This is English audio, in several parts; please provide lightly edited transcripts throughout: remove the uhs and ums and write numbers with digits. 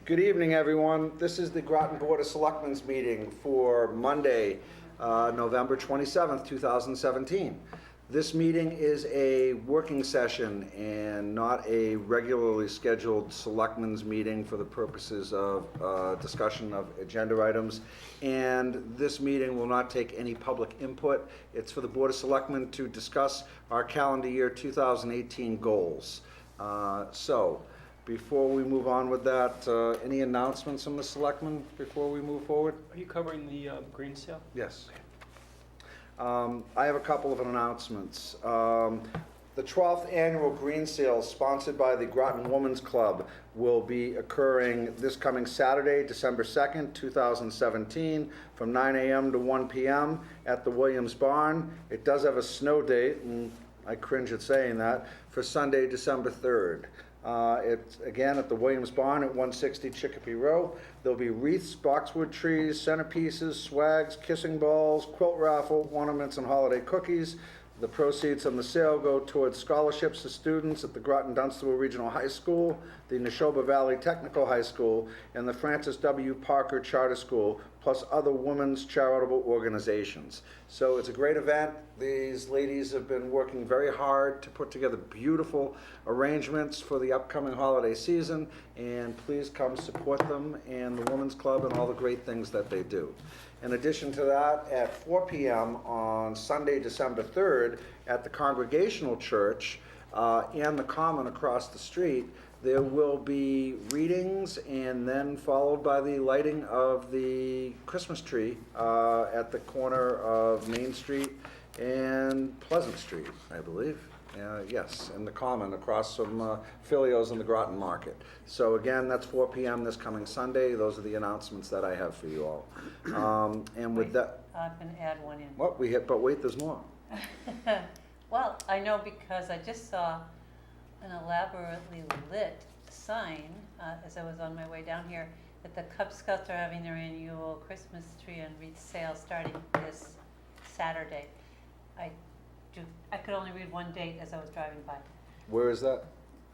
Good evening, everyone. This is the Groton Board of Selectmen's meeting for Monday, November 27th, 2017. This meeting is a working session and not a regularly scheduled selectmen's meeting for the purposes of discussion of agenda items. And this meeting will not take any public input. It's for the Board of Selectmen to discuss our calendar year 2018 goals. Before we move on with that, any announcements from the selectmen before we move forward? Are you covering the green sale? Yes. I have a couple of announcements. The 12th annual green sale sponsored by the Groton Women's Club will be occurring this coming Saturday, December 2nd, 2017, from 9 a.m. to 1 p.m. at the Williams Barn. It does have a snow date, and I cringe at saying that, for Sunday, December 3rd. It's again at the Williams Barn at 160 Chicopee Row. There'll be wreaths, boxwood trees, centerpieces, swags, kissing balls, quilt raffle, ornaments, and holiday cookies. The proceeds from the sale go towards scholarships to students at the Groton Dunstable Regional High School, the Neshoba Valley Technical High School, and the Francis W. Parker Charter School, plus other women's charitable organizations. So it's a great event. These ladies have been working very hard to put together beautiful arrangements for the upcoming holiday season, and please come support them and the Women's Club and all the great things that they do. In addition to that, at 4 p.m. on Sunday, December 3rd, at the Congregational Church and the Common across the street, there will be readings and then followed by the lighting of the Christmas tree at the corner of Main Street and Pleasant Street, I believe. Yes, in the Common across from Filio's and the Groton Market. So again, that's 4 p.m. this coming Sunday. Those are the announcements that I have for you all. And with that, I can add one in. what we hit, but wait, there's more. Well, I know because I just saw an elaborately lit sign as I was on my way down here that the Cub Scouts are having their annual Christmas tree and wreath sale starting this Saturday. I could only read one date as I was driving by. Where is that?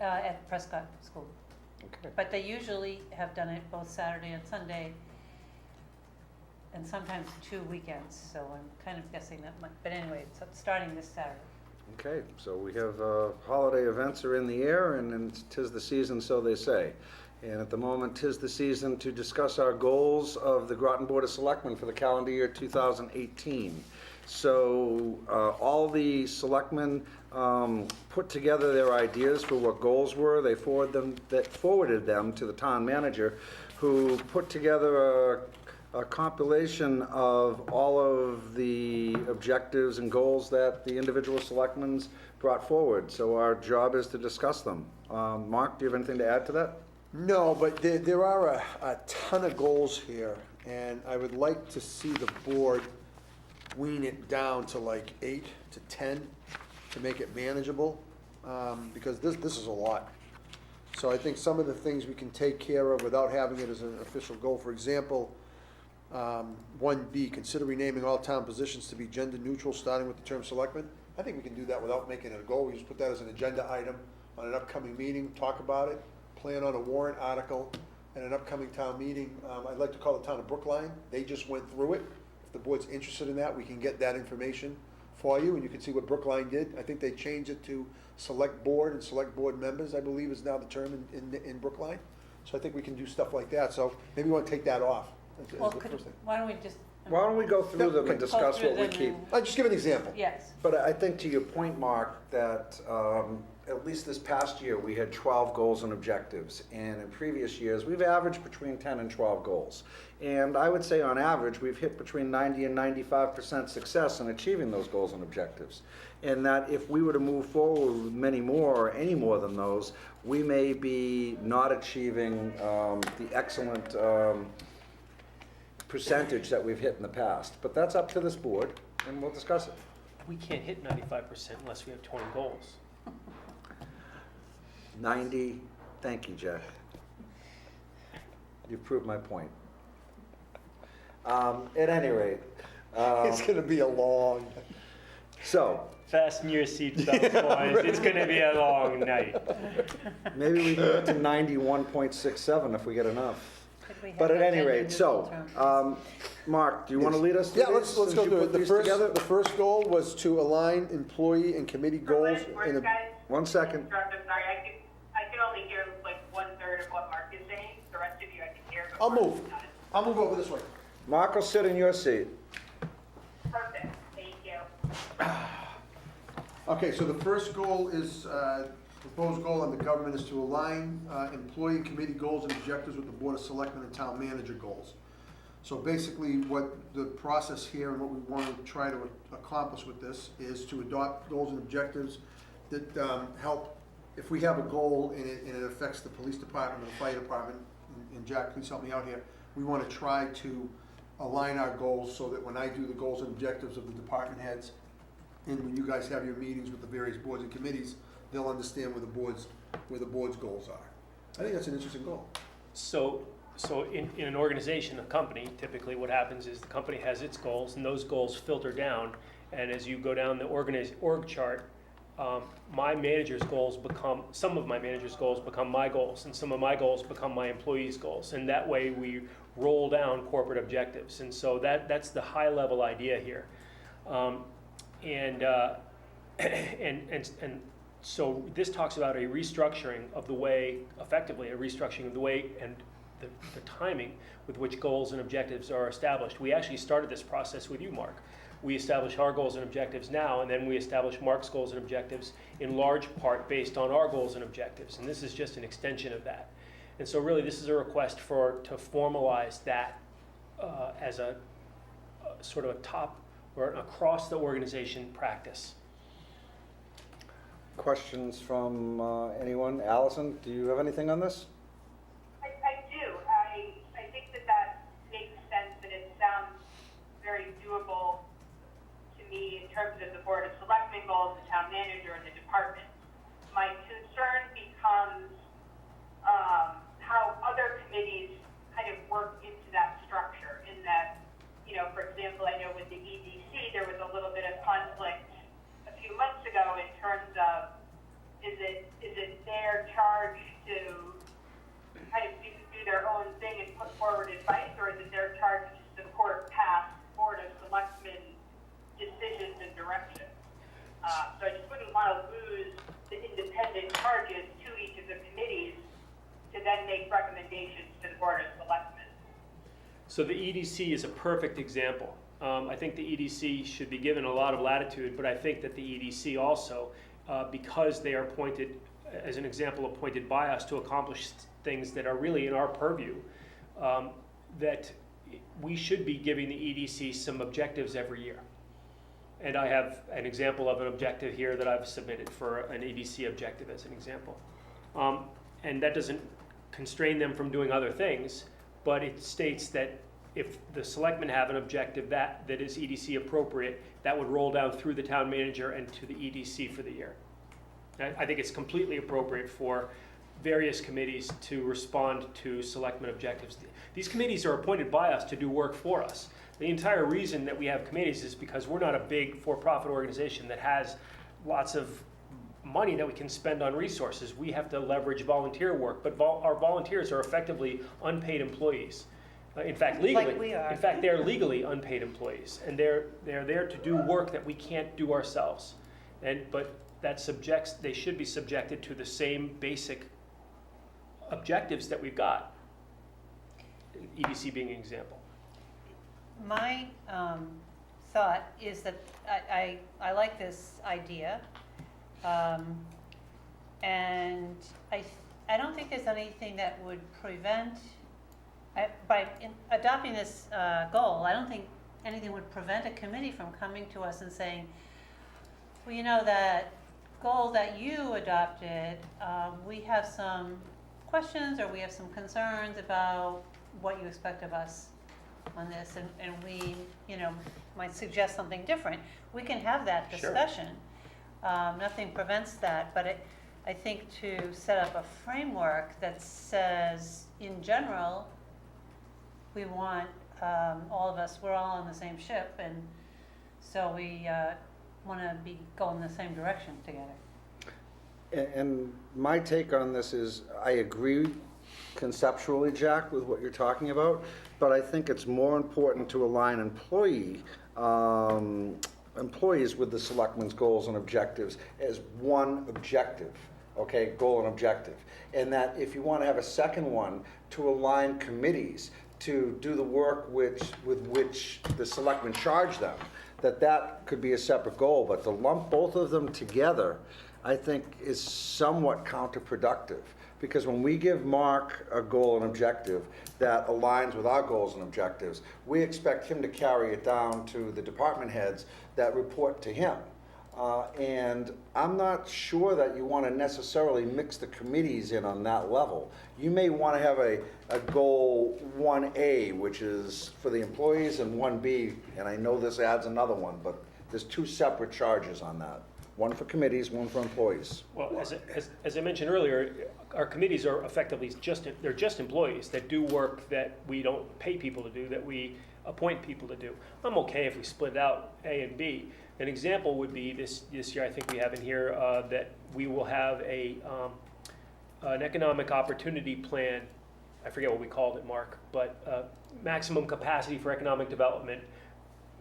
At Prescott School. Okay. But they usually have done it both Saturday and Sunday, and sometimes 2 weekends, so I'm kind of guessing that might, but anyway, it's starting this Saturday. Okay, so we have holiday events are in the air, and 'tis the season, so they say. And at the moment, 'tis the season to discuss our goals of the Groton Board of Selectmen for the calendar year 2018. So all the selectmen put together their ideas for what goals were. They forwarded them to the town manager, who put together a compilation of all of the objectives and goals that the individual selectmen brought forward. So our job is to discuss them. Mark, do you have anything to add to that? No, but there are a ton of goals here, and I would like to see the board wean it down to like 8 to 10 to make it manageable, because this is a lot. So I think some of the things we can take care of without having it as an official goal. For example, 1B, consider renaming all town positions to be gender neutral, starting with the term selectmen. I think we can do that without making it a goal. We just put that as an agenda item on an upcoming meeting, talk about it, plan on a warrant article at an upcoming town meeting. I'd like to call the town of Brookline. They just went through it. If the board's interested in that, we can get that information for you, and you can see what Brookline did. I think they changed it to select board and select board members, I believe is now the term in Brookline. So I think we can do stuff like that. So maybe we want to take that off. Well, why don't we just? Why don't we go through them and Okay. discuss what we Go through keep? them I'll just give an example. Yes. But I think to your point, Mark, that at least this past year, we had 12 goals and objectives. And in previous years, we've averaged between 10 and 12 goals. And I would say on average, we've hit between 90 and 95% success in achieving those goals and objectives. And that if we were to move forward with many more or any more than those, we may be not achieving the excellent percentage that we've hit in the past. But that's up to this board, and we'll discuss it. We can't hit 95% unless we have 20 goals. 90, thank you, Jeff. You've proved my point. At any rate. It's gonna be a long. So, Fasten your seatbelts, boys. It's gonna be a long night. maybe we can get to 91.67 if we get enough. Could we have But at a any gender rate, so, neutral term? Mark, do you want to lead us through Yeah, let's these, go since you through put it. The these first, together? the first goal was to align employee and committee goals in a, Guys, 1 second. interrupt, I'm sorry, I can only hear like 1/3 of what Mark is saying, the rest of you I can hear. but I'll Mark move. is not. I'll move over this way. Mark will sit in your seat. Perfect, thank you. Okay, so the first goal is, proposed goal on the government is to align employee and committee goals and objectives with the Board of Selectmen and Town Manager goals. So basically, what the process here and what we want to try to accomplish with this is to adopt goals and objectives that help, if we have a goal and it affects the police department or the fire department, and Jack, please help me out here, we want to try to align our goals so that when I do the goals and objectives of the department heads, and when you guys have your meetings with the various boards and committees, they'll understand where the board's goals are. I think that's an interesting goal. So in an organization, a company, typically what happens is the company has its goals, and those goals filter down. And as you go down the org chart, my manager's goals become, some of my manager's goals become my goals, and some of my goals become my employees' goals. And that way we roll down corporate objectives. And so that's the high level idea here. And so this talks about a restructuring of the way, effectively a restructuring of the way and the timing with which goals and objectives are established. We actually started this process with you, Mark. We establish our goals and objectives now, and then we establish Mark's goals and objectives in large part based on our goals and objectives. And this is just an extension of that. And so really this is a request to formalize that as a sort of a top or an across the organization practice. Questions from anyone? Allison, do you have anything on this? I do, I think that makes sense, and it sounds very doable to me in terms of the Board of Selectmen goals, the town manager, and the department. My concern becomes how other committees kind of work into that structure, in that, you know, for example, I know with the EDC, there was a little bit of conflict a few months ago in terms of, is it their charge to kind of do their own thing and put forward advice, or is it their charge to support past Board of Selectmen decisions and directions? So I just wouldn't want to lose the independent charges to each of the committees to then make recommendations to the Board of Selectmen. So the EDC is a perfect example. I think the EDC should be given a lot of latitude, but I think that the EDC also, because they are appointed, as an example, appointed by us to accomplish things that are really in our purview, that we should be giving the EDC some objectives every year. And I have an example of an objective here that I've submitted for an EDC objective as an example. And that doesn't constrain them from doing other things, but it states that if the selectmen have an objective that is EDC appropriate, that would roll down through the town manager and to the EDC for the year. I think it's completely appropriate for various committees to respond to selectmen objectives. These committees are appointed by us to do work for us. The entire reason that we have committees is because we're not a big for-profit organization that has lots of money that we can spend on resources. We have to leverage volunteer work, but our volunteers are effectively unpaid employees. In fact, legally, Like we are. in fact, they're legally unpaid employees, and they're there to do work that we can't do ourselves. But they should be subjected to the same basic objectives that we've got. EDC being an example. My thought is that I like this idea, and I don't think there's anything that would prevent, by adopting this goal, I don't think anything would prevent a committee from coming to us and saying, well, you know, that goal that you adopted, we have some questions or we have some concerns about what you expect of us on this, and we, you know, might suggest something different. We can have that Sure. discussion. Nothing prevents that, but I think to set up a framework that says, in general, we want all of us, we're all on the same ship, and so we wanna be going the same direction together. And my take on this is, I agree conceptually, Jack, with what you're talking about, but I think it's more important to align employees with the selectmen's goals and objectives as one objective, okay, goal and objective. And that if you want to have a second one, to align committees to do the work with which the selectmen charge them, that could be a separate goal, but to lump both of them together, I think is somewhat counterproductive. Because when we give Mark a goal and objective that aligns with our goals and objectives, we expect him to carry it down to the department heads that report to him. And I'm not sure that you want to necessarily mix the committees in on that level. You may want to have a goal 1A, which is for the employees, and 1B, and I know this adds another one, but there's two separate charges on that. One for committees, one for employees. Well, as I mentioned earlier, our committees are effectively they're just employees that do work that we don't pay people to do, that we appoint people to do. I'm okay if we split out A and B. An example would be this year, I think we have in here, that we will have an economic opportunity plan. I forget what we called it, Mark, but maximum capacity for economic development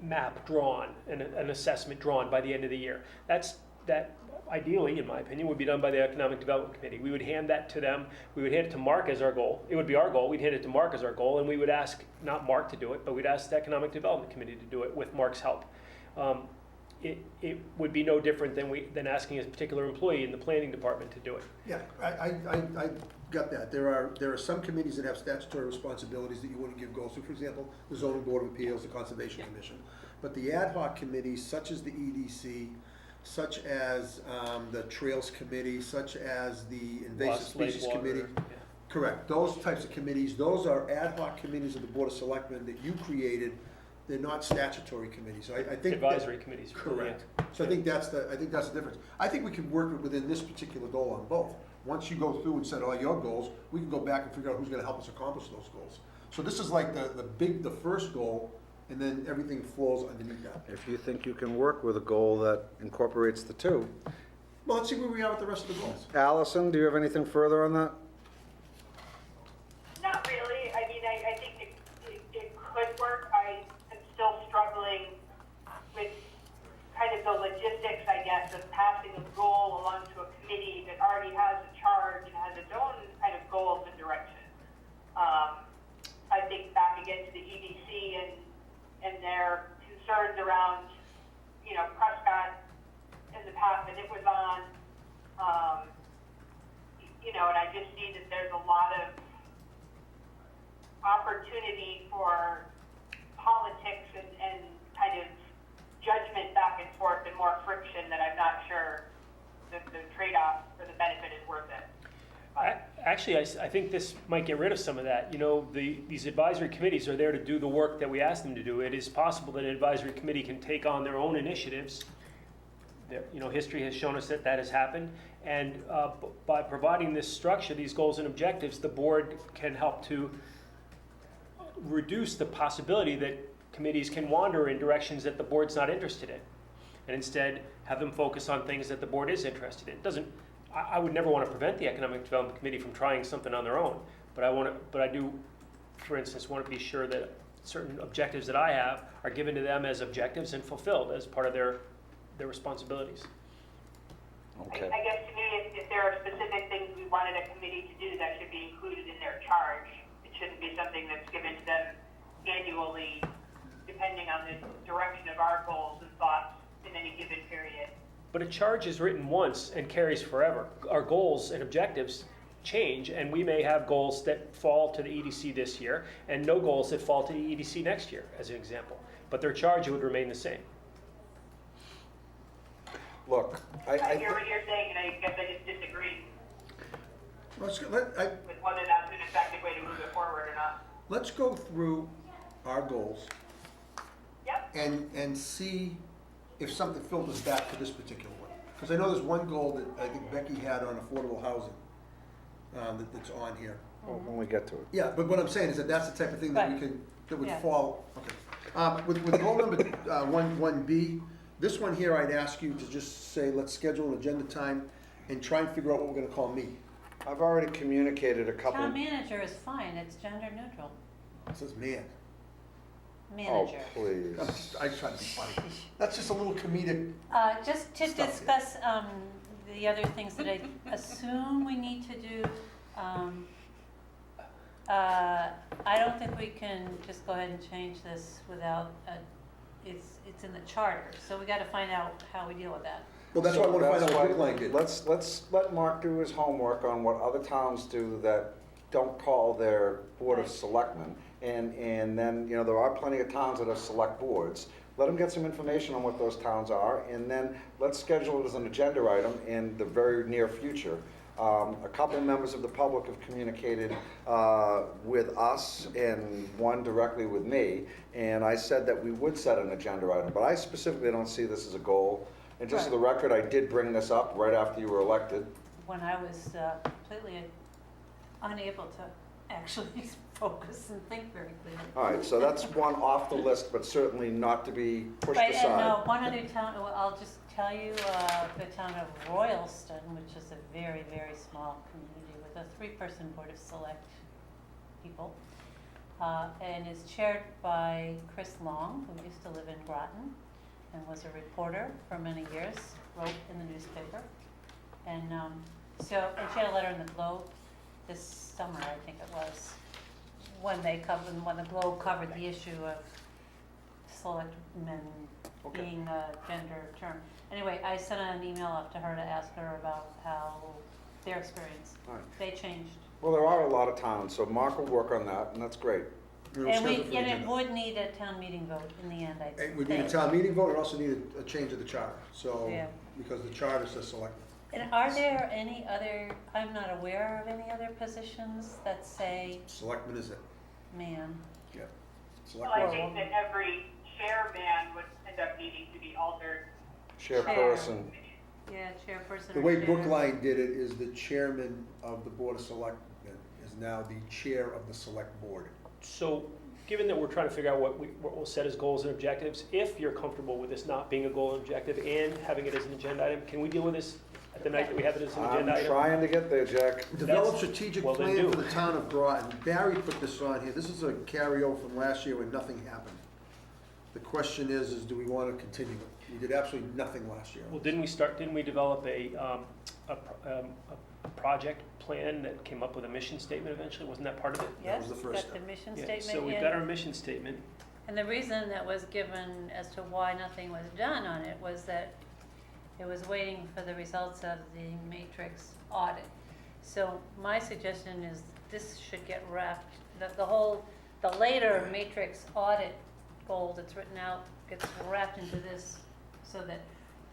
map drawn, and an assessment drawn by the end of the year. That ideally, in my opinion, would be done by the Economic Development Committee. We would hand that to them. We would hand it to Mark as our goal. It would be our goal. We'd hand it to Mark as our goal, and we would ask, not Mark to do it, but we'd ask the Economic Development Committee to do it with Mark's help. It would be no different than asking a particular employee in the planning department to do it. Yeah, I got that. There are some committees that have statutory responsibilities that you wouldn't give goals to. For example, the Zoning Board of Appeals, the Conservation Commission. But the ad hoc committees, such as the EDC, such as the Trails Committee, such as the Invasive Lost Lake Species Water, Committee. yeah. Correct. Those types of committees, those are ad hoc committees of the Board of Selectmen that you created. They're not statutory committees. So I think Advisory committees. correct. So I think that's the difference. I think we can work within this particular goal on both. Once you go through and set all your goals, we can go back and figure out who's going to help us accomplish those goals. So this is like the first goal, and then everything flows underneath that. If you think you can work with a goal that incorporates the two. Well, let's see where we are with the rest of the goals. Allison, do you have anything further on that? Not really. I mean, I think it could work. I am still struggling with kind of the logistics, I guess, of passing a goal along to a committee that already has a charge and has its own kind of goals and direction. I think back again to the EDC and their concerns around, Prescott and the path that it was on, and I just see that there's a lot of opportunity for politics and kind of judgment back and forth and more friction that I'm not sure the trade-off or the benefit is worth it. Actually, I think this might get rid of some of that. These advisory committees are there to do the work that we ask them to do. It is possible that an advisory committee can take on their own initiatives. History has shown us that has happened. And by providing this structure, these goals and objectives, the board can help to reduce the possibility that committees can wander in directions that the board's not interested in, and instead have them focus on things that the board is interested in. I would never want to prevent the Economic Development Committee from trying something on their own, but I do, for instance, want to be sure that certain objectives that I have are given to them as objectives and fulfilled as part of their responsibilities. Okay. I guess to me, if there are specific things we wanted a committee to do, that should be included in their charge. It shouldn't be something that's given to them annually, depending on the direction of our goals and thoughts in any given period. But a charge is written once and carries forever. Our goals and objectives change, and we may have goals that fall to the EDC this year and no goals that fall to the EDC next year, as an example. But their charge would remain the same. Look, I hear what you're saying, and I guess I just disagree Let's with whether that's an effective way to move it forward or not. let's go through our goals Yep. and see if something filters back to this particular one. Because I know there's one goal that I think Becky had on affordable housing that's on here. when we get to it. Yeah, but what I'm saying is that's the type of thing that we Right. can, that would Yeah. fall, okay. With goal number 1B, This one here, I'd ask you to just say, let's schedule an agenda time and try and figure out what we're gonna call me. I've already communicated a couple. Town manager is fine, it's gender neutral. It says man. Oh, Manager. please. I just try to be funny. That's just a little comedic. Just to Stuff, yeah. discuss, the other things that I assume we need to do, I don't think we can just go ahead and change this without, it's in the charter, so we gotta find out how we deal with that. Well, that's why I wanna find out what That's Brookline why- did. Let's let Mark do his homework on what other towns do that don't call their board of Right. selectmen. And then, there are plenty of towns that have select boards. Let him get some information on what those towns are, and then let's schedule it as an agenda item in the very near future. A couple members of the public have communicated with us and one directly with me, and I said that we would set an agenda item, but I specifically don't see this as a goal. And just for the record, I did bring this up right after you were elected. When I was completely unable to actually focus and think very clearly. All right, so that's one off the list, but certainly not to be pushed Right, and aside. one other town, well, I'll just tell you, the town of Royalston, which is a very, very small community with a 3-person board of select people, and is chaired by Chris Long, who used to live in Groton and was a reporter for many years, wrote in the newspaper. And and she had a letter in the Globe this summer, I think it was, when the Globe covered the issue of selectmen Okay. being a gender term. Anyway, I sent an email up to her to ask her about how their experience, All right. they changed. Well, there are a lot of towns, so Mark will work on that, and that's great. We'll And schedule for the it agenda. would need a town meeting vote in the end, I think. We need a town meeting vote, and also need a change of the charter, so, Yeah. because the charter says selectmen. And are there any other, I'm not aware of any other positions that say Selectmen is it, man? yeah. Well, I Selectmen. think that every chairman would end up needing to be altered. Chairperson. Yeah, chairperson The or way chair. Brookline did it is the chairman of the Board of Selectmen is now the chair of the select board. So, given that we're trying to figure out what we'll set as goals and objectives, if you're comfortable with this not being a goal and objective and having it as an agenda item, can we deal with this at the night that we have it as an I'm agenda item? trying to get there, Jack. Develop That's- strategic well, then plan do. for the town of Groton. Barry put this on here. This is a carryover from last year when nothing happened. The question is do we want to continue it? We did absolutely nothing last year. Well, didn't we develop a project plan that came up with a mission statement eventually? Wasn't that part of it? That was Yes, the first got the step. mission Yeah, statement so we've in. got our mission statement. And the reason that was given as to why nothing was done on it was that it was waiting for the results of the matrix audit. So my suggestion is this should get wrapped, the later matrix audit goal that's written out gets wrapped into this so that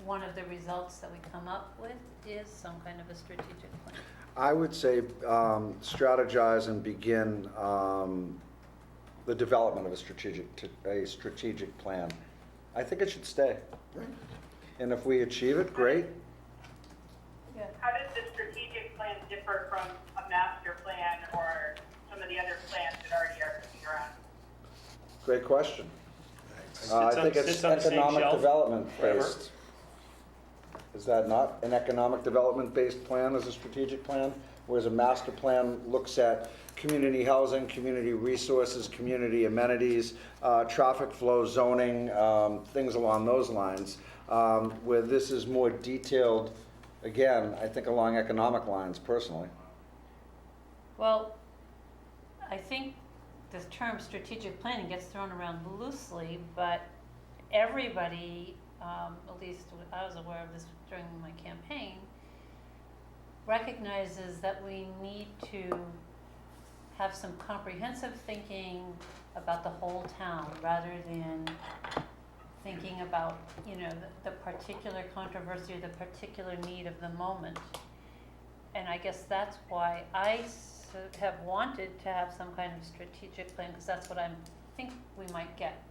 one of the results that we come up with is some kind of a strategic plan. I would say strategize and begin the development of a strategic plan. I think it should stay. Right. And if we achieve it, great. Yeah. How does the strategic plan differ from a master plan or some of the other plans that already are kicking around? Great question. I Sits on- think it's sits on the same economic shelf development forever. based. Is that not an economic development based plan as a strategic plan? Whereas a master plan looks at community housing, community resources, community amenities, traffic flow, zoning, things along those lines. Where this is more detailed, again, I think along economic lines personally. Well, I think the term strategic planning gets thrown around loosely, but everybody, at least I was aware of this during my campaign, recognizes that we need to have some comprehensive thinking about the whole town rather than thinking about, the particular controversy or the particular need of the moment. And I guess that's why I have wanted to have some kind of strategic plan, because that's what I think we might get.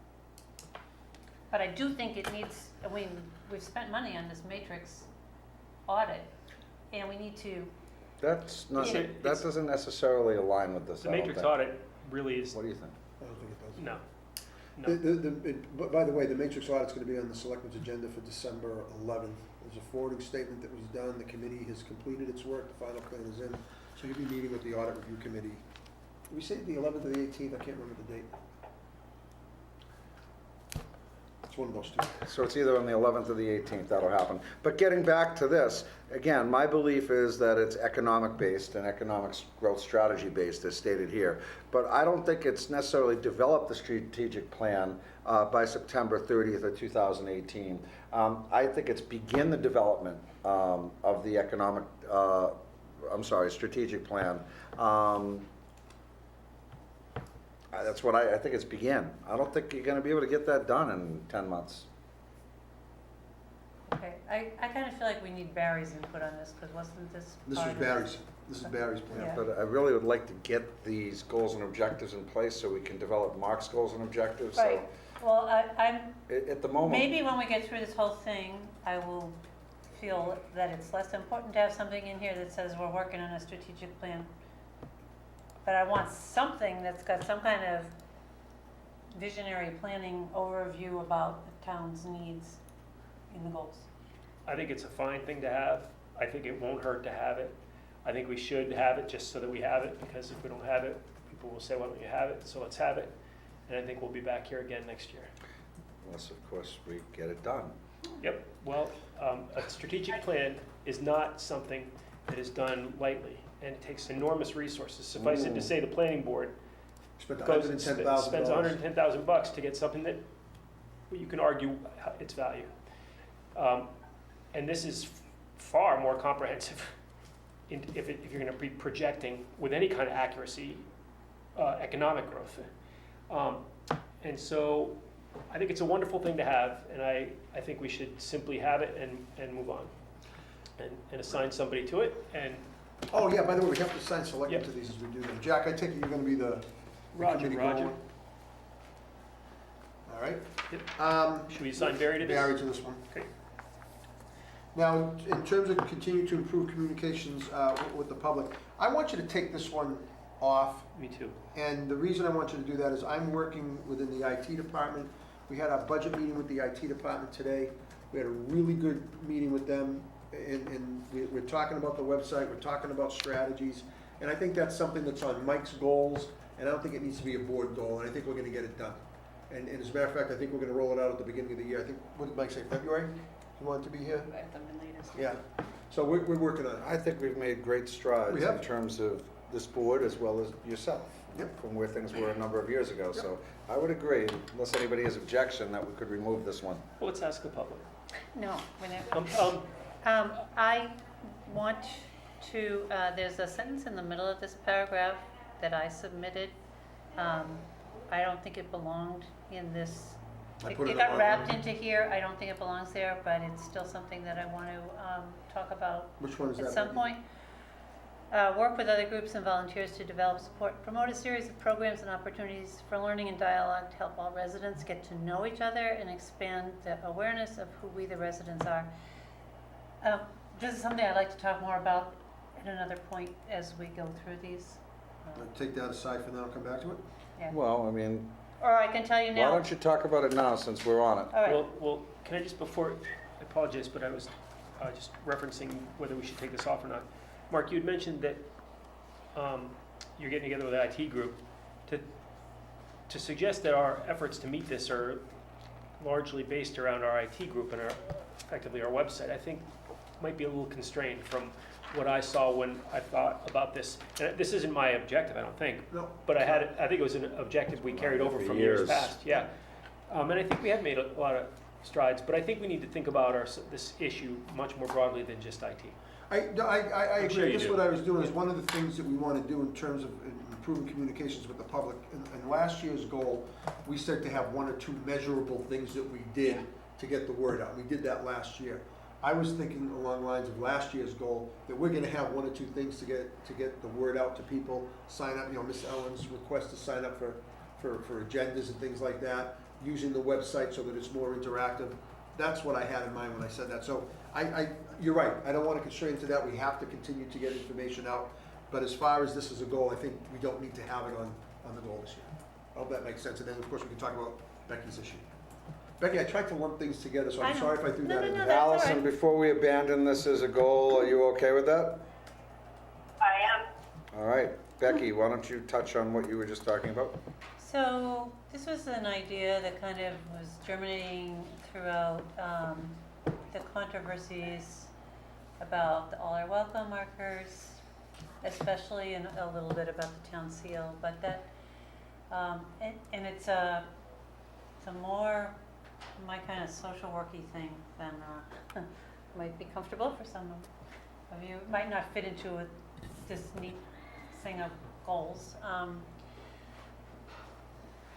But I do think it needs, we've spent money on this matrix audit, and we need to, That's not, Yeah. that doesn't necessarily align with this, The I don't matrix think. audit really is, What do you think? I don't think it does. no. No. But by the way, the matrix audit's gonna be on the selectmen's agenda for December 11th. There's a forwarding statement that was done, the committee has completed its work, the final plan is in. So you'll be meeting with the audit review committee. Did we say the 11th or the 18th? I can't remember the date. It's one of those two. So it's either on the 11th or the 18th that'll happen. But getting back to this, again, my belief is that it's economic-based and economic growth strategy-based, as stated here. But I don't think it's necessarily developed the strategic plan by September 30th of 2018. I think it's begin the development of the strategic plan. That's what I think it's begin. I don't think you're gonna be able to get that done in 10 months. Okay, I kind of feel like we need Barry's input on this, because wasn't this This part was of Barry's, this is Barry's plan. Yeah. But I really would like to get these goals and objectives in place so we can develop Mark's goals and objectives. So Right, well, I'm, at the moment, maybe when we get through this whole thing, I will feel that it's less important to have something in here that says we're working on a strategic plan. But I want something that's got some kind of visionary planning overview about the town's needs in the goals. I think it's a fine thing to have. I think it won't hurt to have it. I think we should have it just so that we have it, because if we don't have it, people will say, why don't you have it? So let's have it. And I think we'll be back here again next year. unless of course we get it done. Yep, well, a strategic plan is not something that is done lightly, and it takes enormous resources. Suffice it to say, the planning board Spent goes, $110,000. spends $110,000 to get something that you can argue its value. And this is far more comprehensive if you're gonna be projecting with any kind of accuracy, economic growth. And so I think it's a wonderful thing to have, and I think we should simply have it and move on. And assign somebody to it, and Oh, yeah, by the way, we have to assign selectmen Yep. to these as we do them. Jack, I take it you're gonna be the Roger. committee goal one? All right. Yep. Should we assign Barry to this? Barry to this one. Okay. Now, in terms of continue to improve communications with the public, I want you to take this one off. Me too. And the reason I want you to do that is I'm working within the IT department. We had our budget meeting with the IT department today. We had a really good meeting with them, and we're talking about the website, we're talking about strategies. And I think that's something that's on Mike's goals, and I don't think it needs to be a board goal, and I think we're gonna get it done. And as a matter of fact, I think we're gonna roll it out at the beginning of the year. I think, what did Mike say, February? You want it to be here? At the latest. Yeah. So we're working on it. I think we've made great strides We in have. terms of this board as well as yourself. Yep. From where things were a number of years ago. So I would agree, unless anybody has objection, that we could remove this one. Well, let's ask the public. No, I want to, there's a sentence in the middle of this paragraph that I submitted. I don't think it belonged in this. I put it It in got the wrapped wrong- into here. I don't think it belongs there, but it's still something that I want to talk about Which one is that? at some Becky? point. Work with other groups and volunteers to develop, support, promote a series of programs and opportunities for learning and dialogue to help all residents get to know each other and expand the awareness of who we, the residents, are. This is something I'd like to talk more about at another point as we go through these. Take that aside for now and come back to it? Yeah. Well, I mean, Or I can tell you why now. don't you talk about it now since we're on it? All right. Well, can I just, before, I apologize, but I was just referencing whether we should take this off or not. Mark, you had mentioned that you're getting together with the IT group to suggest that our efforts to meet this are largely based around our IT group and effectively our website. I think might be a little constrained from what I saw when I thought about this. And this isn't my objective, I don't think. No. But I think it was an objective we carried over For from years years. past, yeah. And I think we have made a lot of strides, but I think we need to think about this issue much more broadly than just IT. I I'm agree. sure you This is do. what I was doing, is one of the things that we want to do in terms of improving communications with the public. In last year's goal, we said to have one or two measurable things that we did to get the word out. We did that last year. I was thinking along the lines of last year's goal, that we're gonna have one or two things to get the word out to people, sign up, Miss Ellen's request to sign up for agendas and things like that, using the website so that it's more interactive. That's what I had in mind when I said that. So you're right, I don't want to constrain to that. We have to continue to get information out. But as far as this is a goal, I think we don't need to have it on the goal this year. I hope that makes sense. And then, of course, we can talk about Becky's issue. Becky, I tried to lump things together, so I I'm know. sorry if I threw No, that no, in no, there. that's all Allison, right. before we abandon this as a goal, are you okay with that? I am. All right, Becky, why don't you touch on what you were just talking about? So this was an idea that kind of was germinating throughout the controversies about the all are welcome markers, especially, and a little bit about the town seal, but that, and it's a more my kind of social worky thing than might be comfortable for some of you. It might not fit into this neat thing of goals.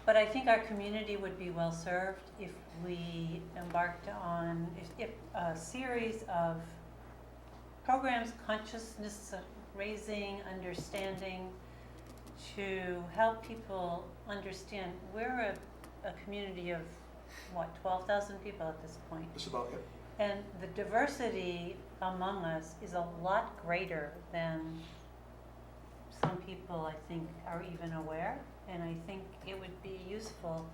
But I think our community would be well served if we embarked on if a series of programs, consciousness raising, understanding, to help people understand we're a community of, what, 12,000 people at this point. Just about it. And the diversity among us is a lot greater than some people, I think, are even aware. And I think it would be useful.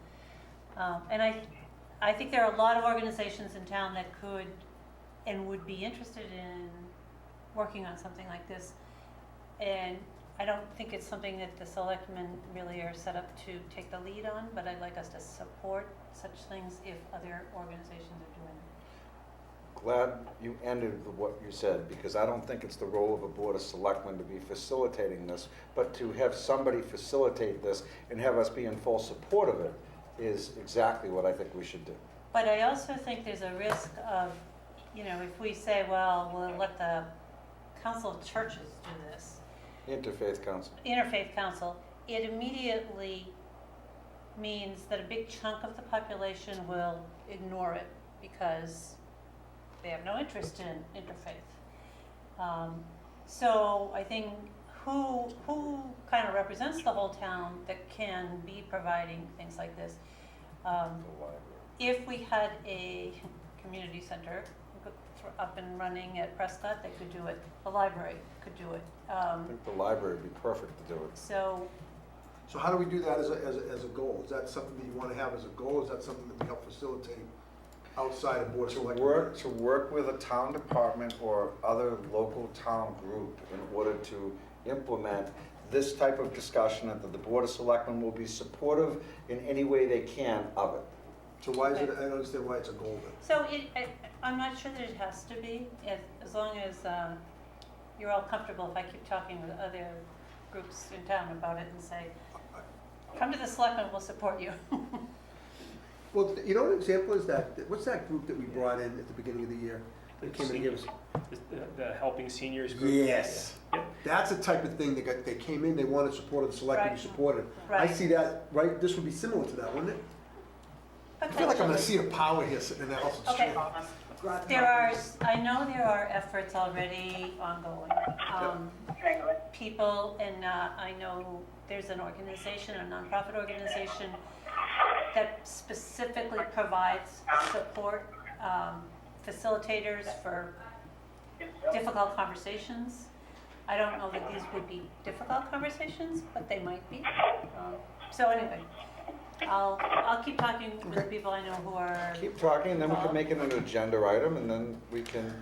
And I think there are a lot of organizations in town that could and would be interested in working on something like this. And I don't think it's something that the selectmen really are set up to take the lead on, but I'd like us to support such things if other organizations are doing it. Glad you ended with what you said, because I don't think it's the role of a board of selectmen to be facilitating this, but to have somebody facilitate this and have us be in full support of it is exactly what I think we should do. But I also think there's a risk of, if we say, well, we'll let the Council of Churches do this, Interfaith Council. Interfaith Council, it immediately means that a big chunk of the population will ignore it because they have no interest in interfaith. So I think who kind of represents the whole town that can be providing things like this? If we had a community center up and running at Prescott, they could do it. The library could do it. I think the library would be perfect to do it. So So how do we do that as a goal? Is that something that you want to have as a goal? Is that something that we help facilitate outside of board of selectmen? To work with a town department or other local town group in order to implement this type of discussion, and that the board of selectmen will be supportive in any way they can of it. So why is it, I don't understand why it's a goal then. So I'm not sure that it has to be, as long as you're all comfortable if I keep talking with other groups in town about it and say, come to the selectmen, we'll support you. Well, you know what example is that? What's that group that we brought in at the beginning of the year? That came in and gave us. The Helping Seniors Group. Yes. Yep. That's the type of thing they came in, they wanted support of the selectmen, we Right. supported. I Right. see that, right, this would be similar to that, wouldn't it? I feel like I'm gonna see the power here sitting in the house. Okay. I know there are efforts already ongoing. People, and I know there's an organization, a nonprofit organization, that specifically provides support, facilitators for difficult conversations. I don't know that these would be difficult conversations, but they might be. So anyway, I'll keep talking with the people I know who are. Keep talking, and then we can make it an agenda item, and then we can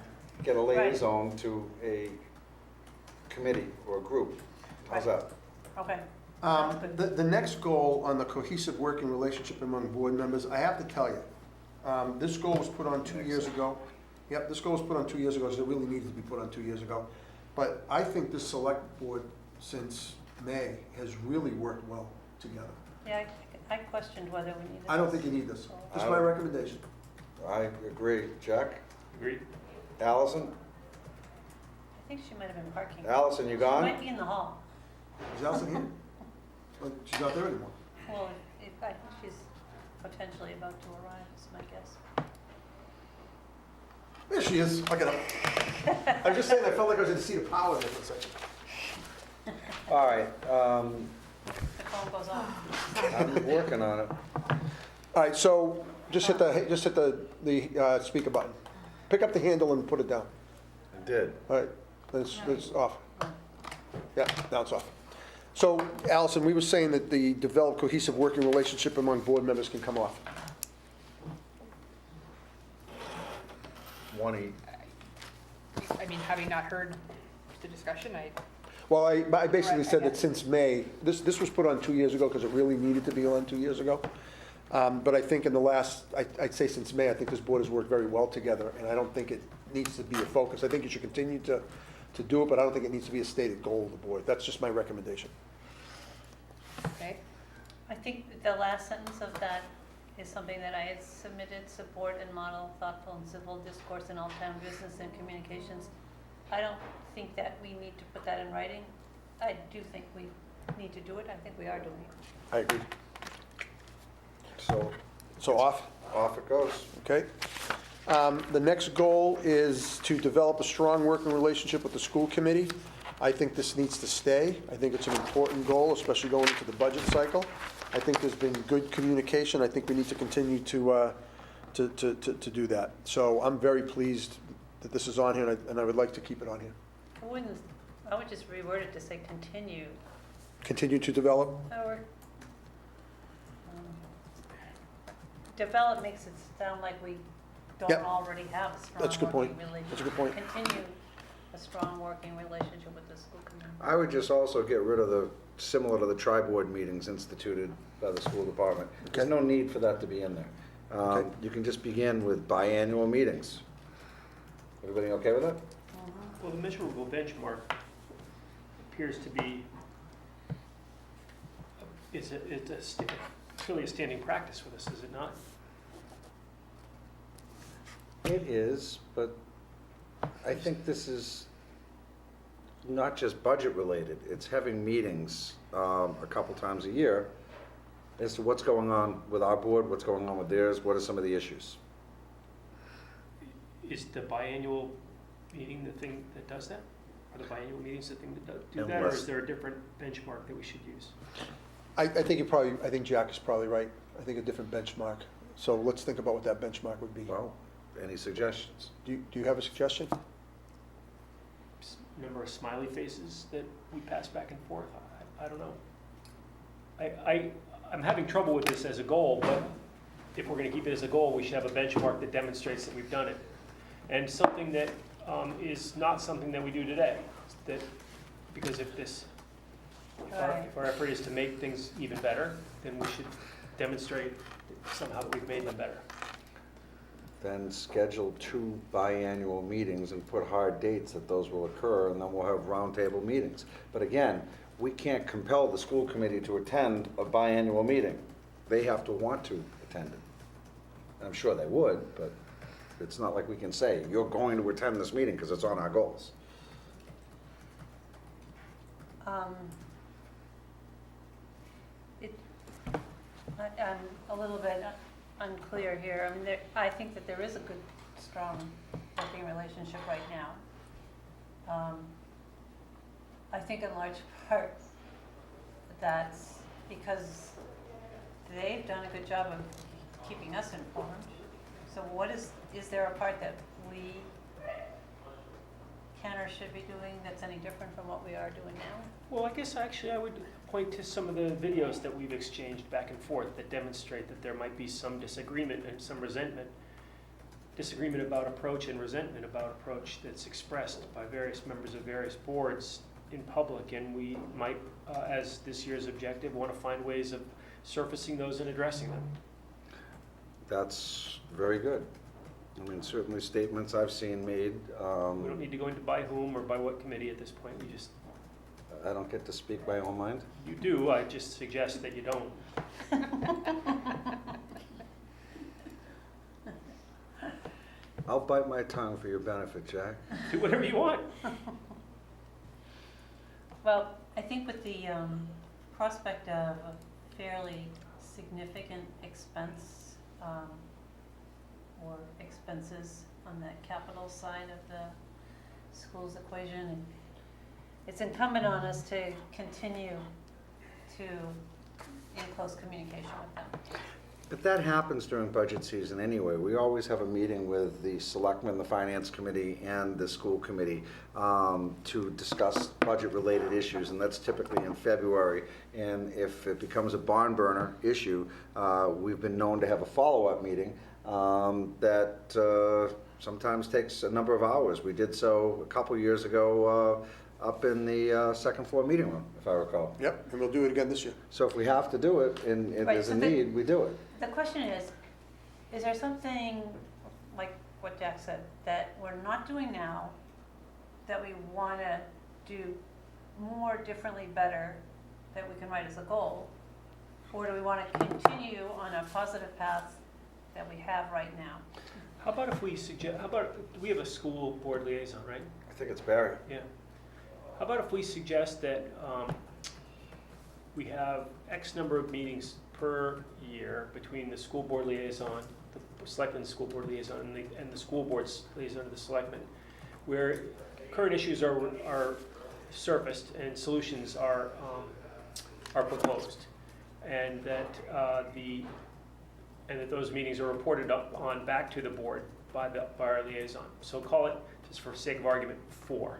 get a liaison to a committee or a group. How's that? Okay. Sounds good. The next goal on the cohesive working relationship among board members, I have to tell you, this goal was put on 2 years ago. Yep, this goal was put on 2 years ago, so it really needed to be put on 2 years ago. But I think this select board since May has really worked well together. Yeah, I questioned whether we needed. I don't this. think you need this. Just my recommendation. I agree. Jack? Agreed? Allison? I think she might have been parking. Allison, you She gone? might be in the hall. Is Allison here? Well, she's not there anymore. Well, I think she's potentially about to arrive, is my guess. There she is. Look at her. I'm just saying, I felt like I was in the seat of power there for a second. All right, The phone goes off. I'm working on it. All right, so just hit the speaker button. Pick up the handle and put it down. I did. All right, then it's off. Yeah, now it's off. So, Allison, we were saying that the developed cohesive working relationship among board members can come off. I mean, having not heard the discussion, Well, I basically Right, said I that since May, this was put on 2 years ago because it really needed to be on 2 years ago. But I think in the last, I'd say since May, I think this board has worked very well together, and I don't think it needs to be a focus. I think you should continue to do it, but I don't think it needs to be a stated goal of the board. That's just my recommendation. okay, I think the last sentence of that is something that I had submitted, support and model thoughtful and civil discourse in all town business and communications. I don't think that we need to put that in writing. I do think we need to do it. I think we are doing it. I agree. So Off, off it goes. okay? The next goal is to develop a strong working relationship with the school committee. I think this needs to stay. I think it's an important goal, especially going into the budget cycle. I think there's been good communication. I think we need to continue to do that. So I'm very pleased that this is on here, and I would like to keep it on here. I would just reword it to say continue, Continue to develop. or, develop makes it sound like we don't Yep. already have a That's a good strong point. working relationship. That's a good point. Continue a strong working relationship with the school committee. I would just also get rid of the, similar to the tri-board meetings instituted by the school department. There's no need for that to be in there. Okay. You can just begin with biannual meetings. Everybody okay with that? Well, the measurable benchmark appears to be, it's really a standing practice with us, is it not? It is, but I think this is not just budget related. It's having meetings a couple times a year as to what's going on with our board, what's going on with theirs, what are some of the issues. Is the biannual meeting the thing that does that? Are the biannual meetings the thing that do that, or Unless- is there a different benchmark that we should use? I think Jack is probably right. I think a different benchmark. So let's think about what that benchmark would be. Well, any suggestions? Do you have a suggestion? Number of smiley faces that we pass back and forth? I don't know. I'm having trouble with this as a goal, but if we're gonna keep it as a goal, we should have a benchmark that demonstrates that we've done it. And something that is not something that we do today, because if our effort is to make things even better, then we should demonstrate somehow that we've made them better. Then schedule 2 biannual meetings and put hard dates that those will occur, and then we'll have roundtable meetings. But again, we can't compel the school committee to attend a biannual meeting. They have to want to attend it. I'm sure they would, but it's not like we can say, you're going to attend this meeting because it's on our goals. I'm a little bit unclear here. I mean, I think that there is a good, strong working relationship right now. I think in large part that's because they've done a good job of keeping us informed. So is there a part that we can or should be doing that's any different from what we are doing now? Well, I guess actually I would point to some of the videos that we've exchanged back and forth that demonstrate that there might be some disagreement and some resentment. Disagreement about approach and resentment about approach that's expressed by various members of various boards in public, and we might, as this year's objective, want to find ways of surfacing those and addressing them. That's very good. I mean, certainly statements I've seen made. We don't need to go into by whom or by what committee at this point. We just, I don't get to speak my own mind. you do, I just suggest that you don't. I'll bite my tongue for your benefit, Jack. Do whatever you want. Well, I think with the prospect of a fairly significant expense or expenses on the capital side of the school's equation, it's incumbent on us to continue to in close communication with them. But that happens during budget season anyway. We always have a meeting with the selectmen, the finance committee, and the school committee to discuss budget-related issues, and that's typically in February. And if it becomes a barn burner issue, we've been known to have a follow-up meeting that sometimes takes a number of hours. We did so a couple years ago up in the second floor meeting room, if I recall. Yep, and we'll do it again this year. So if we have to do it and Right, there's a so the- need, we do it. The question is there something, like what Jack said, that we're not doing now that we want to do more, differently, better, that we can write as a goal? Or do we want to continue on a positive path that we have right now? How about if we suggest, we have a school board liaison, right? I think it's Barry. Yeah. How about if we suggest that we have X number of meetings per year between the school board liaison, the selectmen's school board liaison, and the school board's liaison to the selectmen, where current issues are surfaced and solutions are proposed, and that those meetings are reported up on back to the board by our liaison. So call it, just for sake of argument, 4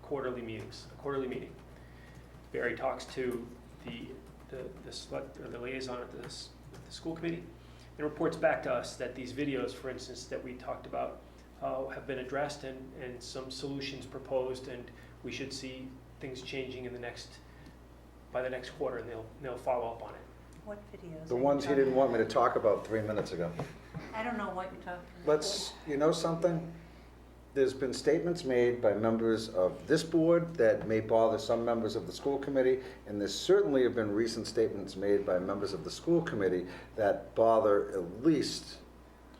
quarterly meetings, a quarterly meeting. Barry talks to the liaison at the school committee and reports back to us that these videos, for instance, that we talked about have been addressed and some solutions proposed, and we should see things changing by the next quarter, and they'll follow up on it. What videos? The are you ones he talking didn't want me to talk about 3 minutes ago. about? I don't know what you're talking about. You know something? There's been statements made by members of this board that may bother some members of the school committee, and there certainly have been recent statements made by members of the school committee that bother at least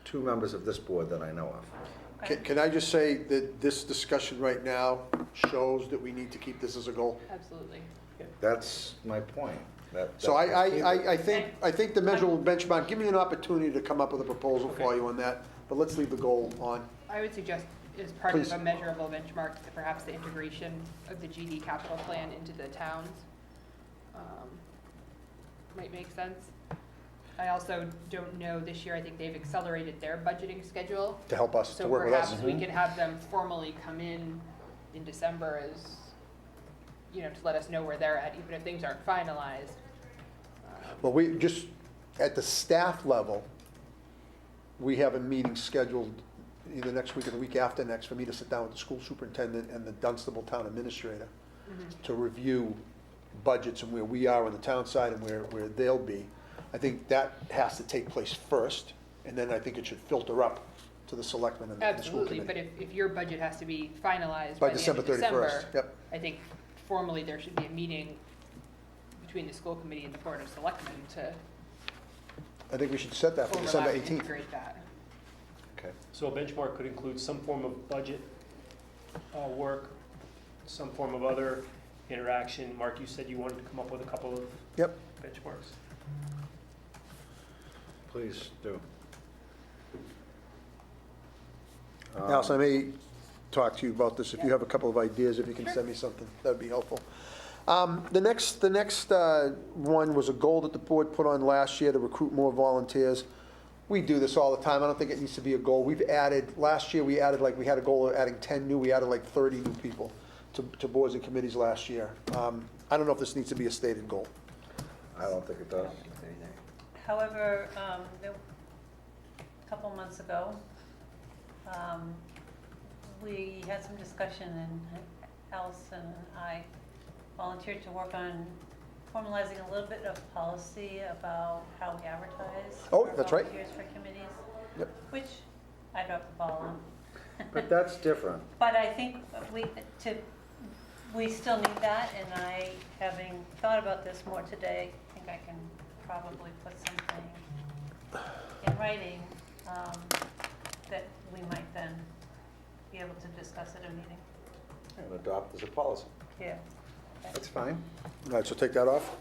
2 members of this board that I know of. Can I just say that this discussion right now shows that we need to keep this as a goal? Absolutely. That's my point. So I think the measurable benchmark, give me an opportunity to come up with a proposal for you on that, but let's leave the goal on. I would suggest, as part Please. of a measurable benchmark, that perhaps the integration of the GD capital plan into the towns might make sense. I also don't know, this year, I think they've accelerated their budgeting schedule. To help us, to So work with us. perhaps we could have them formally come in December as, to let us know where they're at, even if things aren't finalized. Well, we just, at the staff level, we have a meeting scheduled either next week or the week after next for me to sit down with the school superintendent and the Dunstable town administrator to review budgets and where we are on the town side and where they'll be. I think that has to take place first, and then I think it should filter up to the selectmen and the school Absolutely, committee. but if your budget has to be finalized By by the end December of 31st, December, yep. I think formally there should be a meeting between the school committee and the board of selectmen to I think we should set that for December overlap and 18th. integrate that. Okay. So a benchmark could include some form of budget work, some form of other interaction. Mark, you said you wanted to come up with a couple of Yep. benchmarks. Please do. Alice, I may talk to you about this. If you have a couple of ideas, if you can send me something, that'd be helpful. The next one was a goal that the board put on last year to recruit more volunteers. We do this all the time. I don't think it needs to be a goal. Last year, we had a goal of adding 10 new, we added like 30 new people to boards and committees last year. I don't know if this needs to be a stated goal. I don't think it does. However, a couple months ago, we had some discussion, and Allison and I volunteered to work on formalizing a little bit of policy about how we advertise. Oh, for that's right. volunteers for committees, Yep. which I dropped the ball on. But that's different. But I think we still need that, and I, having thought about this more today, I think I can probably put something in writing that we might then be able to discuss at a meeting. And adopt as a policy. Yeah. That's fine. All right, so take that off.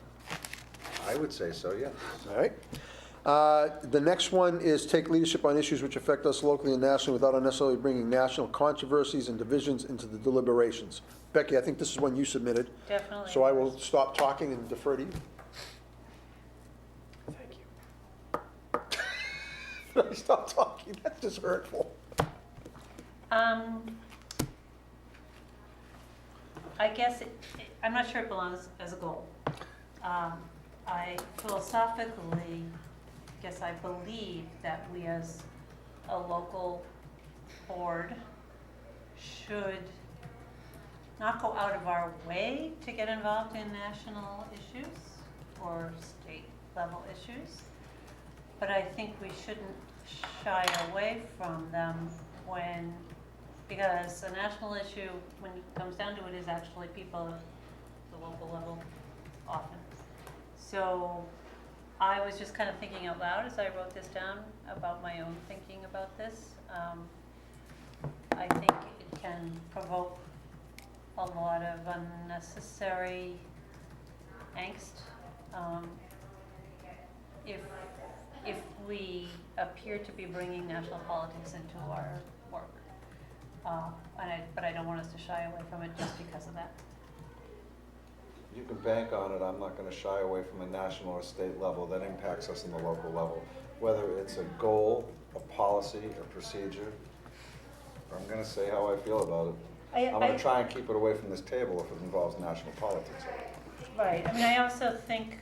I would say so, yes. All right. The next one is take leadership on issues which affect us locally and nationally without unnecessarily bringing national controversies and divisions into the deliberations. Becky, I think this is one you submitted. Definitely. So I will stop talking and defer to you. Thank you. Can I stop talking? That's just hurtful. I guess I'm not sure it belongs as a goal. I philosophically guess I believe that we as a local board should not go out of our way to get involved in national issues or state level issues, but I think we shouldn't shy away from them because a national issue, when it comes down to it, is actually people at the local level often. So I was just kind of thinking out loud as I wrote this down about my own thinking about this. I think it can provoke a lot of unnecessary angst if we appear to be bringing national politics into our work. But I don't want us to shy away from it just because of that. You can bank on it, I'm not gonna shy away from a national or state level that impacts us in the local level. Whether it's a goal, a policy, a procedure, I'm gonna say how I feel about it. I'm gonna try and keep it away from this table if it involves national politics. Right, I mean, I also think,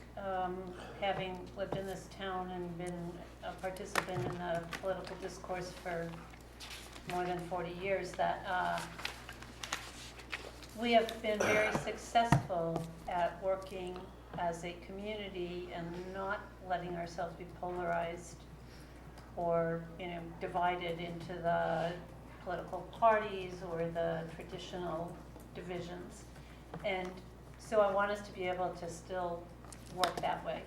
having lived in this town and been a participant in the political discourse for more than 40 years, that we have been very successful at working as a community and not letting ourselves be polarized or, divided into the political parties or the traditional divisions. And so I want us to be able to still work that way.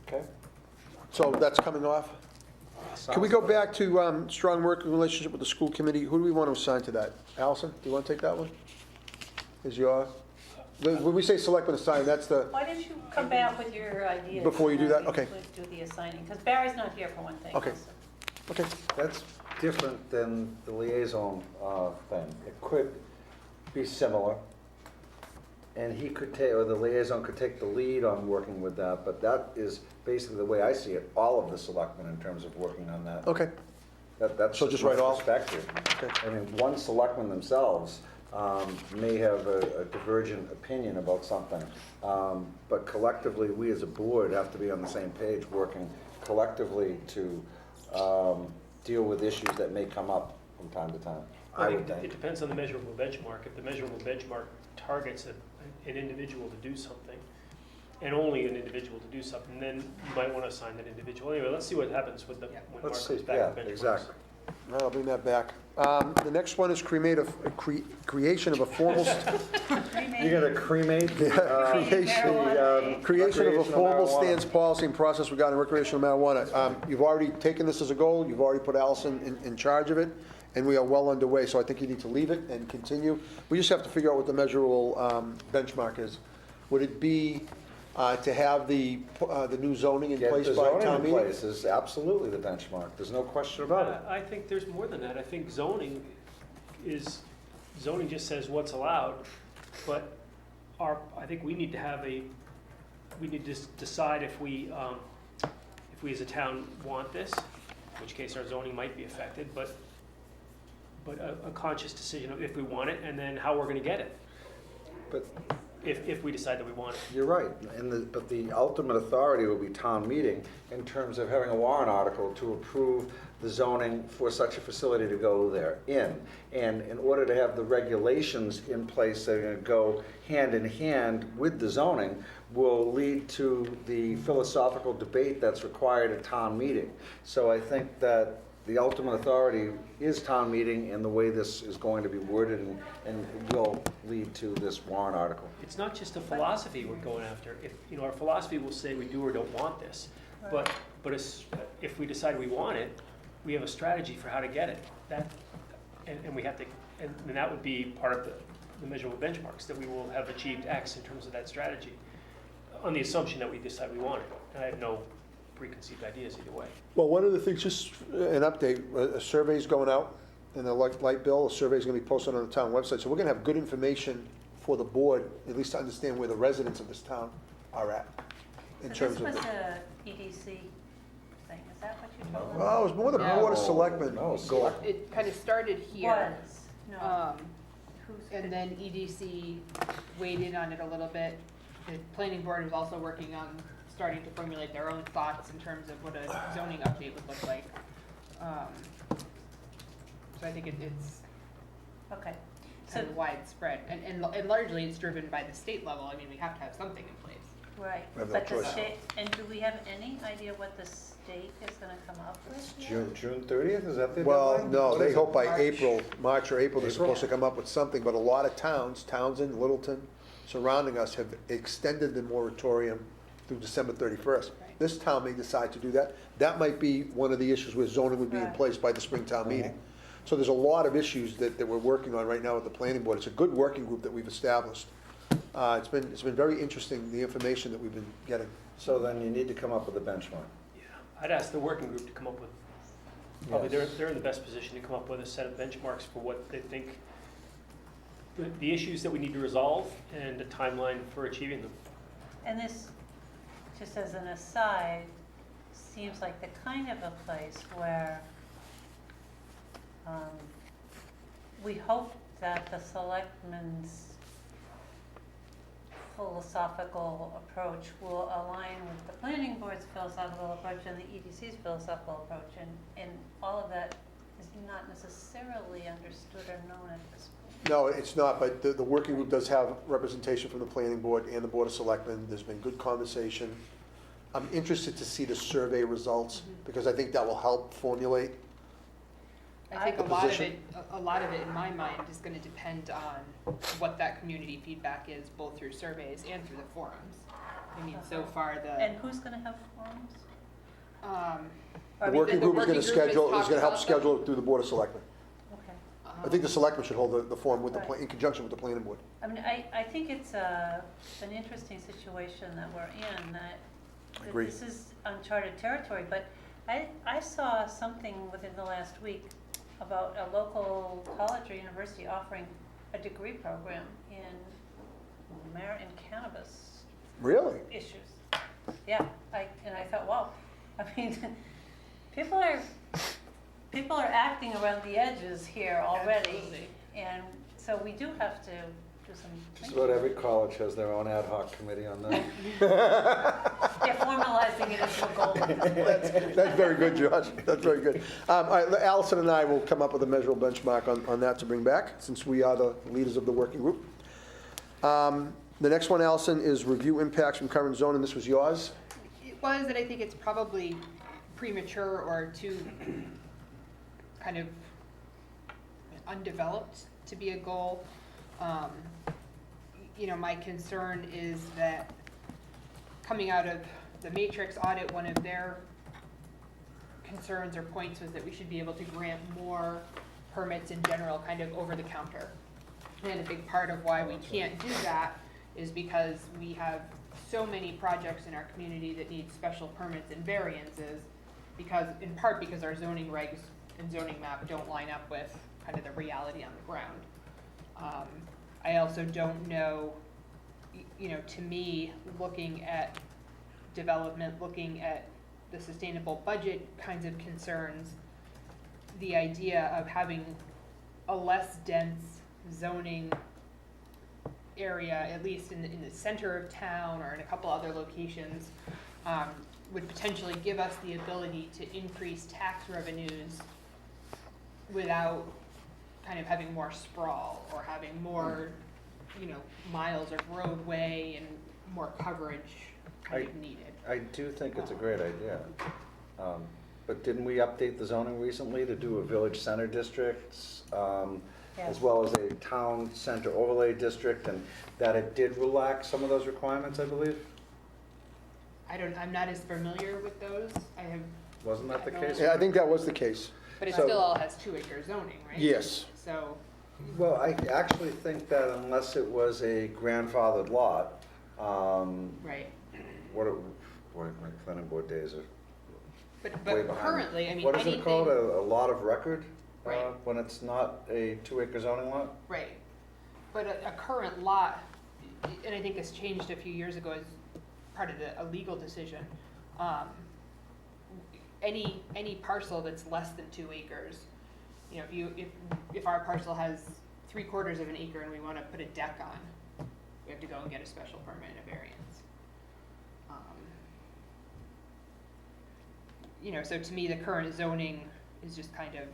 Okay? So that's coming off? Can we go back to strong working relationship with the school committee? Who do we want to assign to that? Allison, do you want to take that one? Is your, when we say selectmen assign, that's the, Why don't you come back with your ideas? Before you do that? Okay. Do the assigning, because Barry's not here for one thing. Okay. also. okay. That's different than the liaison thing. It could be similar, and he could take, or the liaison could take the lead on working with that, but that is basically the way I see it, all of the selectmen in terms of working on that. Okay, That's So just my write all? perspective. Okay. I mean, one selectman themselves may have a divergent opinion about something, but collectively, we as a board have to be on the same page, working collectively to deal with issues that may come up from time to time, I would It think. depends on the measurable benchmark. If the measurable benchmark targets an individual to do something, and only an individual to do something, then you might want to assign that individual. Anyway, let's see what happens with when Mark Let's comes see, back yeah, with benchmarks. exactly. All right, I'll bring that back. The next one is creation of a formal, You're gonna cremate? Marijuana. creation of a formal marijuana. stance policy and process regarding recreational marijuana. You've already taken this as a goal, you've already put Allison in charge of it, and we are well underway, so I think you need to leave it and continue. We just have to figure out what the measurable benchmark is. Would it be to have the new zoning in Get place the by zoning town in meeting? place is absolutely the benchmark, there's no question about it. I think there's more than that. I think zoning just says what's allowed, but I think we need to decide if we as a town want this, in which case our zoning might be affected, but a conscious decision of if we want it and then how we're gonna get it, But if we decide that we want it. you're right, but the ultimate authority will be town meeting in terms of having a warrant article to approve the zoning for such a facility to go there in. And in order to have the regulations in place that are gonna go hand in hand with the zoning will lead to the philosophical debate that's required at town meeting. So I think that the ultimate authority is town meeting and the way this is going to be worded and will lead to this warrant article. It's not just a philosophy we're going after. Our philosophy will say we do or don't want this, but if we decide we want it, we have a strategy for how to get it. And we have to, and that would be part of the measurable benchmarks, that we will have achieved X in terms of that strategy, on the assumption that we decide we want it. And I have no preconceived ideas either way. Well, one of the things, just an update, a survey's going out, and the light bill, a survey's gonna be posted on the town website, so we're gonna have good information for the board, at least to understand where the residents of this town are at. in So terms this of was the. a EDC thing, is that what you're talking Well, about? it was more the No. Board of Selectmen No, goal. It kind of started here. Was, no, Um, who's? and then EDC weighed in on it a little bit. The planning board was also working on starting to formulate their own thoughts in terms of what a zoning update would look like. So I think it's Okay, so, kind of widespread, and largely it's driven by the state level. I mean, we have to have something in place. right, We have no but the choice. state, and do we have any idea what the state is gonna come up with yet? June 30th, is that the Well, deadline? no, What they is it? hope by March. April, March or April, they're April? supposed to come up with something, but a lot of towns, Townsend, Littleton, surrounding us have extended the moratorium through December 31st. Right. This town may decide to do that. That might be one of the issues where zoning would be in Right. place by the spring town Uh-huh. meeting. So there's a lot of issues that we're working on right now with the planning board. It's a good working group that we've established. It's been very interesting, the information that we've been getting. So then you need to come up with a benchmark. Yeah, I'd ask the working group to come up with, probably Yes. they're in the best position to come up with a set of benchmarks for what they think, the issues that we need to resolve and a timeline for achieving them. And this, just as an aside, seems like the kind of a place where we hope that the selectmen's philosophical approach will align with the planning board's philosophical approach and the EDC's philosophical approach, and all of that is not necessarily understood or known at this point. No, it's not, but the working group does have representation from the planning board and the board of selectmen. There's been good conversation. I'm interested to see the survey results, because I think that will help formulate. I think The a lot of position? it, a lot of it in my mind is gonna depend on what that community feedback is, both through surveys and through the forums. I mean, so far And who's gonna have forums? um, The Or working group is working gonna group has schedule, is talked gonna help about schedule it through the board of selectmen. Okay. I think the selectmen should hold the forum with the, Right. in conjunction with the planning board. I mean, I think it's an interesting situation that we're in, that Agree. this is uncharted territory, but I saw something within the last week about a local college or university offering a degree program in cannabis Really? issues. Yeah, and I thought, wow, I mean, people are acting around the edges here already. Absolutely. And so we do have to do some Just thinking. about every college has their own ad hoc committee on that. They're formalizing it into a goal. That's very good, Josh. That's very good. All right, Allison and I will come up with a measurable benchmark on that to bring back, since we are the leaders of the working group. The next one, Allison, is review impacts from current zoning. This was yours? it was, and I think it's probably premature or too kind of undeveloped to be a goal. You know, my concern is that coming out of the matrix audit, one of their concerns or points was that we should be able to grant more permits in general, kind of over the counter. And a big part of why we can't do that is because we have so many projects in our community that need special permits and variances, because, in part because our zoning regs and zoning map don't line up with kind of the reality on the ground. I also don't know, you know, to me, looking at development, looking at the sustainable budget kinds of concerns, the idea of having a less dense zoning area, at least in the center of town or in a couple other locations, would potentially give us the ability to increase tax revenues without kind of having more sprawl or having more, you know, miles of roadway and more coverage kind of needed. I do think it's a great idea. But didn't we update the zoning recently to do a village center districts, as well as a town center overlay district, and that it did relax some of those requirements, I believe? I'm not as familiar with those. Wasn't that the case? Yeah, I think that was the case. But it So- still all has 2-acre zoning, right? Yes. So, Well, I actually think that unless it was a grandfathered lot, right. boy, my planning board days are way But behind. currently, I mean, What is anything. it called, a lot of record? Right. When it's not a 2-acre zoning lot? Right. But a current lot, and I think this changed a few years ago, is part of a legal decision. Any parcel that's less than 2 acres, you know, if our parcel has 3/4 of an acre and we wanna put a deck on, we have to go and get a special permit and a variance. You know, so to me, the current zoning is just kind of,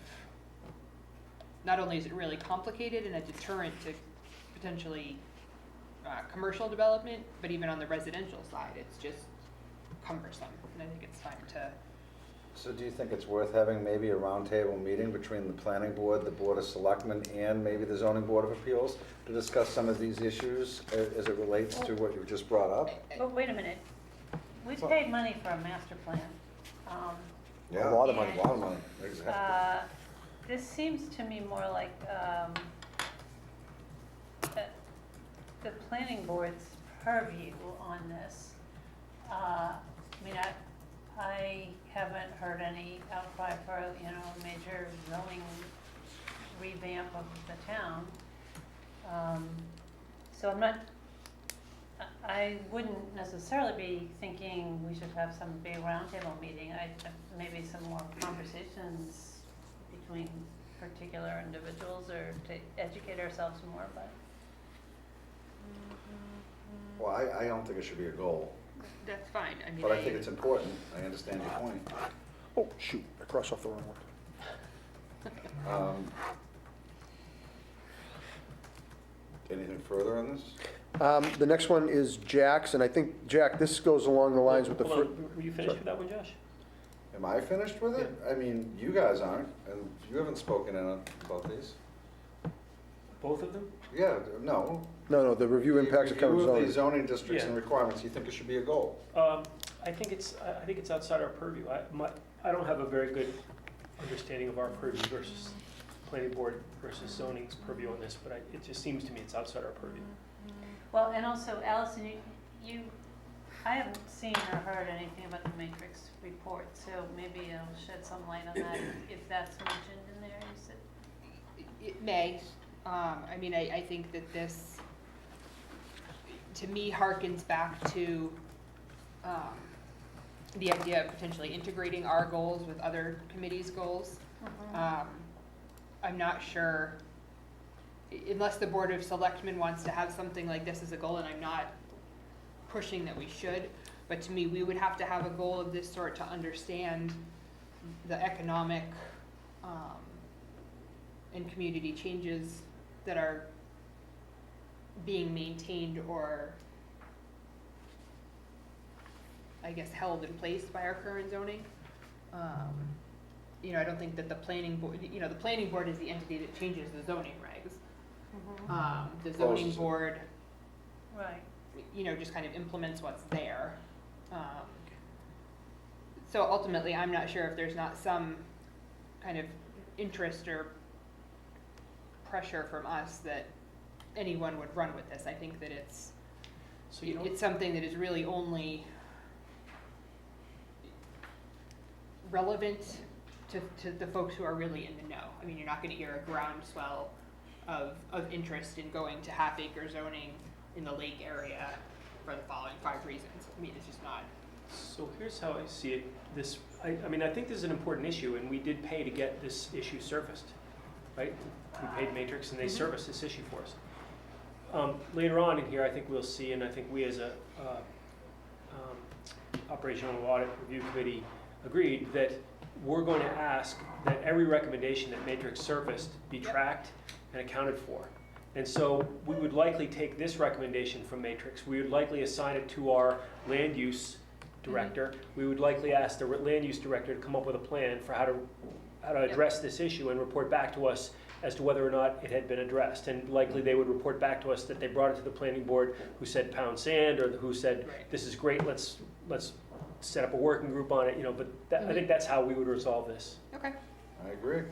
not only is it really complicated and a deterrent to potentially commercial development, but even on the residential side, it's just cumbersome, and I think it's time to. So do you think it's worth having maybe a roundtable meeting between the planning board, the board of selectmen, and maybe the zoning board of appeals to discuss some of these issues as it relates to what you just brought up? But wait a minute, we paid money for a master plan. Yeah. A lot of money. A lot of money, exactly. This seems to me more like the planning board's purview on this. I mean, I haven't heard any outcry for, you know, a major zoning revamp of the town. So I wouldn't necessarily be thinking we should have some big roundtable meeting. Maybe some more conversations between particular individuals or to educate ourselves more, but. Well, I don't think it should be a goal, That's fine, I mean. but I think it's important. I understand your point. Oh, shoot, I crossed off the wrong one. Anything further on this? The next one is Jack's, and I think, Jack, this goes along the lines with the Hold first. on, were you finished with that one, Josh? Am I finished with it? I mean, you guys aren't, and you haven't spoken in about these. Both of them? Yeah, no. No, the review impacts of current Review of zoning. the zoning districts and Yeah. requirements, you think it should be a goal? I think it's outside our purview. I don't have a very good understanding of our purview versus planning board versus zoning's purview on this, but it just seems to me it's outside our purview. Well, and also, Allison, I haven't seen or heard anything about the matrix report, so maybe it'll shed some light on that if that's mentioned in there, you said. It may, I mean, I think that this, to me, harkens back to, the idea of potentially integrating our goals with other committees' goals. I'm not sure, unless the Board of Selectmen wants to have something like this as a goal, and I'm not pushing that we should, but to me, we would have to have a goal of this sort to understand the economic, and community changes that are being maintained or, I guess, held in place by our current zoning. You know, I don't think that the planning board, you know, the planning board is the entity that changes the zoning regs. The zoning Closes it. board, Right. you know, just kind of implements what's there. So ultimately, I'm not sure if there's not some kind of interest or pressure from us that anyone would run with this. I think that it's, So you know, it's something that is really only relevant to the folks who are really in the know. I mean, you're not gonna hear a groundswell of interest in going to half-acre zoning in the lake area for the following 5 reasons. I mean, it's just not. so here's how I see it. I mean, I think this is an important issue, and we did pay to get this issue surfaced, right? We paid Matrix, and they surfaced this issue for us. Later on in here, I think we'll see, and I think we as a operational audit review committee agreed that we're going to ask that every recommendation that Matrix surfaced be tracked and accounted for. And so we would likely take this recommendation from Matrix, we would likely assign it to our land use director. We would likely ask the land use director to come up with a plan for how to address this issue and report back to us as to whether or not it had been addressed. And likely they would report back to us that they brought it to the planning board, who said pound sand, or who said, Right. this is great, let's set up a working group on it, you know, but I think that's how we would resolve this. Okay. I agree.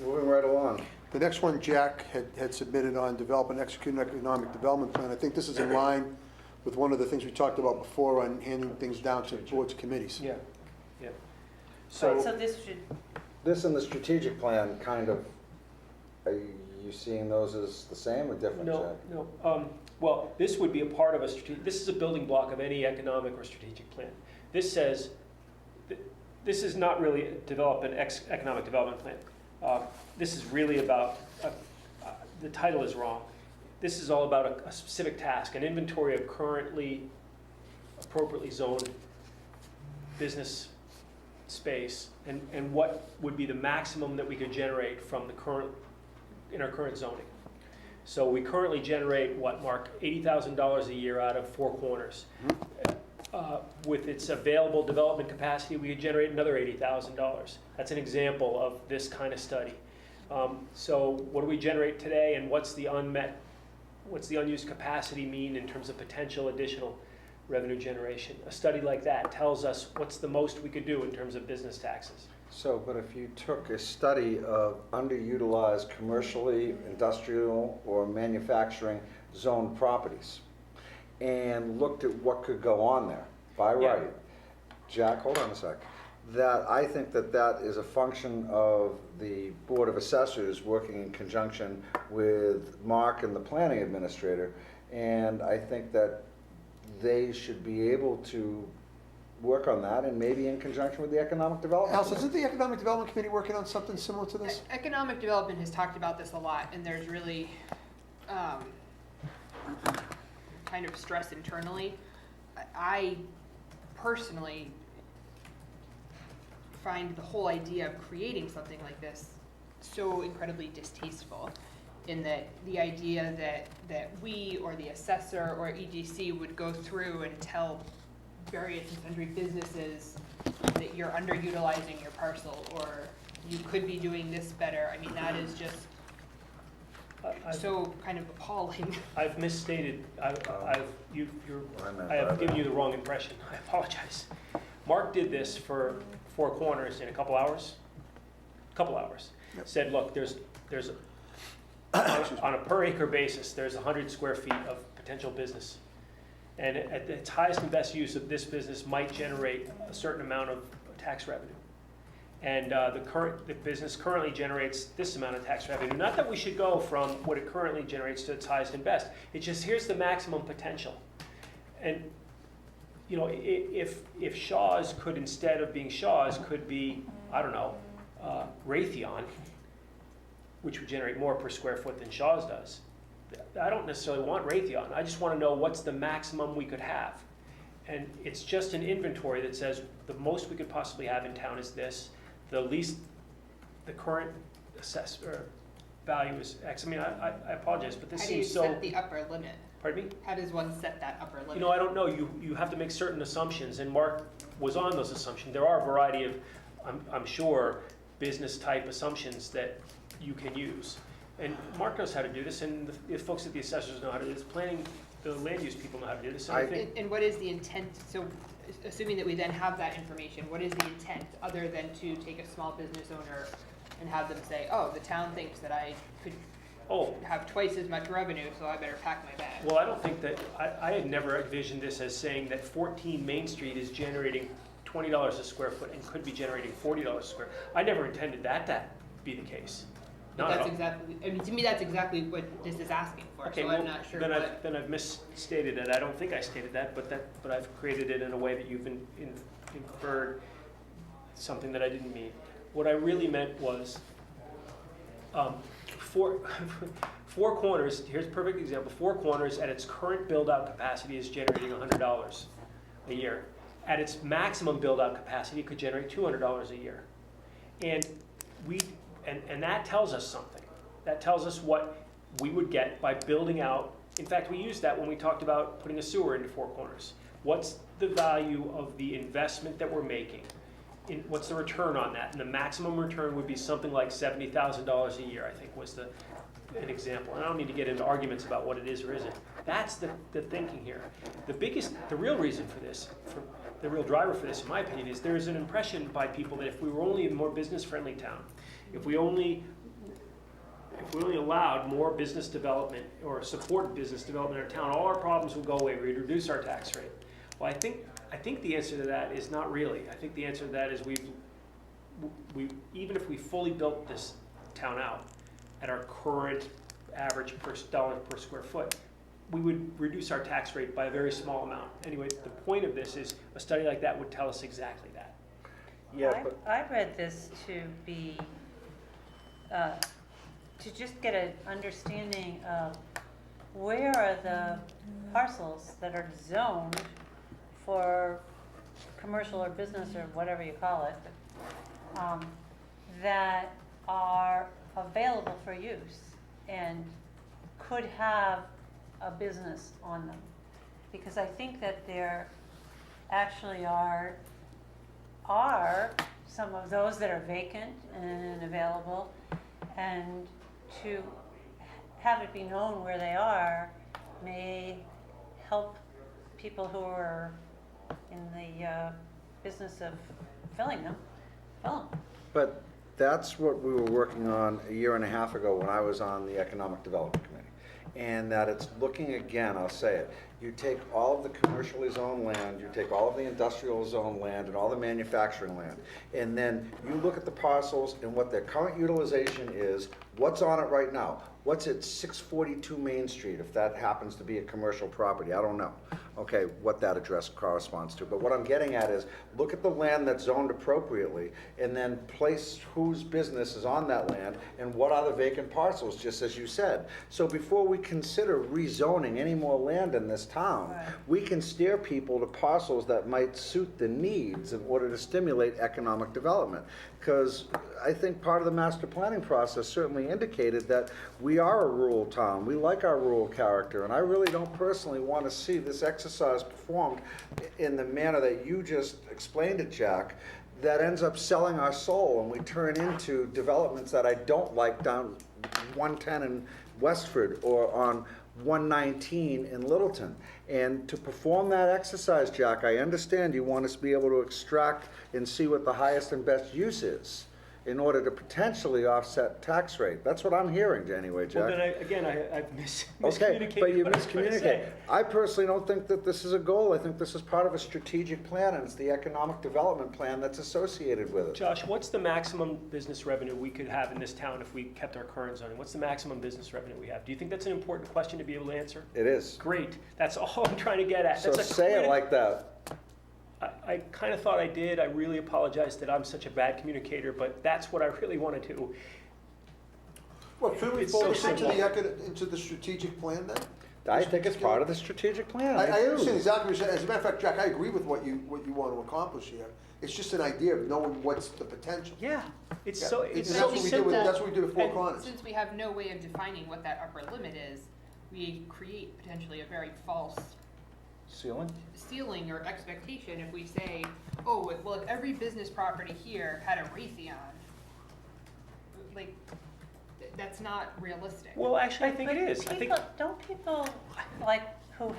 Moving right along. The next one, Jack had submitted on develop and execute an economic development plan. I think this is in line with one of the things we talked about before on handing things down to boards and committees. Yeah, yeah. Right, So, so this should, This and the strategic plan, kind of, are you seeing those as the same or different, no, Jack? no, Well, this would be a part of this is a building block of any economic or strategic plan. This says, this is not really economic development plan. This is really about, the title is wrong. This is all about a specific task, an inventory of currently appropriately zoned business space, and what would be the maximum that we could generate from in our current zoning. So we currently generate, what, Mark, $80,000 a year out of Four Corners. With its available development capacity, we could generate another $80,000. That's an example of this kind of study. So what do we generate today, and what's the unused capacity mean in terms of potential additional revenue generation? A study like that tells us what's the most we could do in terms of business taxes. So, but if you took a study of underutilized commercially, industrial, or manufacturing zoned properties and looked at what could go on there, by Yeah. right, Jack, hold on a sec, that I think that that is a function of the Board of Assessors working in conjunction with Mark and the planning administrator, and I think that they should be able to work on that, and maybe in conjunction with the Economic Development. Alice, isn't the Economic Development Committee working on something similar to this? Economic development has talked about this a lot, and there's really kind of stress internally. I personally find the whole idea of creating something like this so incredibly distasteful, in that the idea that we or the assessor or EDC would go through and tell various and sundry businesses that you're underutilizing your parcel, or you could be doing this better. I mean, that is just so kind of appalling. I've misstated. I have given you the wrong impression. I apologize. Mark did this for Four Corners in a couple hours. Yep. Said, look, there's on a per acre basis, there's 100 square feet of potential business. And at its highest and best use of this business might generate a certain amount of tax revenue. And the business currently generates this amount of tax revenue. Not that we should go from what it currently generates to its highest and best. It's just, here's the maximum potential. And you know, if Shaw's could, instead of being Shaw's, could be, I don't know, Raytheon, which would generate more per square foot than Shaw's does. I don't necessarily want Raytheon. I just want to know what's the maximum we could have. And it's just an inventory that says the most we could possibly have in town is this. The least, the current value is X. I mean, I apologize, but this seems so. How do you set the upper limit? Pardon me? How does one set that upper limit? You know, I don't know. You have to make certain assumptions, and Mark was on those assumptions. There are a variety of, I'm sure, business type assumptions that you can use. And Mark knows how to do this, and the folks at the assessors know how to do this. Planning, the land use people know how to do this. And I think, And what is the intent? So, assuming that we then have that information, what is the intent other than to take a small business owner and have them say, oh, the town thinks that I could have twice as much revenue, so I better pack my bag? well, I don't think that, I had never envisioned this as saying that 14 Main Street is generating $20 a square foot and could be generating $40 a square. I never intended that be the case. But Not at that's all. exactly, I mean, to me, that's exactly what this is asking for, Okay, so well, I'm not sure then what. I've misstated it. I don't think I stated that, but I've created it in a way that you've inferred something that I didn't mean. What I really meant was, Four Corners, here's a perfect example. Four Corners at its current build-out capacity is generating $100 a year. At its maximum build-out capacity, it could generate $200 a year. And that tells us something. That tells us what we would get by building out. In fact, we used that when we talked about putting a sewer into Four Corners. What's the value of the investment that we're making? What's the return on that? And the maximum return would be something like $70,000 a year, I think was an example. And I don't need to get into arguments about what it is or isn't. That's the thinking here. The real reason for this, the real driver for this, in my opinion, is there is an impression by people that if we were only a more business-friendly town, if we only allowed more business development or supported business development in our town, all our problems would go away. We'd reduce our tax rate. Well, I think the answer to that is not really. I think the answer to that is we even if we fully built this town out at our current average dollar per square foot, we would reduce our tax rate by a very small amount. Anyway, the point of this is a study like that would tell us exactly that. Yeah, but, I read this to be, to just get an understanding of where are the parcels that are zoned for commercial or business or whatever you call it, that are available for use and could have a business on them. Because I think that there actually are some of those that are vacant and available, and to have it be known where they are may help people who are in the business of filling them, fill them. but that's what we were working on a year and a half ago when I was on the Economic Development Committee. And that it's looking again, I'll say it, you take all of the commercially zoned land, you take all of the industrial zoned land and all the manufacturing land, and then you look at the parcels and what their current utilization is, what's on it right now? What's at 642 Main Street, if that happens to be a commercial property, I don't know, okay, what that address corresponds to. But what I'm getting at is, look at the land that's zoned appropriately, and then place whose business is on that land, and what are the vacant parcels, just as you said. So before we consider rezoning any more land in this town, Right. we can steer people to parcels that might suit the needs in order to stimulate economic development. Because I think part of the master planning process certainly indicated that we are a rural town, we like our rural character, and I really don't personally want to see this exercise performed in the manner that you just explained it, Jack, that ends up selling our soul, and we turn into developments that I don't like down 110 in Westford or on 119 in Littleton. And to perform that exercise, Jack, I understand you want us to be able to extract and see what the highest and best use is in order to potentially offset tax rate. That's what I'm hearing anyway, Jack. Well, then I've miscommunicated Okay, but you what I was trying to miscommunicate. say. I personally don't think that this is a goal. I think this is part of a strategic plan, and it's the economic development plan that's associated with it. Josh, what's the maximum business revenue we could have in this town if we kept our current zoning? What's the maximum business revenue we have? Do you think that's an important question to be able to answer? It is. Great, that's all I'm trying to get at. So That's a say it critical- like that. I kind of thought I did. I really apologize that I'm such a bad communicator, but that's what I really want to do. Well, should we It's fold so this into simple. into the strategic plan then? I think it's part of the strategic plan. I do. understand exactly what you're saying. As a matter of fact, Jack, I agree with what you want to accomplish here. It's just an idea of knowing what's the potential. Yeah, it's Yeah, so, and it's that's so what we do simple. with, that's what we do with Four And Corners. Since we have no way of defining what that upper limit is, we create potentially a very false Ceiling? ceiling or expectation if we say, oh, well, if every business property here had a Raytheon, like, that's not realistic. Well, actually, I But- think but it is. I think, don't people, like, who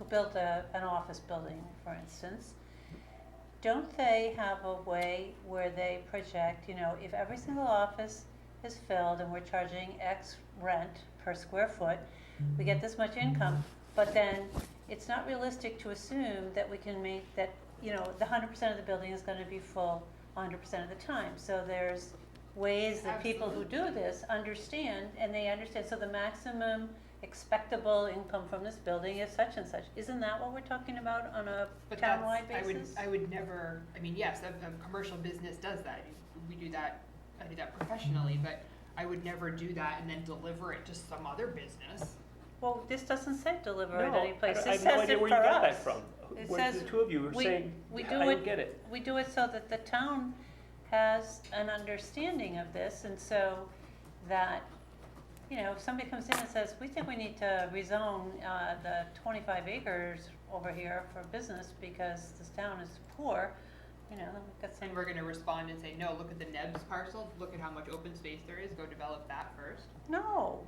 built an office building, for instance, don't they have a way where they project, if every single office is filled and we're charging X rent per square foot, we get this much income, but then it's not realistic to assume that we can make that, the 100% of the building is gonna be full 100% of the time. So there's ways that people who do this understand, and they understand, so the maximum expectable income from this building is such and such. Isn't that what we're talking about on a But townwide that's, basis? I would never, I mean, yes, a commercial business does that. We do that, I do that professionally, but I would never do that and then deliver it to some other business. Well, this doesn't say deliver no, at any place. I This have no says idea it where for you got that us. from. It What says the two of you were we- saying, we I do don't it- get it. We do it so that the town has an understanding of this, and so that, if somebody comes in and says, we think we need to rezone the 25 acres over here for business because this town is poor, then we've got some. And we're gonna respond and say, no, look at the Nebs parcel, look at how much open space there is, go develop that first. No,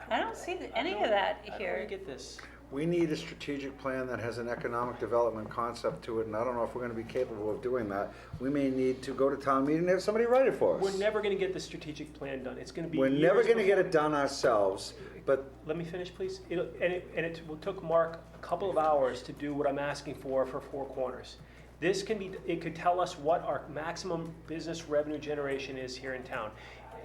I don't see any of that I don't here. really get this. We need a strategic plan that has an economic development concept to it, and I don't know if we're gonna be capable of doing that. We may need to go to town meeting and have somebody write it for us. We're never gonna get the strategic plan done. It's gonna be We're never years gonna get before- it done ourselves, but Let me finish, please. It took Mark a couple of hours to do what I'm asking for Four Corners. It could tell us what our maximum business revenue generation is here in town.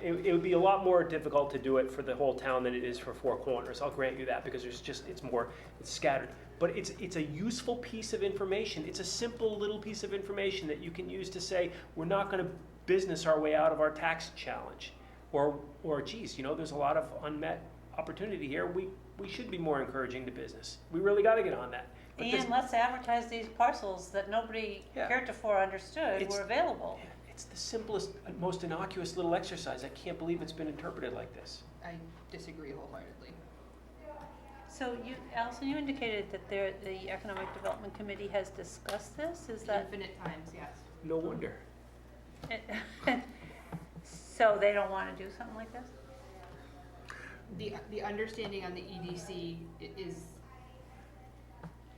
it would be a lot more difficult to do it for the whole town than it is for Four Corners. I'll grant you that, because it's scattered. But it's a useful piece of information. It's a simple little piece of information that you can use to say, we're not gonna business our way out of our tax challenge. Or geez, there's a lot of unmet opportunity here. We should be more encouraging to business. We really gotta get on that. But this- And let's advertise these parcels that nobody Yeah. heretofore understood It's- were available. It's the simplest, most innocuous little exercise. I can't believe it's been interpreted like this. I disagree wholeheartedly. So Allison, you indicated that the Economic Development Committee has discussed this, is that? Infinite times, yes. No wonder. So they don't wanna do something like this? The understanding on the EDC is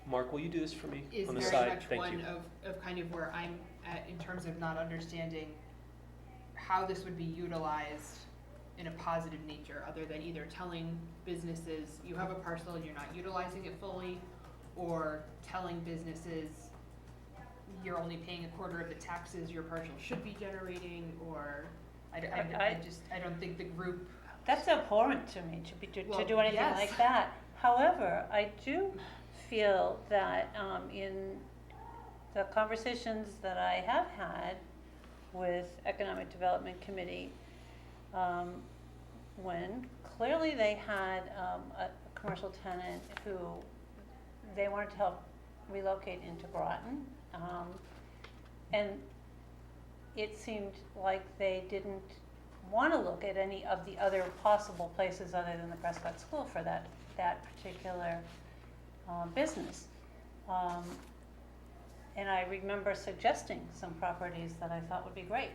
Mark, will you do this for me is on the very side? much Thank one you. of kind of where I'm at in terms of not understanding how this would be utilized in a positive nature, other than either telling businesses, you have a parcel and you're not utilizing it fully, or telling businesses, you're only paying a quarter of the taxes your parcel should be generating, or I don't think the group. That's abhorrent to me, to Well, do anything yes. like that. However, I do feel that in the conversations that I have had with Economic Development Committee, when clearly they had a commercial tenant who they wanted to help relocate into Groton, and it seemed like they didn't want to look at any of the other possible places other than the Prescott School for that particular business. And I remember suggesting some properties that I thought would be great.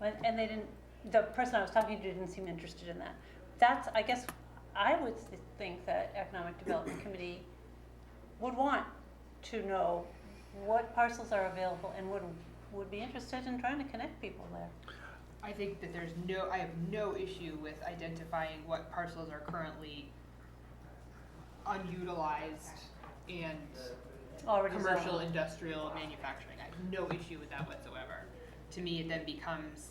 And they didn't, the person I was talking to didn't seem interested in that. That's, I guess, I would think that Economic Development Committee would want to know what parcels are available and would be interested in trying to connect people there. I think that I have no issue with identifying what parcels are currently unutilized and Already commercial, zoned. industrial, manufacturing. I have no issue with that whatsoever. To me, it then becomes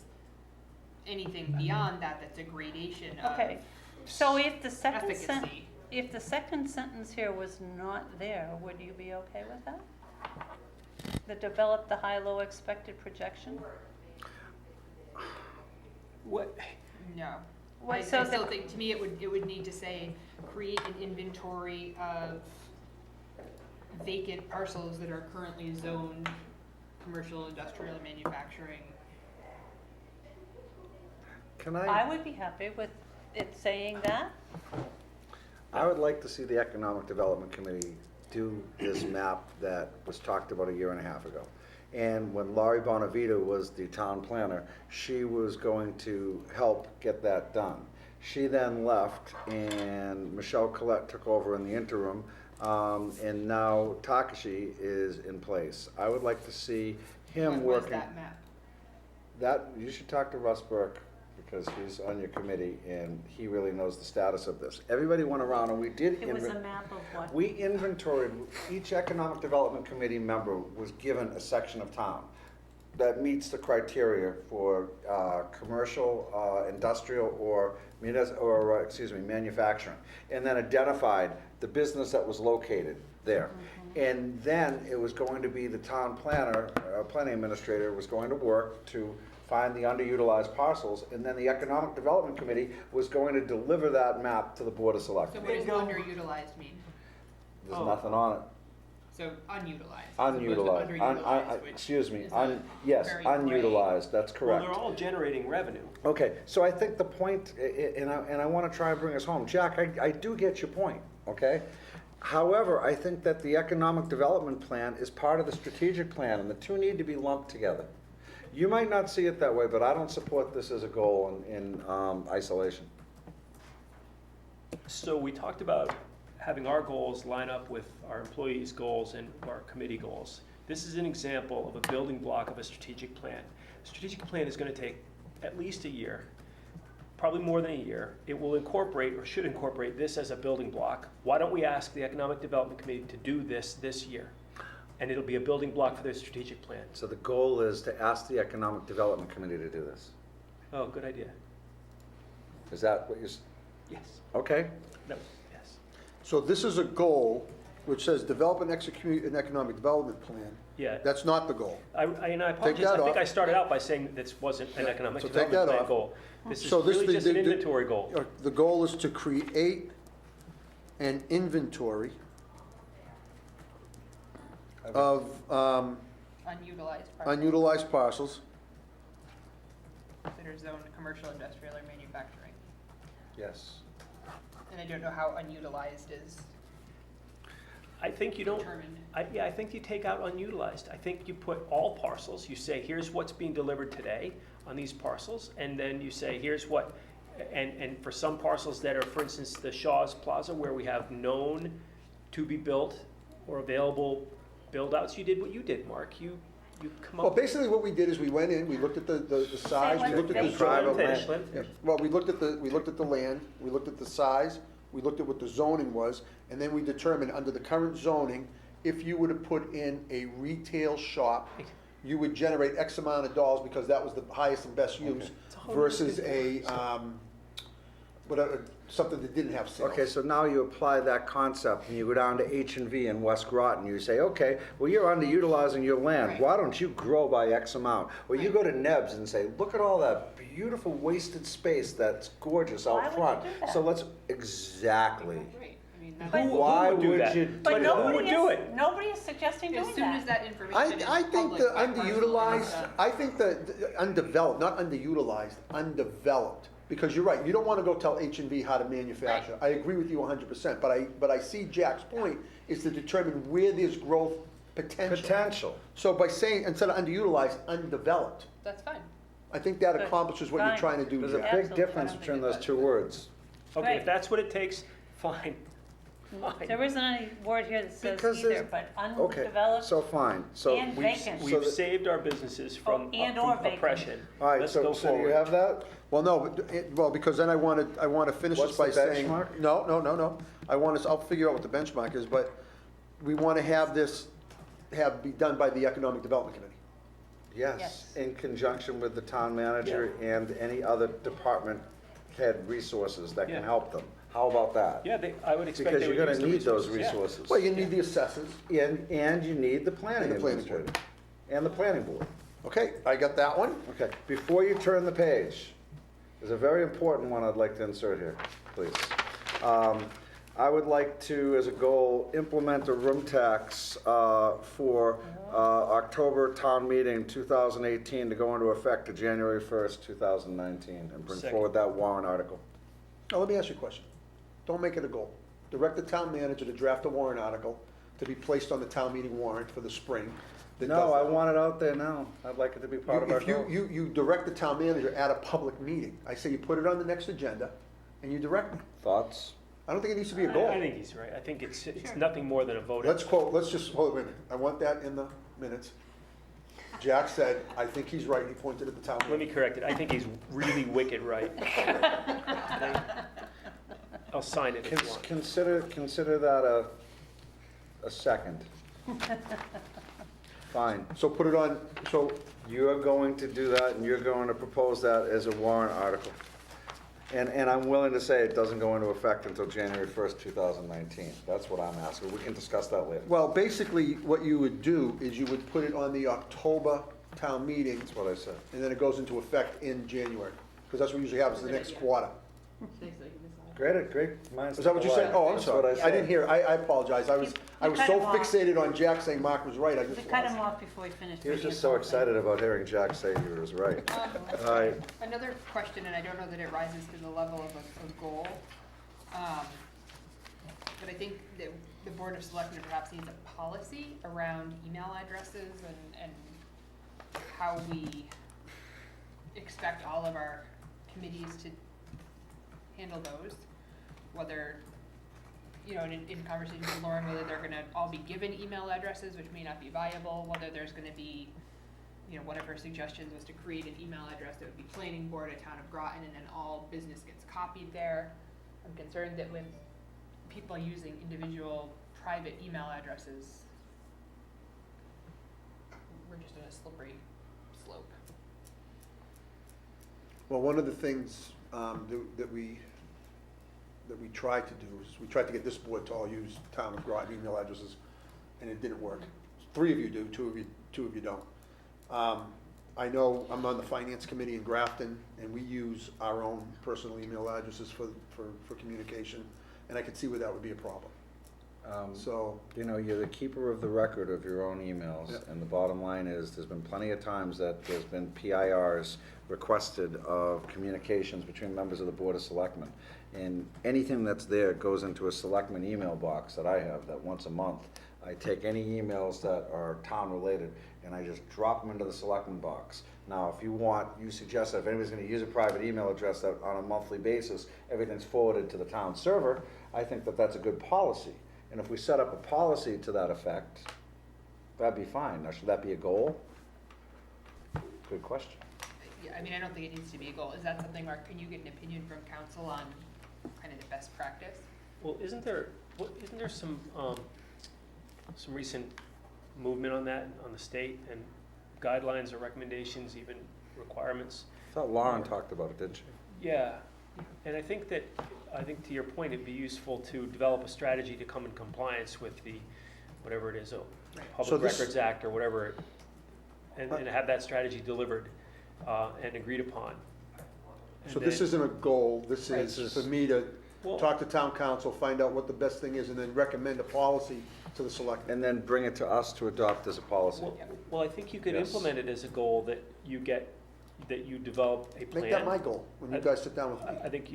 anything beyond that that's a gradation of Okay, so if the second efficacy. if the second sentence here was not there, would you be okay with that? The develop the high-low expected projection? What? No. What, I so still the- think, to me, it would need to say, create an inventory of vacant parcels that are currently zoned commercial, industrial, and manufacturing. Can I would be happy with it saying that. I would like to see the Economic Development Committee do this map that was talked about a year and a half ago. And when Laurie Bonavita was the town planner, she was going to help get that done. She then left and Michelle Collette took over in the interim, and now Takashi is in place. I would like to see him What was working. that map? That, you should talk to Russ Burke, because he's on your committee and he really knows the status of this. Everybody went around and we did. It was a map of what? We inventoried, each Economic Development Committee member was given a section of town that meets the criteria for commercial, industrial, or manufacturing. And then identified the business that was located there. And then it was going to be the town planner, planning administrator was going to work to find the underutilized parcels, and then the Economic Development Committee was going to deliver that map to the Board of So Selectmen. what does underutilized mean? There's Oh. nothing on it. So unutilized. as opposed to Unutilized, underutilized, which excuse me, is a yes, very gray- unutilized, that's Well, correct. they're all generating revenue. Okay, so I think the point, and I want to try and bring us home, Jack, I do get your point, okay? However, I think that the economic development plan is part of the strategic plan, and the two need to be lumped together. You might not see it that way, but I don't support this as a goal in isolation. So we talked about having our goals line up with our employees' goals and our committee goals. This is an example of a building block of a strategic plan. Strategic plan is going to take at least a year, probably more than a year. It will incorporate, or should incorporate, this as a building block. Why don't we ask the Economic Development Committee to do this year? And it'll be a building block for their strategic plan. So the goal is to ask the Economic Development Committee to do this. Oh, good idea. Is that what you're, Yes, okay? no, yes. So this is a goal which says develop and execute an economic development plan. Yeah. That's not the goal. And I apologize, that I think off. I started out by saying that this wasn't an economic So take development that plan off. goal. This is So this- really just an the- inventory goal. The goal is to create an inventory of Unutilized parcels unutilized parcels. that are zoned commercial, industrial, or manufacturing. Yes. And I don't know how unutilized is I think you don't, determined. yeah, I think you take out unutilized. I think you put all parcels, you say, here's what's being delivered today on these parcels, and then you say, here's what, and for some parcels that are, for instance, the Shaw's Plaza, where we have known to be built or available build-outs, you did what you did, Mark. You come Well, up. basically what we did is we went in, we looked at the size, we looked at the Say private what land. they- Finish, Yeah, well, we looked at the land, we looked at the size, we looked at what the zoning was, and then we determined, under the current zoning, if you were to put in a retail shop, you would generate X amount of dollars because that was the highest and best use It's a whole new versus business. something that didn't have sales. Okay, so now you apply that concept and you go down to H&V in West Groton, you say, okay, well, you're underutilizing your land, Right. why don't you grow by X amount? Or you go to Neb's and say, look at all that beautiful wasted space that's gorgeous Why out would you front. do that? So let's, exactly. Right, I mean, that's. But- Why would do would that? you But do that? who would do it? nobody is suggesting As doing soon as that. that information is I think public the by parcel and underutilized, stuff. I think the undeveloped, not underutilized, undeveloped. Because you're right, you don't wanna go tell H&V how to manufacture. I agree with you 100%, but I see Jack's point is to determine where there's growth potential. Potential. So by saying, instead of underutilized, undeveloped, That's fine. I think that Good. accomplishes what you're Fine. trying to do, There's a Jack. big Absolutely. difference I don't between think those two words. Okay, Right. if that's what it takes, fine. Fine. There isn't any word here that says Because either, there's- but Okay, undeveloped so fine, so. and We've, vacant. we've saved our businesses from and or from vacant. oppression. All right, Let's so go do you forward. have that? Well, no, well, because then I wanna finish this What's by the saying. benchmark? No. I'll figure out what the benchmark is, but we wanna have this, be done by the Economic Development Committee. Yes, Yes. in conjunction with the town manager and any other department head resources that Yeah. can help them. How about that? Yeah, I would expect Because they would you're use gonna the need those resources, yeah. resources. Well, you need the assessors. And you need the planning And the planning administrator. And the planning board. Okay, I got that one. Okay, before you turn the page, there's a very important one I'd like to insert here, please. I would like to, as a goal, implement a room tax for October town meeting 2018 to go into effect to January 1st, 2019, and bring Second. forward that warrant article. Now, let me ask you a question. Don't make it a goal. Direct the town manager to draft a warrant article to be placed on the town meeting warrant for the spring. that No, does I that. want it out there now. I'd like it to be part of our If you, goal. you direct the town manager at a public meeting, I say you put it on the next agenda and you direct me. Thoughts? I don't think it needs to be a I goal. think he's right. I think it's nothing more than a vote. Let's quote, let's just, hold a minute. I want that in the minutes. Jack said, I think he's right. He pointed at the town Let me manager. correct it. I think he's really wicked right. I'll sign it if you want. Consider that a second. Fine. So put it on, so, You're going to do that, and you're going to propose that as a warrant article. And I'm willing to say it doesn't go into effect until January 1st, 2019. That's what I'm asking. We can discuss that later. well, basically, what you would do is you would put it on the October town meeting, That's what I said. and then it goes into effect in January. Because that's what usually happens in the next quarter. Great minds. Is that what you said? Oh, I'm That's what sorry. I didn't said. hear. I apologize. I was You cut so him off. fixated on Jack saying Mark was right, I just We cut him lost. off before he finished. He was reading just his so whole excited about hearing Jack say he was right. All right. Another question, and I don't know that it rises to the level of a goal, but I think that the Board of Selectmen perhaps needs a policy around email addresses and how we expect all of our committees to handle those, whether, you know, in conversations with Lauren, whether they're gonna all be given email addresses, which may not be viable, whether there's gonna be, you know, one of her suggestions was to create an email address that would be planning board at Town of Groton, and then all business gets copied there. I'm concerned that with people using individual private email addresses, we're just in a slippery slope. Well, one of the things that we tried to do is, we tried to get this board to all use town of Groton email addresses, and it didn't work. 3 of you do, 2 of you don't. I know I'm on the finance committee in Grafton, and we use our own personal email addresses for communication, and I could see where that would be a problem. So, You know, you're the keeper of the record of your own emails, Yep. and the bottom line is, there's been plenty of times that there's been PIRs requested of communications between members of the Board of Selectmen. And anything that's there goes into a Selectmen email box that I have, that once a month, I take any emails that are town-related, and I just drop them into the Selectmen box. Now, if you suggest that if anybody's gonna use a private email address that on a monthly basis, everything's forwarded to the town server, I think that that's a good policy. And if we set up a policy to that effect, that'd be fine. Now, should that be a goal? Good question. Yeah, I mean, I don't think it needs to be a goal. Is that something, Mark, can you get an opinion from council on kind of the best practice? Well, isn't there some recent movement on that, on the state, and guidelines or recommendations, even requirements? I thought Lauren talked about it, didn't she? Yeah, and I think to your point, it'd be useful to develop a strategy to come in compliance with the, whatever it is, So Public this- Records Act or whatever, and have that strategy delivered and agreed upon. so And this then- isn't a goal, this Right. is for me to Well- talk to town council, find out what the best thing is, and then recommend a policy to the selectmen. And then bring it to us to adopt as a policy. Well, I think you could Yes. implement it as a goal that you develop a plan. Make that my goal, when you guys sit down with me. I think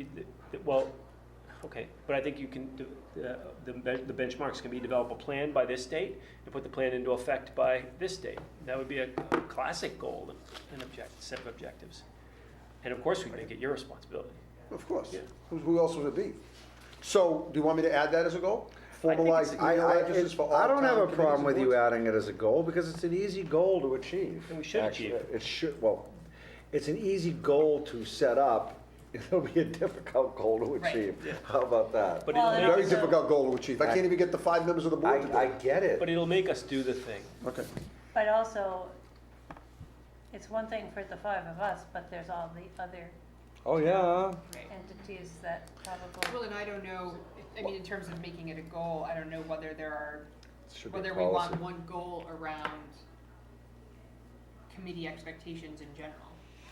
okay, but I think you can, the benchmarks can be develop a plan by this date and put the plan into effect by this date. That would be a classic goal and set of objectives. And of course, we make it your responsibility. Of course. Yeah. Who else would it be? So, do you want me to add that as a goal? I think Formalize it's- email addresses for all I don't have a town problem committees with and you boards? adding it as a goal, because it's an easy goal to achieve. And we should Actually, achieve it. It should, well, it's an easy goal to set up, it'll be a difficult goal to Right. achieve. Yeah. How about that? But Well, it'll and make Very us- also- difficult goal to achieve. I can't even get the 5 members of the board to do I it. get it. But it'll make us do the thing. Okay. But also, it's one thing for the 5 of us, but there's all the other Oh, yeah. Right. entities that probably. Well, and I don't know, I mean, in terms of making it a goal, I don't know whether there are, Should be whether we want policy. one goal around committee expectations in general.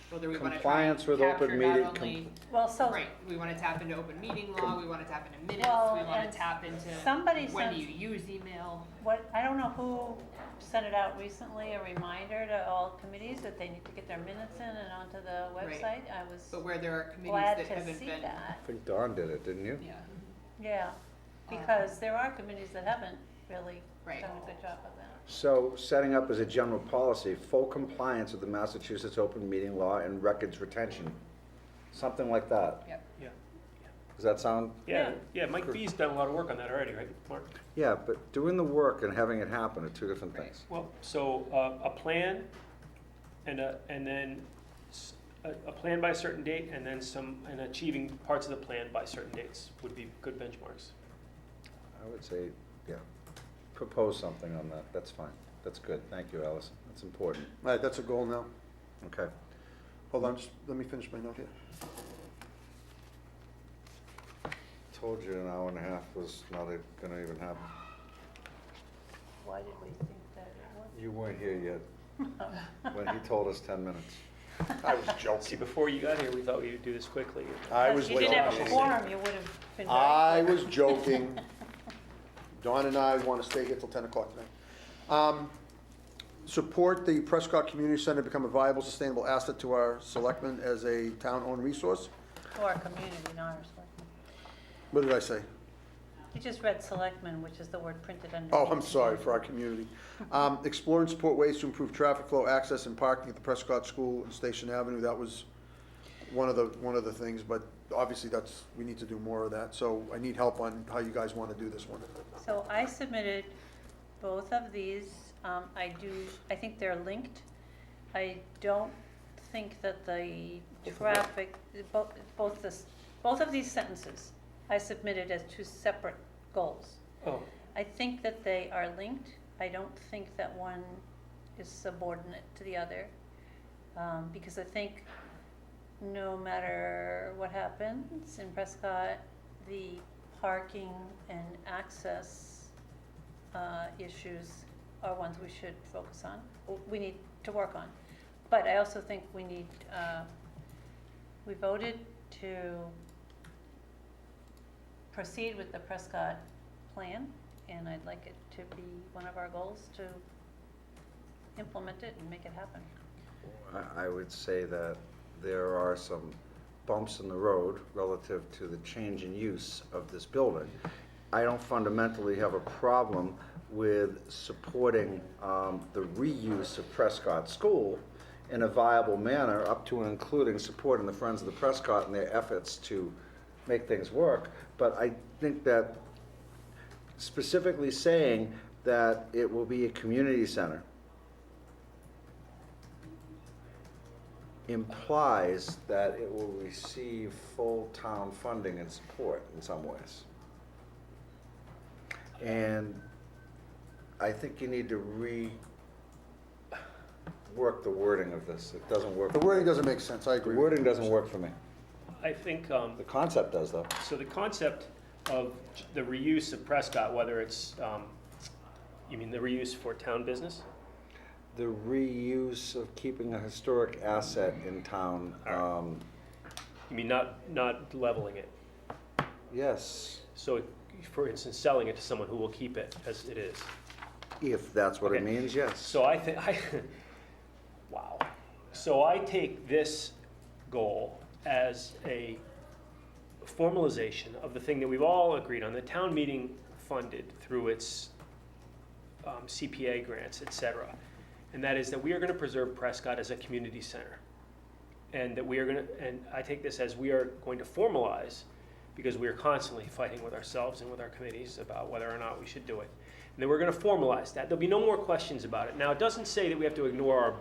Whether we want to try and Compliance with open capture meeting, not only, Well, so right, we want to tap into open meeting law, we want to tap into minutes, Well, we want and to tap into somebody when sent- do you use email. what, I don't know who sent it out recently, a reminder to all committees that they need to get their minutes in and onto the Right. website. I was But where there are committees glad that to haven't see been. that. I think Dawn did it, didn't you? Yeah, Yeah, because there are committees that haven't really Right. done a good job of that. So, setting up as a general policy, full compliance with the Massachusetts open meeting law and records retention. Something like that. yep. Yeah. Does that sound? Yeah, Mike B's done a lot of work on that already, right, Mark? Yeah, but doing the work and having it happen are two different Right. things. Well, so a plan and then a plan by a certain date and then and achieving parts of the plan by certain dates would be good benchmarks. I would say, yeah, propose something on that. That's fine. That's good. Thank you, Allison. That's important. All right, that's a goal now. Okay. Hold on, just let me finish my note here. Told you an hour and a half was not gonna even happen. Why did we think that it You weren't here yet, when he told us 10 minutes. I was See, joking. before you got here, we thought we'd do this quickly. I was? was If you late. didn't have a quorum, you would have been very. I quick. was joking. Dawn and I want to stay here till 10 o'clock tonight. Support the Prescott Community Center become a viable, sustainable asset to our selectmen as a town-owned resource. To our community, not our selectmen. What did I say? You just read selectmen, which is the word printed underneath. Oh, I'm sorry, for our community. Explore and support ways to improve traffic flow, access, and parking at the Prescott School and Station Avenue. That was one of the things, but obviously we need to do more of that. So I need help on how you guys want to do this one. So I submitted both of these. I think they're linked. I don't think that the traffic, both of these sentences I submitted as 2 separate goals. Oh, I think that they are linked. I don't think that one is subordinate to the other. Because I think no matter what happens in Prescott, the parking and access issues are ones we should focus on, we need to work on. But I also think we need, we voted to proceed with the Prescott plan, and I'd like it to be one of our goals to implement it and make it happen. I would say that there are some bumps in the road relative to the change in use of this building. I don't fundamentally have a problem with supporting the reuse of Prescott School in a viable manner, up to and including supporting the Friends of the Prescott in their efforts to make things work. But I think that specifically saying that it will be a community center implies that it will receive full town funding and support in some ways. And I think you need to rework the wording of this. It doesn't work. The wording doesn't make sense, I The agree. wording doesn't work for me. I think, The concept does, though. so the concept of the reuse of Prescott, whether it's, you mean the reuse for town business? The reuse of keeping a historic asset in town, You mean not leveling it? yes, So, for instance, selling it to someone who will keep it as it is. if that's what it Okay. means, yes. So I think, wow. So I take this goal as a formalization of the thing that we've all agreed on, the town meeting funded through its CPA grants, et cetera. And that is that we are going to preserve Prescott as a community center. And that we are going to, and I take this as we are going to formalize, because we are constantly fighting with ourselves and with our committees about whether or not we should do it. And then we're going to formalize that. There'll be no more questions about it. Now, it doesn't say that we have to ignore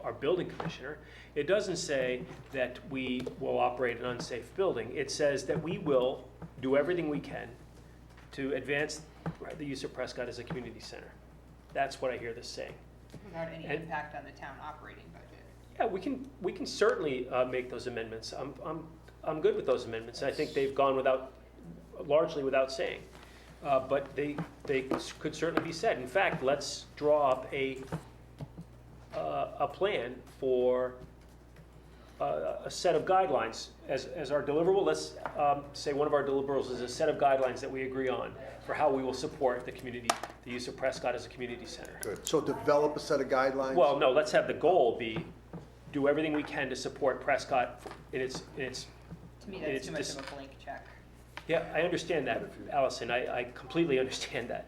our building commissioner. It doesn't say that we will operate an unsafe building. It says that we will do everything we can to advance the use of Prescott as a community center. That's what I hear this saying. Without any And- impact on the town operating budget. Yeah, we can certainly make those amendments. I'm good with those amendments. I think they've gone largely without saying. But they could certainly be said. In fact, let's draw up a plan for a set of guidelines as our deliverable. Let's say one of our deliverables is a set of guidelines that we agree on for how we will support the use of Prescott as a community center. Good. So develop a set of guidelines? Well, no, let's have the goal be, do everything we can to support Prescott in its, To me, It's that's too much just- of a blank check. yeah, I understand that, Allison, I completely understand that.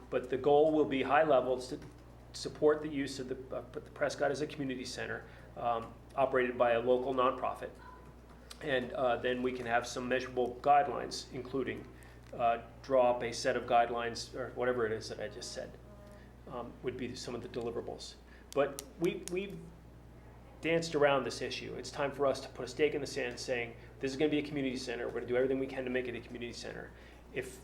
But the goal will be high levels to support the use of the Prescott as a community center, operated by a local nonprofit. And then we can have some measurable guidelines, including draw up a set of guidelines, or whatever it is that I just said, would be some of the deliverables. But we've danced around this issue. It's time for us to put a stake in the sand saying, this is going to be a community center. We're going to do everything we can to make it a community center. If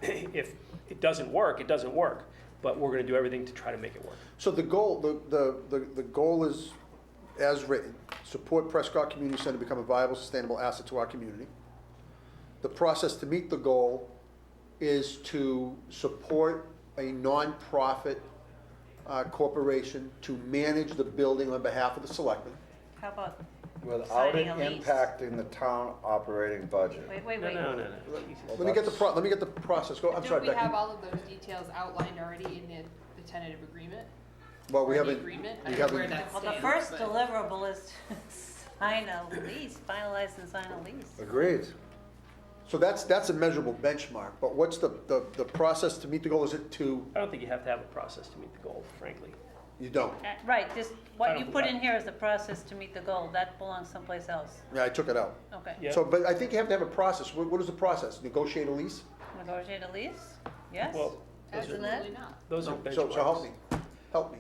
it doesn't work, it doesn't work. But we're going to do everything to try to make it work. So the goal, the goal is, as written, support Prescott Community Center to become a viable, sustainable asset to our community. The process to meet the goal is to support a nonprofit corporation to manage the building on behalf of the selectmen. How about, Without it Signing a lease. impacting the town operating budget. wait. No. Let me get the process, go, I'm sorry, Don't we have Becky. all of those details outlined already in the tentative agreement? Well, we Or the haven't, agreement? we I don't know where haven't, that Well, the stands, first but- deliverable is to sign a lease, finalize and sign a lease. Agreed. so that's a measurable benchmark, but what's the process to meet the goal, is it to, I don't think you have to have a process to meet the goal, frankly. you don't? Right, just, I what don't you think put I- in here is the process to meet the goal, that belongs someplace else. Yeah, I took it out. Okay. Yeah. So, but I think you have to have a process, what is the process, negotiate a lease? Negotiate a lease? Yes? Well, those are, Isn't it? Absolutely not. those are So benchmarks. help me,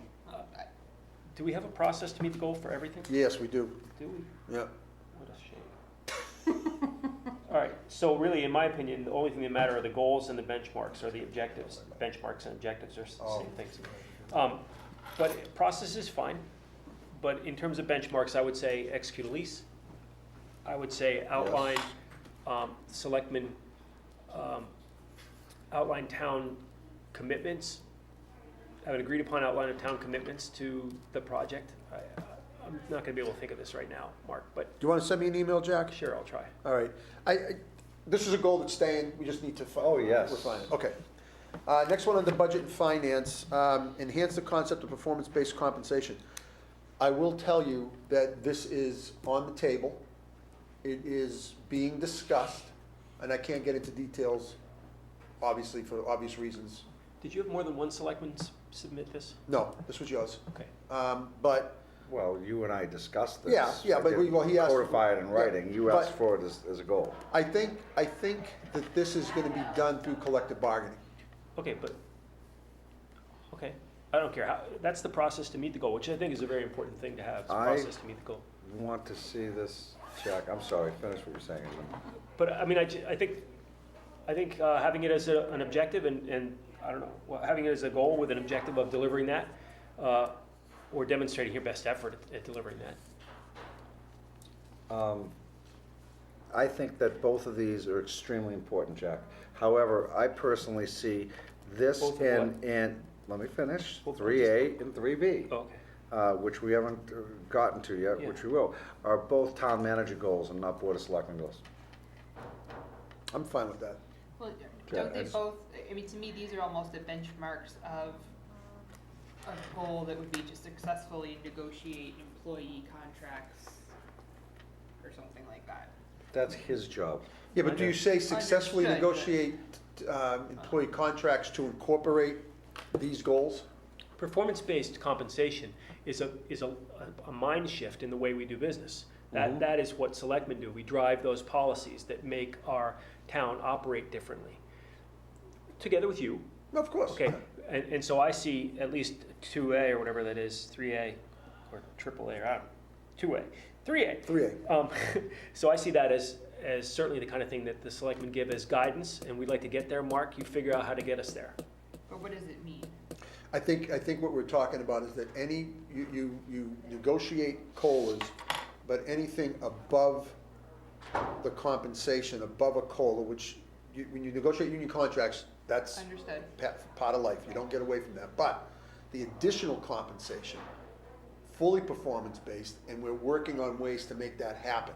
Do we have a process to meet the goal for everything? yes, we do, Do we? yeah. What a shame. All right, so really, in my opinion, the only thing that matter are the goals and the benchmarks, or the objectives. Benchmarks and objectives are the same things. But process is fine, But in terms of benchmarks, I would say execute a lease. I would say outline, selectmen, outline town commitments, have an agreed upon outline of town commitments to the project. I'm not gonna be able to think of this right now, Mark, but Do you want to send me an email, Jack? sure, I'll try. All right. This is a goal that's staying, we just need to. Oh, yes. Refine it, okay. Next one under budget and finance, enhance the concept of performance-based compensation. I will tell you that this is on the table. It is being discussed, and I can't get into details, obviously, for obvious reasons. Did you have more than one selectman submit this? No, this was yours. Okay. But, Well, you and I discussed this. Yeah, but he asked. Codified in writing, you asked But- for it as a goal. I think that this is gonna be done through collective bargaining. Okay, I don't care how, that's the process to meet the goal, which I think is a very important thing to have, is a I- process to meet the goal. Want to see this, Jack, I'm sorry, finish what you're saying. But, I mean, I think having it as an objective and, I don't know, well, having it as a goal with an objective of delivering that, or demonstrating your best effort at delivering that. I think that both of these are extremely important, Jack. However, I personally see this Both of and, let me finish, Both 3A and 3B. Okay. Which we haven't gotten to yet, Yeah. which we will, are both town manager goals and not board of selectmen goals. I'm fine with that. Well, Yeah, don't they it's- both, I mean, to me, these are almost the benchmarks of a goal that would be to successfully negotiate employee contracts or something like that. That's his job. Yeah, but do you say successfully Understood, negotiate employee contracts to incorporate these goals? Performance-based compensation is a mind shift in the way we do business. That is what selectmen do. We drive those policies that make our town operate differently, together with you. Of course. Okay, and so I see at least 2A or whatever that is, 3A or AAA, or I don't know, 2A, 3A. 3A. So I see that as certainly the kind of thing that the selectmen give as guidance, and we'd like to get there. Mark, you figure out how to get us there. But what does it mean? I think what we're talking about is that you negotiate COLAs, but anything above the compensation, above a COLA, which, when you negotiate union contracts, that's Understood. part of life, you don't get away from that. But the additional compensation, fully performance-based, and we're working on ways to make that happen.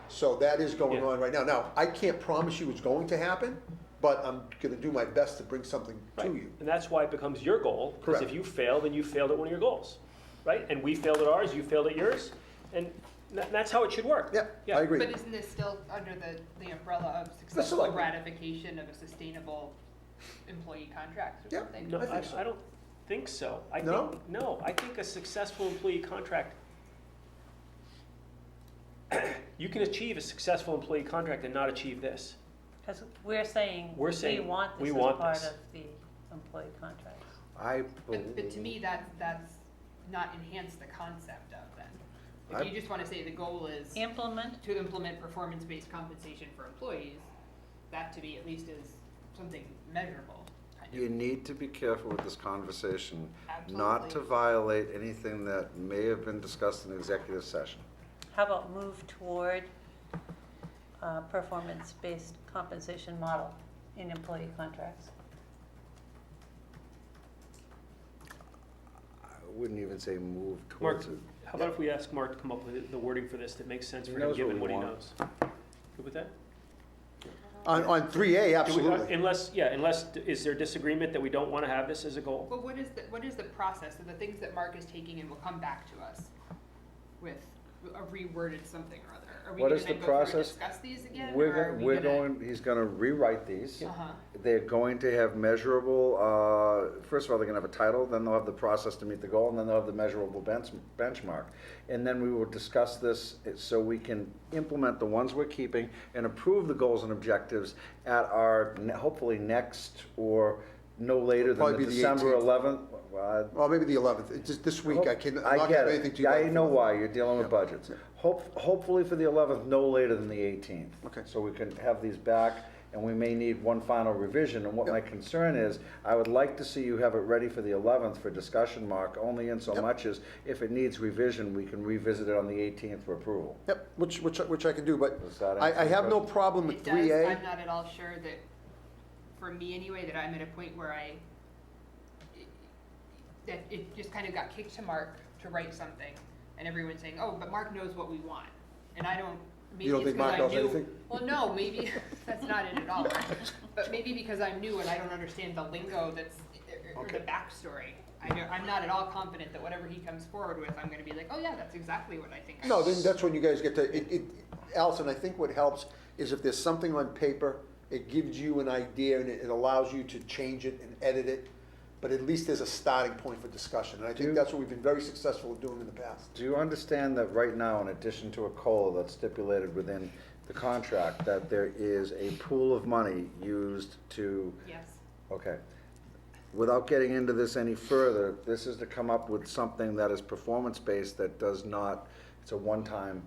So that is going Yeah. on right now. Now, I can't promise you it's going to happen, but I'm gonna do my best to bring something to Right. you. And that's why it becomes your goal, because Correct. if you fail, then you failed at one of your goals, right? And we failed at ours, you failed at yours, and that's how it should work. Yeah, I agree. But isn't this still under the umbrella of successful selectmen. ratification of a sustainable employee contracts or Yeah. something? No, I think so. I don't think so. No? I think a successful employee contract, you can achieve a successful employee contract and not achieve this. Because we're saying We're we saying want we this as want part this. of the employee contracts. But to me, that's not enhance the concept of then. If you just wanna say the goal is Implement, to implement performance-based compensation for employees, that to me at least is something measurable, kind of. You need to be careful with this conversation, not to Absolutely. violate anything that may have been discussed in executive session. how about move toward performance-based compensation model in employee contracts? I wouldn't even say move Mark, towards it. how about if we ask Mark to come up with the wording for this that makes sense He for him, knows what given we what he want. knows? Good with that? On 3A, absolutely. Unless, is there disagreement that we don't want to have this as a goal? But what is the process of the things that Mark is taking and will come back to us with a reworded something or other? Are we What gonna is the then go through and process? discuss these again? We're or are go- we we're gonna- going, he's gonna rewrite these. Uh-huh. They're going to have measurable, first of all, they're gonna have a title, then they'll have the process to meet the goal, and then they'll have the measurable benchmark. And then we will discuss this so we can implement the ones we're keeping and approve the goals and objectives at our hopefully next or no later than Probably the be the December 18th. 11th. Well, maybe the 11th. It's just this week, I'm not get gonna have it. anything to you. I by the know 4th. why, you're dealing with Yeah. budgets. Hopefully for the 11th, no later than the 18th. Okay. So we can have these back and we may need one final revision, and what my concern is, I would like to see you have it ready for the 11th for discussion, Mark, only in so Yep. much as if it needs revision, we can revisit it on the 18th for approval. Yep, which I can do, but Does that I answer the have no question? problem with It does, 3A. I'm not at all sure that, for me anyway, that I'm at a point where that it just kind of got kicked to Mark to write something, and everyone's saying, oh, but Mark knows what we want, and I don't, maybe You don't it's think because Mark I'm knows new. anything? Well, no, maybe, that's not it at all, but maybe because I'm new and I don't understand the lingo that's, or the Okay. backstory. I'm not at all confident that whatever he comes forward with, I'm gonna be like, oh yeah, that's exactly what I think. No, then that's when you guys get to, Allison, I think what helps is if there's something on paper, it gives you an idea and it allows you to change it and edit it, but at least there's a starting point for discussion, and I think that's what we've been very successful at doing in the past. Do you understand that right now, in addition to a COLA that's stipulated within the contract, that there is a pool of money used to, Yes. okay. Without getting into this any further, this is to come up with something that is performance-based that does not, it's a one-time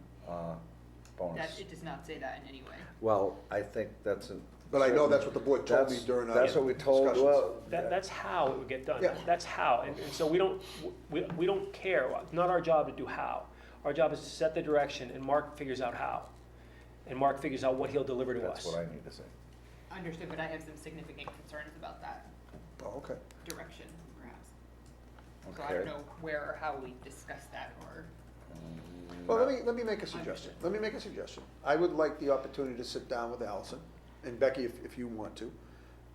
bonus. That, it does not say that in any way. Well, I think that's a. But I know that's what the board told me That's- during our That's what we told, discussions. well. That's how it would get done. Yeah. That's how, and so we don't care, it's not our job to do how. Our job is to set the direction, and Mark figures out how. And Mark figures out what he'll deliver to That's us. what I need to say. Understood, but I have some significant concerns about that Oh, okay. direction, perhaps. So I Okay. don't know where or how we discuss that, or, Well, let me make a suggestion. Let me make a suggestion. I would like the opportunity to sit down with Allison, and Becky, if you want to,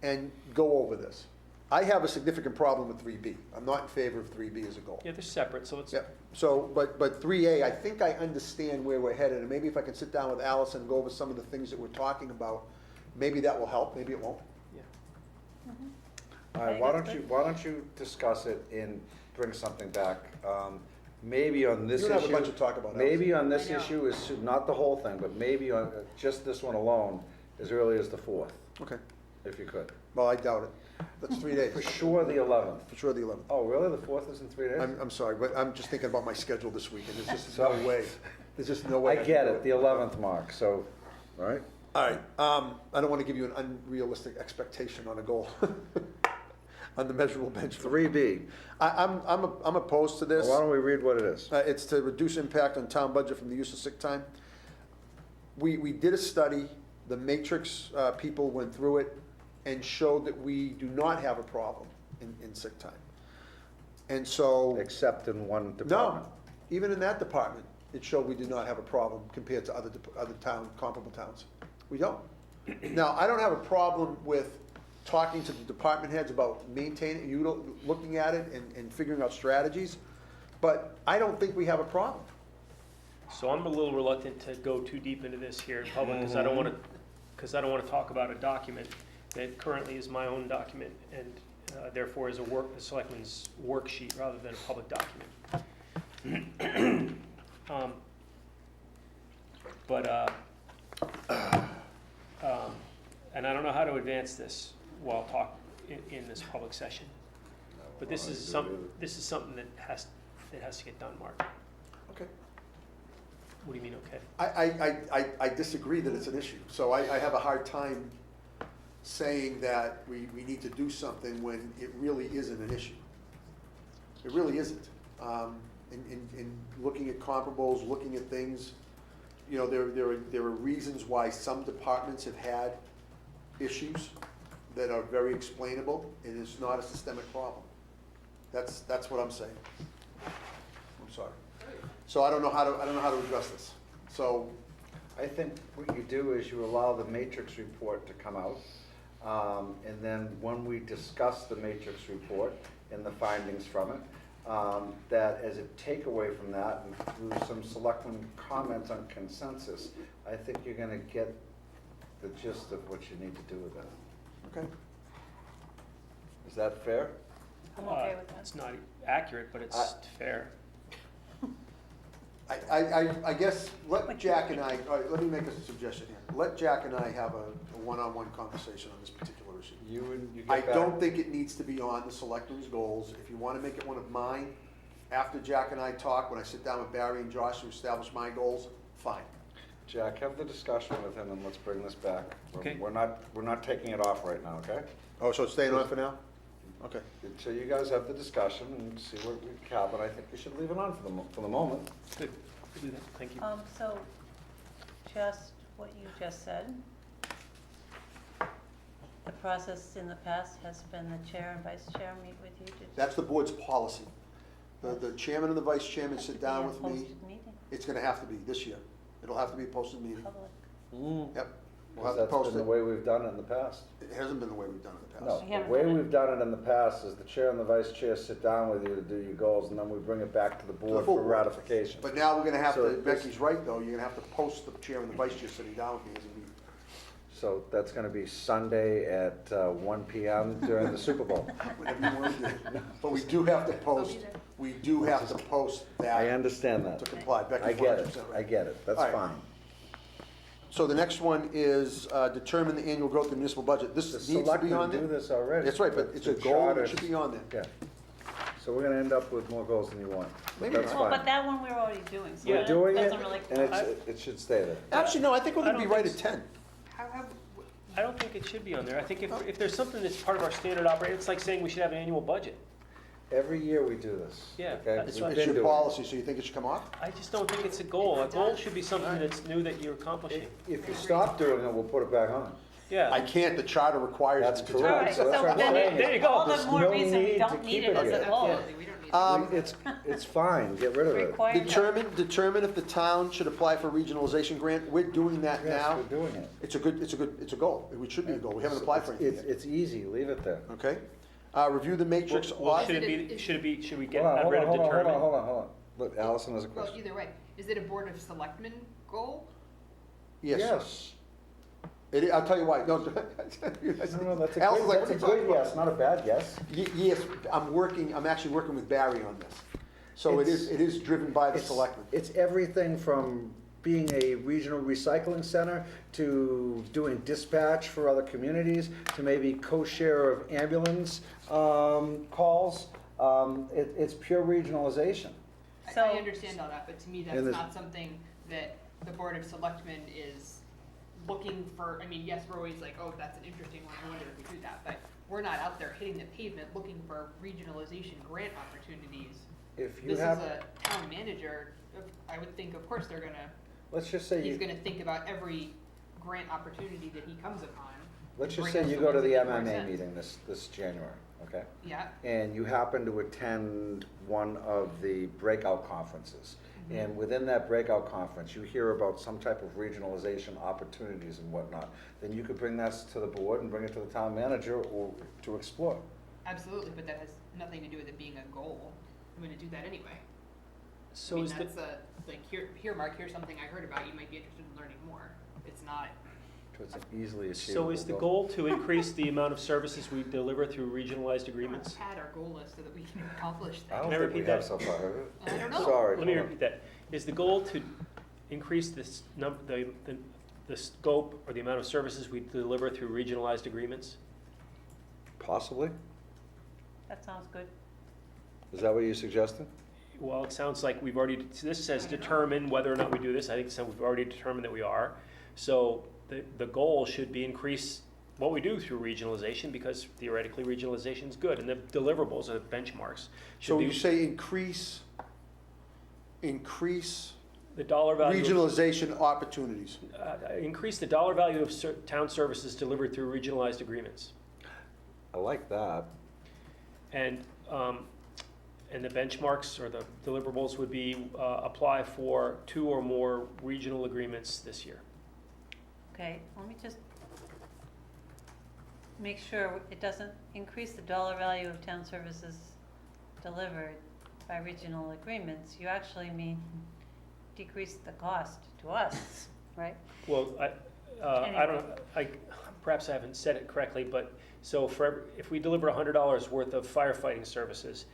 and go over this. I have a significant problem with 3B. I'm not in favor of 3B as a goal. Yeah, they're separate, so it's, Yep, so, but 3A, I think I understand where we're headed, and maybe if I can sit down with Allison and go over some of the things that we're talking about, maybe that will help, maybe it won't. yeah. All right, why don't you discuss it and bring something back, maybe on this You issue. and I have a bunch to talk about, Maybe on this I know. issue is, not the whole thing, but maybe on just this one alone, as early as the 4th, Okay, if you could. well, I doubt it. That's 3 days. For sure, the 11th. For sure, the 11th. Oh, really? The 4th is in 3 days? I'm sorry, but I'm just thinking about my schedule this week, and there's just Sorry. no way. There's just no way. I can get do it, the 11th, Mark, so, all right? All right, I don't want to give you an unrealistic expectation on a goal, on the measurable benchmark. 3B, I'm opposed to this. why don't we read what it is? It's to reduce impact on town budget from the use of sick time. We did a study, the matrix people went through it and showed that we do not have a problem in sick time. And so, Except in one no, department. even in that department, it showed we do not have a problem compared to other comparable towns. We don't. Now, I don't have a problem with talking to the department heads about maintaining, looking at it and figuring out strategies, but I don't think we have a problem. So I'm a little reluctant to go too deep into this here in public, because I don't want to talk about a document that currently is my own document, and therefore is a selectman's worksheet rather than a public document. And I don't know how to advance this while talk in this public session. But this is something that has to get done, Mark. Okay. What do you mean, okay? I disagree that it's an issue, so I have a hard time saying that we need to do something when it really isn't an issue. It really isn't. In looking at comparables, looking at things, you know, there are reasons why some departments have had issues that are very explainable, and it's not a systemic problem. That's what I'm saying. I'm sorry. So I don't know how to address this. So, I think what you do is you allow the matrix report to come out, and then when we discuss the matrix report and the findings from it, that as a takeaway from that, and through some selectmen comments on consensus, I think you're gonna get the gist of what you need to do with that. okay. Is that fair? I'm okay with that. It's not accurate, but it's fair. I guess, let Jack and I, all right, let me make a suggestion here. Let Jack and I have a one-on-one conversation on this particular issue. You get I back. don't think it needs to be on the selectmen's goals. If you wanna make it one of mine, after Jack and I talk, when I sit down with Barry and Josh to establish my goals, fine. Jack, have the discussion with him and let's bring this back. Okay. We're not taking it off right now, okay? Oh, so it's staying on for now? Okay. So you guys have the discussion and see where we cap, and I think we should leave it on for the moment. Good, we'll do that, thank you. So, just what you just said. The process in the past has been the chair and vice chair meet with you to. That's the board's policy. The chairman and the vice chairman sit down with me. Posted meeting, It's gonna have to be this year. It'll have to be a posted meeting. public. Yep. We'll have to That's post been the it. way we've done it in the past. It hasn't been the way we've done it in the No, past. We the haven't way done it. we've done it in the past is the chair and the vice chair sit down with you to do your goals, and then we bring it back to the The board full for board. ratification. But now we're gonna have So to, this- Becky's right, though, you're gonna have to post the chair and the vice chair sitting down with me as a meeting. So that's gonna be Sunday at 1 PM during the Super Bowl. Whatever you want to do. But we do have to post, we do have to post I that understand to that. comply. I Becky's get 100% it, right. I get it, that's All right. fine. So the next one is determine the annual growth of the municipal budget. The This needs to be selectmen on do there. this already. That's right, but it's a The goal, charter- it should be on there. Yeah. So we're gonna end up with more goals than you want. Maybe That's not. Well, but fine. that one we're already doing, so We're that doing it, doesn't really and count. it should stay there. Actually, no, I think we're I gonna be don't right think at so. 10. How have, I don't think it should be on there. I think if there's something that's part of our standard operating, it's like saying we should have an annual budget. Every year we do this. Yeah, okay? that's We've right. been It's your doing it. policy, so you think it should come off? I just don't think it's a goal. A goal should be something that's new that you're accomplishing. If you stop doing it, we'll put it back on. I Yeah. can't, the charter requires That's me to. All correct. right, So so that's what I'm then saying. There you go. all the There's more no reason we need to don't need keep it it as here. a goal. absolutely, we don't need to. It's fine, get rid of it. Required. Determine if the town should apply for a regionalization grant. We're doing that Yes, now. we're doing it. It's a goal. It should be a goal. We haven't applied for It's, anything yet. it's easy, leave it there. Okay? Review the matrix Well, audit. should we get Hold on, rid of hold on, determine? hold on, hold on. Look, Allison has a Well, question. either way, is it a Board of Selectmen goal? Yes. I'll tell you why. No, No, that's a Allison's like, good, that's what a are you talking good about? yes, not a bad yes. Yes, I'm actually working with Barry on this. So it is driven by the It's- selectmen. It's everything from being a regional recycling center to doing dispatch for other communities to maybe co-share of ambulance calls. It's pure regionalization. So- I understand all that, but to me, that's And there's- not something that the Board of Selectmen is looking for. I mean, yes, we're always like, oh, that's an interesting one, I wonder if we do that, but we're not out there hitting the pavement looking for regionalization grant opportunities. If you This is have, a town manager, I would think, of course, let's just say he's you, gonna think about every grant opportunity that he comes upon. let's just bring say us you the go to ones the that make more MMA sense. meeting this January, okay? Yeah, And you happen to attend one of the breakout conferences. Mm-hmm. And within that breakout conference, you hear about some type of regionalization opportunities and whatnot. Then you could bring that to the board and bring it to the town manager or to explore. absolutely, but that has nothing to do with it being a goal. I'm gonna do that anyway. So I mean, is the, that's like, here, Mark, here's something I heard about, you might be interested in learning more. It's not, So it's an easily achievable. so is the goal to increase the amount of services we deliver through regionalized agreements? pad our goal list so that we can accomplish I things. don't Can I think we repeat have that? so far, have we? I don't know. Sorry. Let me hold on. repeat that. Is the goal to increase this the scope or the amount of services we deliver through regionalized agreements? Possibly? That sounds good. Is that what you suggested? Well, it sounds like we've already, this says determine whether or not we do this. I think we've already determined that we are. So the goal should be increase what we do through regionalization, because theoretically regionalization is good, and the deliverables or the benchmarks should So be you say increase the dollar value. regionalization opportunities. Increase the dollar value of town services delivered through regionalized agreements. I like that. And the benchmarks or the deliverables would be apply for 2 or more regional agreements this year. Okay, let me just make sure it doesn't increase the dollar value of town services delivered by regional agreements. You actually mean decrease the cost to us, right? Well, perhaps I haven't said it correctly, but so if we deliver $100 worth of firefighting services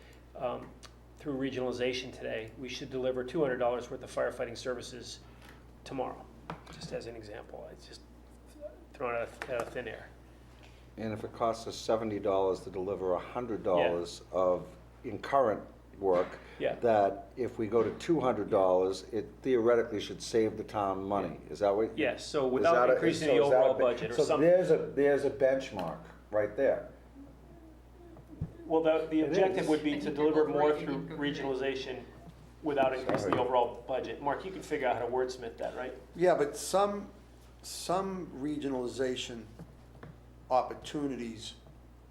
through regionalization today, we should deliver $200 worth of firefighting services tomorrow, just as an example. It's just thrown out of thin air. And if it costs us $70 to deliver $100 of, in current work. Yeah. That if we go to $200, it theoretically should save the town money. Is that what? Yes, so is without that a- increasing so the is that a overall ba- budget or So something. there's a benchmark right there. Well, the It objective is. would be I to think deliver you're more right, you through didn't go through that. regionalization without increasing the Sorry. overall budget. Mark, you can figure out how to wordsmith that, right? Yeah, but some regionalization opportunities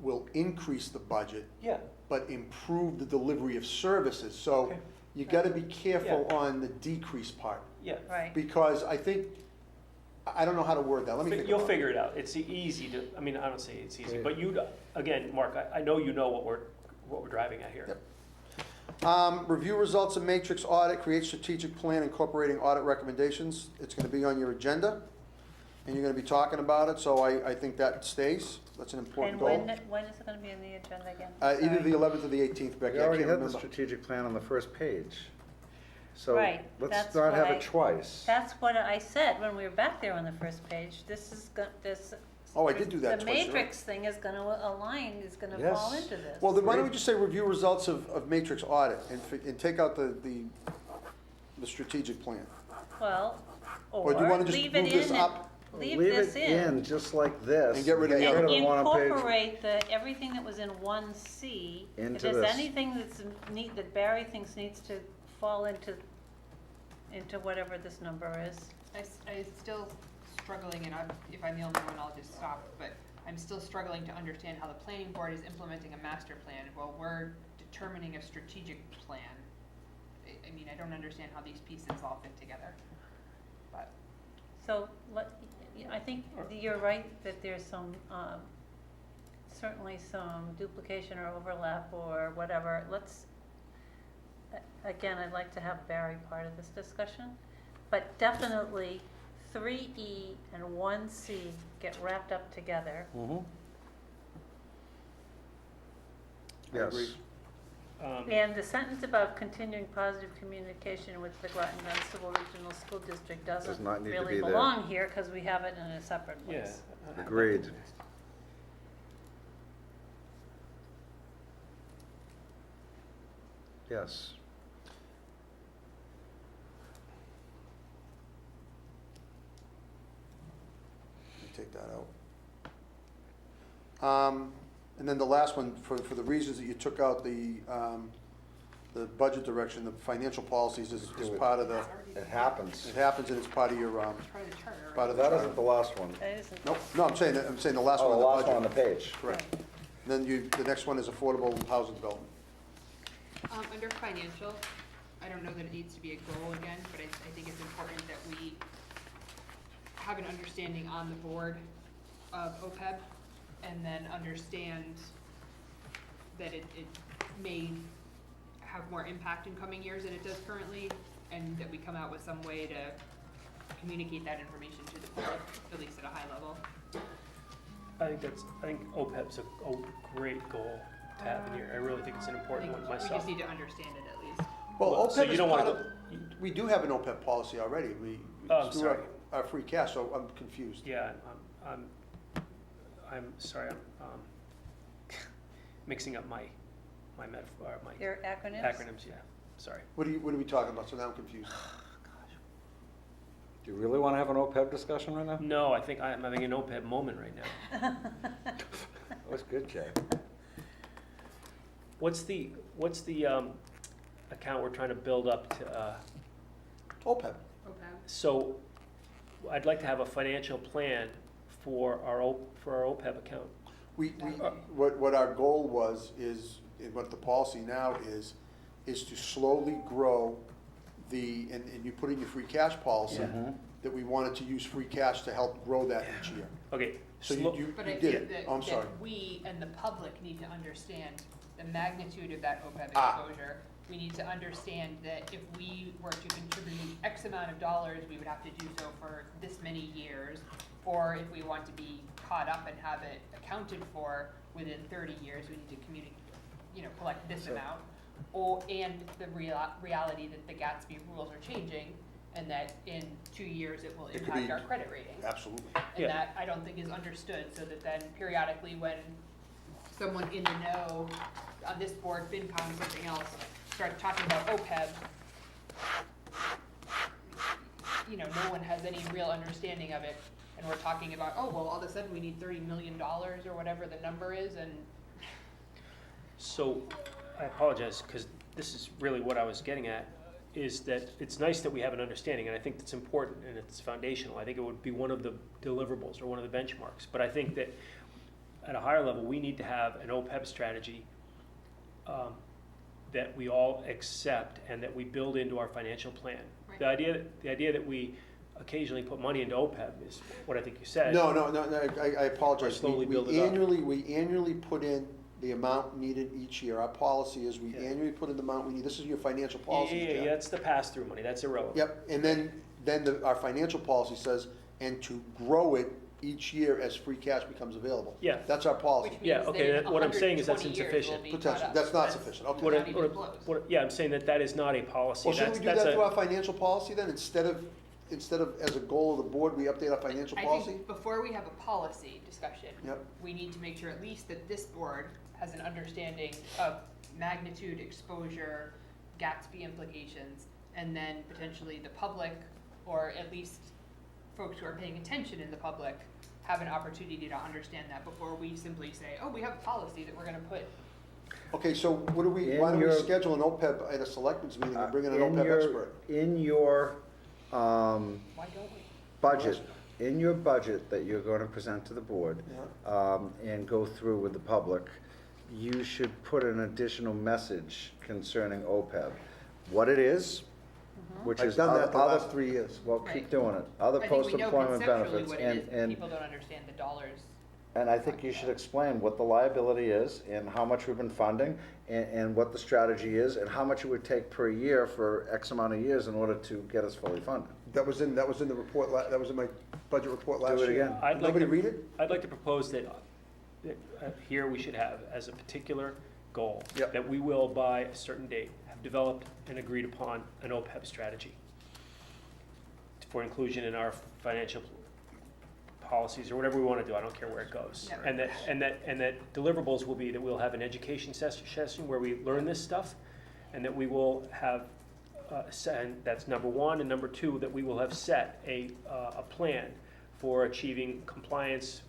will increase the budget, Yeah. but improve the delivery of services. So Okay. you gotta be careful on the decrease part, Yeah. Right. because I think, I don't know how to word that, let me think You'll about it. figure it out. It's easy to, I mean, I don't say it's easy, Yeah. but you, again, Mark, I know you know what we're driving at here. Yep. Review results of matrix audit, create strategic plan incorporating audit recommendations. It's gonna be on your agenda, and you're gonna be talking about it, so I think that stays. That's an important And goal. when is it gonna be on the agenda again? Either Sorry. the 11th or the 18th, Becky, We I already can't had the remember. strategic plan on the first page. So Right, let's that's not have why- it twice. That's what I said when we were back there on the first page. This is, this. Oh, I did do that The twice, you're right. matrix thing is gonna align, is gonna Yes. fall into this. Well, then why don't we just say review results of matrix audit and take out the strategic plan? Well, Or do you wanna just leave it move this in, up? leave Leave this it in. just like this. And get rid of the Get other. rid of the one on page. Incorporate everything that was in 1C. Into If there's this. anything that Barry thinks needs to fall into whatever this number is. I'm still struggling, and if I'm the only one, I'll just stop, but I'm still struggling to understand how the planning board is implementing a master plan while we're determining a strategic plan. I mean, I don't understand how these pieces all fit together, but. So, I think you're right that there's some, certainly some duplication or overlap or whatever. Again, I'd like to have Barry part of this discussion, but definitely 3E and 1C get wrapped up together. Mhm. I Yes. agree. And the sentence about continuing positive communication with the Groton Dunstable Regional School District Does doesn't not need to really be there. belong here because we have it in a separate Yeah. place. Agreed. Yes. Take that out. And then the last one, for the reasons that you took out the budget direction, the financial policies is Do it. part of the, It happens. it happens and it's part of your, Part of the charter, right? part of the That charter. isn't the last one. That isn't. Nope, no, I'm saying the last Oh, one the on last the one on the budget. page. Correct. Then the next one is affordable housing development. Under financial, I don't know that it needs to be a goal again, but I think it's important that we have an understanding on the board of OPEB and then understand that it may have more impact in coming years than it does currently, and that we come out with some way to communicate that information to the public, at least at a high level. I think OPEB's a great goal to have in here. I really think it's an I important think one we myself. just need to understand it at least. Well, So OPEB you is don't part wanna of, we do have an OPEB policy already. We Oh, I'm do sorry. our free cash, so I'm confused. Yeah, I'm sorry, I'm mixing up my metaphor, my Your acronyms? acronyms, yeah, sorry. What are we talking about? So now I'm confused. Do you really want to have an OPEB discussion right now? No, I think I'm having an OPEB moment right now. That was good, Jay. What's the account we're trying to build up to, OPEB. OPEB. so I'd like to have a financial plan for our OPEB account. What our goal was, is, and what the policy now is to slowly grow and you put in your free cash policy, Mhm. that we wanted to use free cash to help grow that each year. Okay, So slow- you But I did think it. that, Oh, I'm sorry. that we and the public need to understand the magnitude of that OPEB Ah. exposure. We need to understand that if we were to contribute X amount of dollars, we would have to do so for this many years. Or if we want to be caught up and have it accounted for within 30 years, we need to collect this So- amount. And the reality that the Gatsby rules are changing, and that in 2 years it will It could impact be- our credit rating. Absolutely. Yeah. And that, I don't think, is understood, so that then periodically when someone in the know on this board, FinCom, something else, start talking about OPEB, no one has any real understanding of it, and we're talking about, oh, well, all of a sudden we need $30 million or whatever the number is, and So, I apologize, because this is really what I was getting at, is that it's nice that we have an understanding, and I think that's important, and it's foundational. I think it would be one of the deliverables or one of the benchmarks. But I think that at a higher level, we need to have an OPEB strategy that we all accept and that we build into our financial plan. Right. The idea that we occasionally put money into OPEB is what I think you said. No, I apologize. Or slowly We build it up. we annually put in the amount needed each year. Our policy is we Yeah. annually put in the amount we need. This is your financial policy, Yeah, Jeff. that's the pass-through money, that's irrelevant. Yep, and then our financial policy says, and to grow it each year as free cash becomes available. Yeah. That's our policy. which Yeah, means okay, that in what I'm saying is that's 120 years insufficient. we'll be Potentially, caught up. that's not sufficient, okay. What, Not even close. yeah, I'm saying that is not a policy. Well, shouldn't we do That's that a- through our financial policy then, instead of as a goal of the board, we update our financial I policy? think before we have a policy discussion, Yep. we need to make sure at least that this board has an understanding of magnitude, exposure, Gatsby implications, and then potentially the public, or at least folks who are paying attention in the public, have an opportunity to understand that before we simply say, oh, we have a policy that we're gonna put. Okay, so why don't we your- schedule an OPEB at a selectmen's meeting and bring in an In OPEB your- expert? In your Why don't we? budget, in your budget that you're going to present to the board, Yeah. and go through with the public, you should put an additional message concerning OPEB. What it is, which I've is done that the other- last 3 years. Well, keep Right. doing it. Other I think we know post-employment conceptually benefits, what it is, but people don't understand the dollars. and I think you should explain what the liability is and how much we've been funding and what the strategy is and how much it would take per year for X amount of years in order to get us fully funded. That was in the report, that was in my budget report last Do year. it again. I'd like Nobody to- read it? I'd like to propose that here we should have as a particular goal, Yep. that we will by a certain date have developed and agreed upon an OPEB strategy for inclusion in our financial policies or whatever we want to do. I don't care where it goes. Yeah. And that deliverables will be that we'll have an education session where we learn this stuff, and that we will have and that's number one, and number two, that we will have set a plan for achieving compliance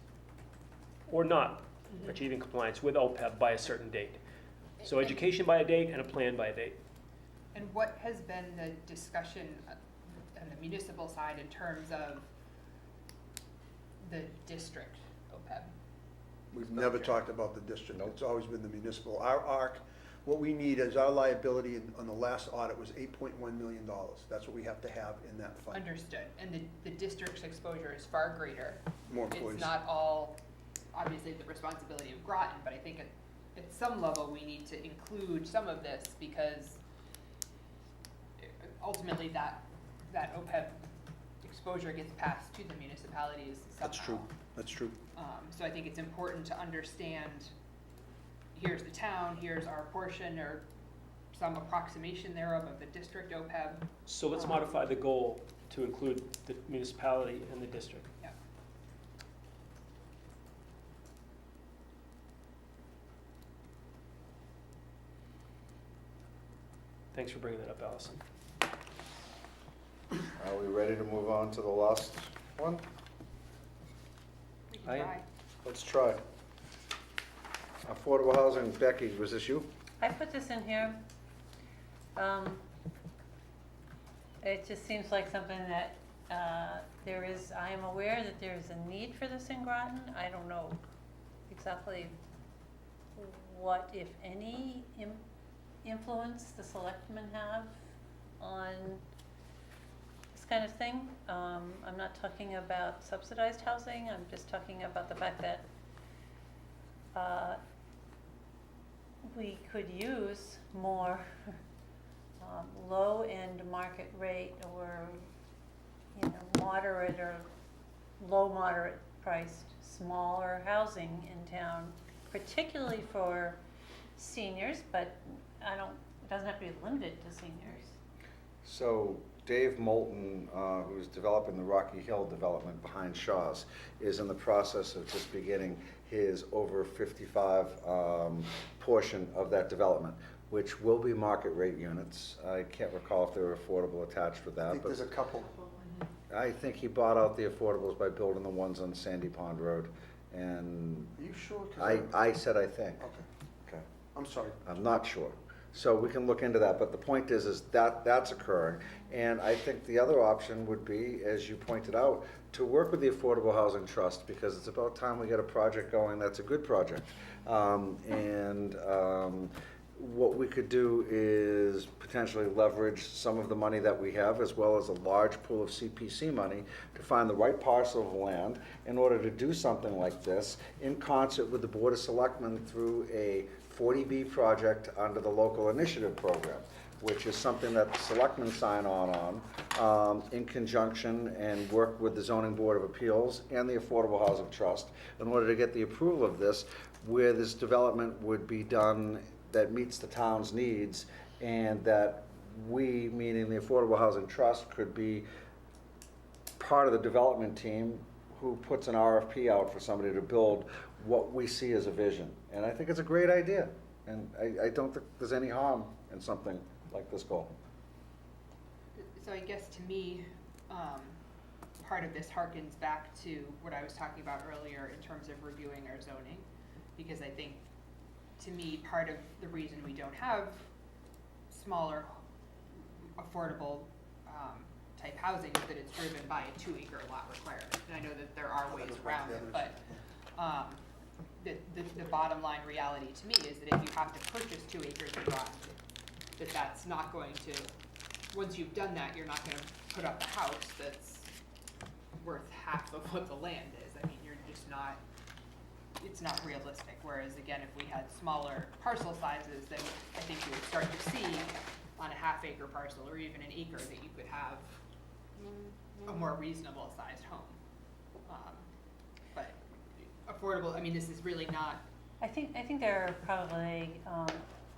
or not achieving compliance with OPEB by a certain date. So education by a date and a plan by a date. And what has been the discussion on the municipal side in terms of the district OPEB? We've never talked about the district, it's always been the municipal. What we need is our liability on the last audit was $8.1 million. That's what we have to have in that fund. Understood, and the district's exposure is far greater. More employees. It's not all, obviously, the responsibility of Groton, but I think at some level, we need to include some of this, because ultimately, that OPEB exposure gets passed to the municipalities somehow. That's true. So I think it's important to understand, here's the town, here's our portion, or some approximation thereof of the district OPEB. So let's modify the goal to include the municipality and the district. Yeah. Thanks for bringing that up, Allison. Are we ready to move on to the last one? We I can am. try. Let's try. Affordable housing, Becky, was this you? I put this in here. It just seems like something that I am aware that there is a need for this in Groton. I don't know exactly what, if any, influence the selectmen have on this kind of thing. I'm not talking about subsidized housing, I'm just talking about the fact that we could use more low-end market rate or, moderate or low moderate priced, smaller housing in town, particularly for seniors, but it doesn't have to be limited to seniors. So Dave Moulton, who's developing the Rocky Hill development behind Shaw's, is in the process of just beginning his over 55 portion of that development. which will be market rate units. I can't recall if they were affordable attached with I that, think there's but a couple. I think he bought out the affordables by building the ones on Sandy Pond Road. And Are you sure? 'Cause I said I think. Okay, Okay. I'm sorry. I'm not sure. So we can look into that, but the point is that that's occurring. And I think the other option would be, as you pointed out, to work with the Affordable Housing Trust, because it's about time we get a project going that's a good project. What we could do is potentially leverage some of the money that we have, as well as a large pool of CPC money, to find the right parcel of land in order to do something like this in concert with the Board of Selectmen through a 40B project under the local initiative program, which is something that the selectmen sign on in conjunction and work with the Zoning Board of Appeals and the Affordable Housing Trust in order to get the approval of this, where this development would be done that meets the town's needs, and that we, meaning the Affordable Housing Trust, could be part of the development team who puts an RFP out for somebody to build what we see as a vision. And I think it's a great idea, and I don't think there's any harm in something like this goal. So I guess to me, part of this harkens back to what I was talking about earlier in terms of reviewing our zoning, because I think, to me, part of the reason we don't have smaller, affordable type housing is that it's driven by a 2-acre lot requirement. And I know that there are ways around it, but the bottom line reality to me is that if you have to purchase 2 acres of lot, that's not going to, once you've done that, you're not gonna put up a house that's worth half of what the land is. I mean, you're just not, it's not realistic. Whereas again, if we had smaller parcel sizes, then I think you would start to see on a half-acre parcel or even an acre that you could have a more reasonable sized home. But affordable, I mean, this is really not. I think there are probably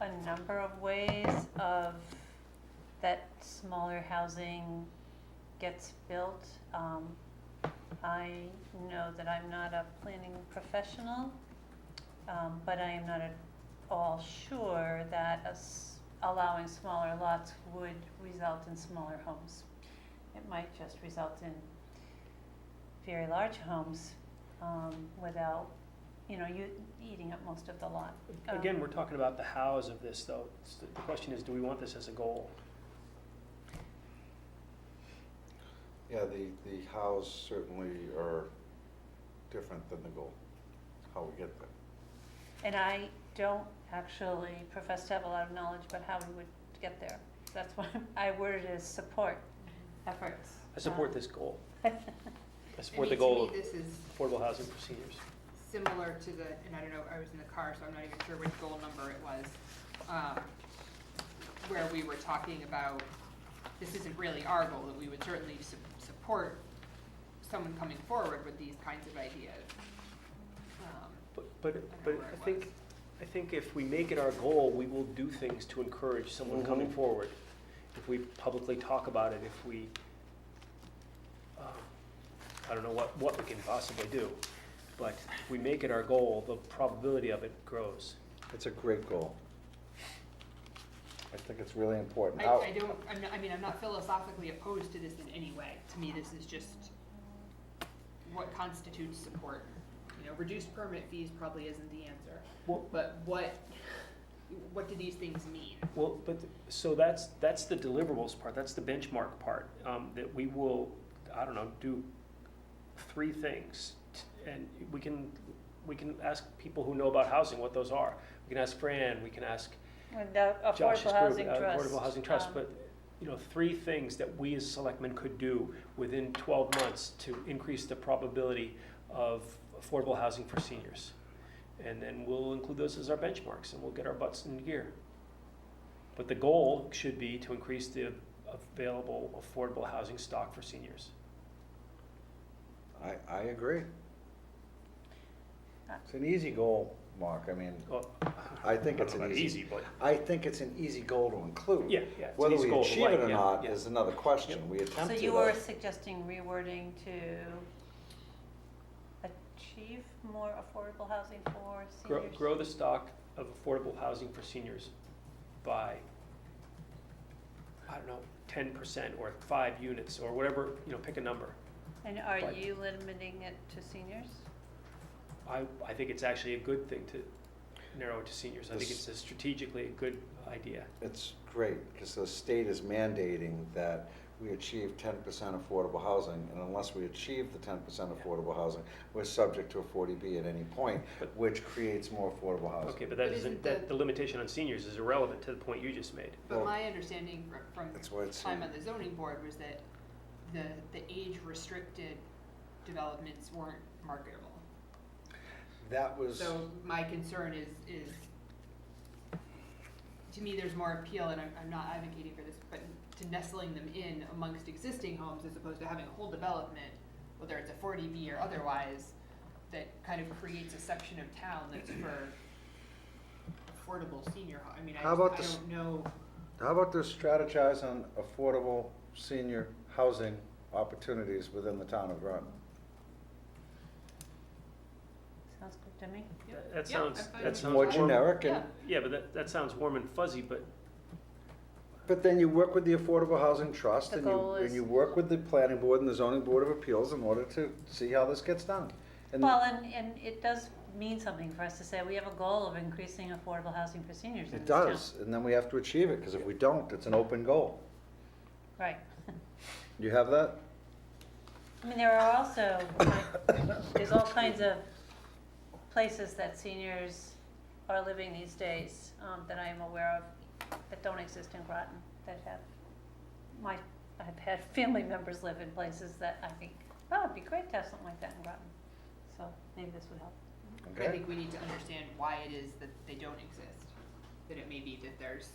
a number of ways of that smaller housing gets built. I know that I'm not a planning professional, but I am not at all sure that allowing smaller lots would result in smaller homes. It might just result in very large homes without, you eating up most of the lot. Again, we're talking about the hows of this, though. The question is, do we want this as a goal? Yeah, the hows certainly are different than the goal, how we get there. And I don't actually profess to have a lot of knowledge about how we would get there. That's why I worded as support efforts. I support this goal. I support I the mean, goal to me, of this is affordable housing for seniors. similar to the, and I don't know, I was in the car, so I'm not even sure which goal number it was, where we were talking about, this isn't really our goal, that we would certainly support someone coming forward with these kinds of ideas. But I think if we make it our goal, we will do things to encourage someone coming forward. If we publicly talk about it, if we, I don't know what we can possibly do, but if we make it our goal, the probability of it grows. It's a great goal. I think it's really important. I'm not philosophically opposed to this in any way. To me, this is just what constitutes support. Reduced permit fees probably isn't the answer. Well, But what do these things mean? well, so that's the deliverables part. That's the benchmark part. That we will, I don't know, do 3 things, and we can ask people who know about housing what those are. We can ask Fran. We can ask And the Josh's Affordable group, Housing Trust. Affordable Housing Trust, but 3 things that we as selectmen could do within 12 months to increase the probability of affordable housing for seniors. And then we'll include those as our benchmarks, and we'll get our butts in gear. But the goal should be to increase the available affordable housing stock for seniors. I agree. It's an easy goal, Mark. I mean, Well, I think it's I don't know an about easy, but I think it's an easy goal to include. yeah, it's an Whether easy we goal to achieve it like, or yeah, not yeah. is another question. Yep. We attempt So to. you though. were suggesting rewording to achieve more affordable housing for seniors? Grow the stock of affordable housing for seniors. by, I don't know, 10% or 5 units or whatever, pick a number. And are Right. you limiting it to seniors? I think it's actually a good thing to narrow it to seniors. I think This- it's strategically a good idea. It's great, because the state is mandating that we achieve 10% affordable housing, and unless we achieve the 10% affordable housing, we're subject to a 40B at any point, But- which creates more affordable housing. Okay, but that But isn't, isn't that, the- the limitation on seniors is irrelevant to the point you just made. But Well, my understanding from That's why it's, time on the zoning board was that the age-restricted developments weren't marketable. that was, So my concern is, to me, there's more appeal, and I'm not advocating for this, but to nestling them in amongst existing homes as opposed to having a whole development, whether it's a 40B or otherwise, that kind of creates a section of town that's for affordable senior, I mean, I How about just, I this- don't know. how about to strategize on affordable senior housing opportunities within the town of Groton? Sounds good to me. That Yeah, sounds, I'm fine that with It's sounds more warm. generic, Yeah. and, Yeah, but that sounds warm and fuzzy, but then you work with the Affordable Housing Trust, The and goal and is- you work with the planning board and the zoning board of appeals in order to see how this gets done. And Well, and it does mean something for us to say, we have a goal of increasing affordable housing for seniors in it this town. does, and then we have to achieve it, because if we don't, it's an open goal. Right. You have that? I mean, there are also, there's all kinds of places that seniors are living these days, that I am aware of, that don't exist in Groton, that have, I've had family members live in places that I think, oh, it'd be great to have something like that in Groton. So maybe this would help. I Okay. think we need to understand why it is that they don't exist. That it may be that there's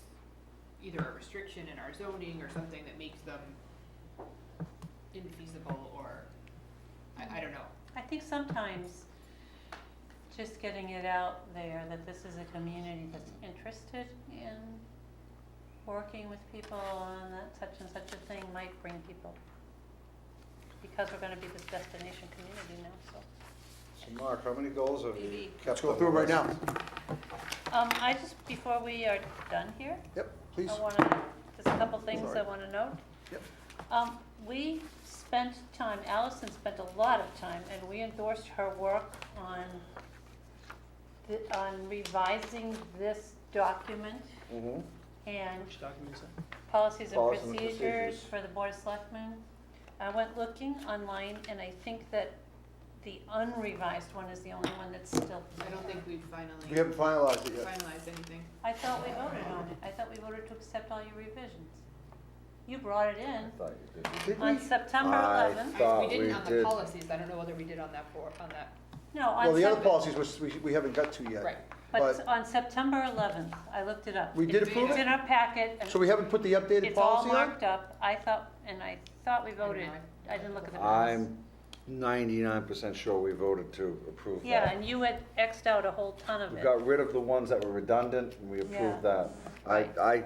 either a restriction in our zoning or something that makes them infeasible, or, I don't know. I think sometimes just getting it out there that this is a community that's interested in working with people on that such and such a thing might bring people. Because we're gonna be this destination community now, so. So Mark, how many goals have you Maybe- kept? Let's go on through the it right list? now. I just, before we are done here, Yep, please. I wanna, there's a couple things I Sorry. wanna note. Yep. We spent time, Allison spent a lot of time, and we endorsed her work on on revising this document Mhm. and which document is that? policies and Policies and procedures procedures. for the Board of Selectmen. I went looking online, and I think that the unrevised one is the only one that's still. I don't think we've We haven't finalized it yet. finalized anything. I thought we voted on it. I thought we voted to accept all your revisions. You brought it I in thought you did. Did on we? September I 11th. thought We we didn't on the did. policies, I don't know whether we did on that on that, No, on Well, the other Sep- policies was, we haven't got to yet. right. But on September 11th, I looked it up. We did It's- approve It's it? in our packet, and So we haven't put the updated it's all policy on? marked up. I thought we voted, know. I didn't look at the minutes. I'm 99% sure we voted to approve that. Yeah, and you had Xed out a whole ton of We it. got rid of the ones that were redundant, and we Yeah. approved that. Right.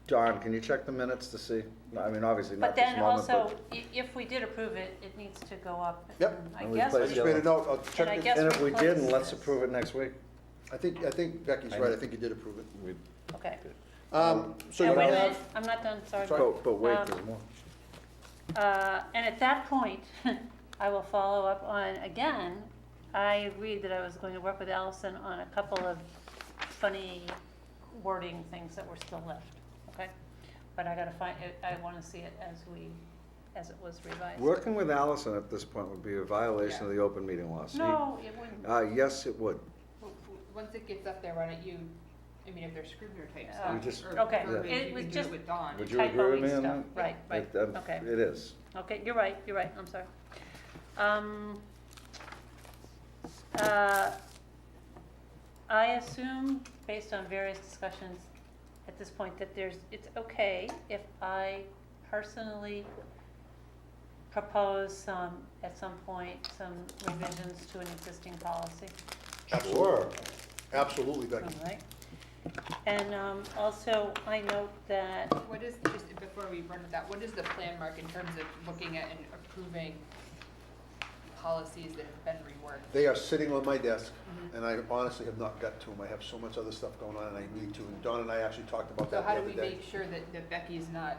Don, can you check the minutes to see? I mean, obviously But not this then moment, also, but. if we did approve it, it needs to go up. Yep. and I And we guess, place I just made a note, I'll check I it. guess- And if we didn't, replace let's this. approve it next week. I think Becky's right, I think you did approve it. We- okay. So And you wait a have, minute, I'm not done, sorry. But wait, Um, there's more. And at that point, I will follow up on, again, I agreed that I was going to work with Allison on a couple of funny wording things that were still left, okay? But I gotta find, I wanna see it as it was revised. Working with Allison at this point would be a violation of the open meeting law. See? No, it wouldn't. Yes, it would. Once it gets up there, why don't you, I mean, if there's Scrivener type We stuff, just- or Okay, verbiage, it you was can do just- it with Dawn. Would you agree with me on Typo-y that? stuff. Right, right, It- okay. It is. Okay, you're right, I'm sorry. I assume, based on various discussions at this point, that it's okay if I personally propose at some point, some revisions to an existing policy, Sure. absolutely, Becky. all right? And also, I note that, What is, just before we run with that, what is the plan, Mark, in terms of looking at and approving policies that have been reworked. They are sitting on my desk, and I honestly have not got to them. I have so much other stuff going on, and I need to. And Dawn and I actually talked about So that how the do other we day. make sure that Becky's not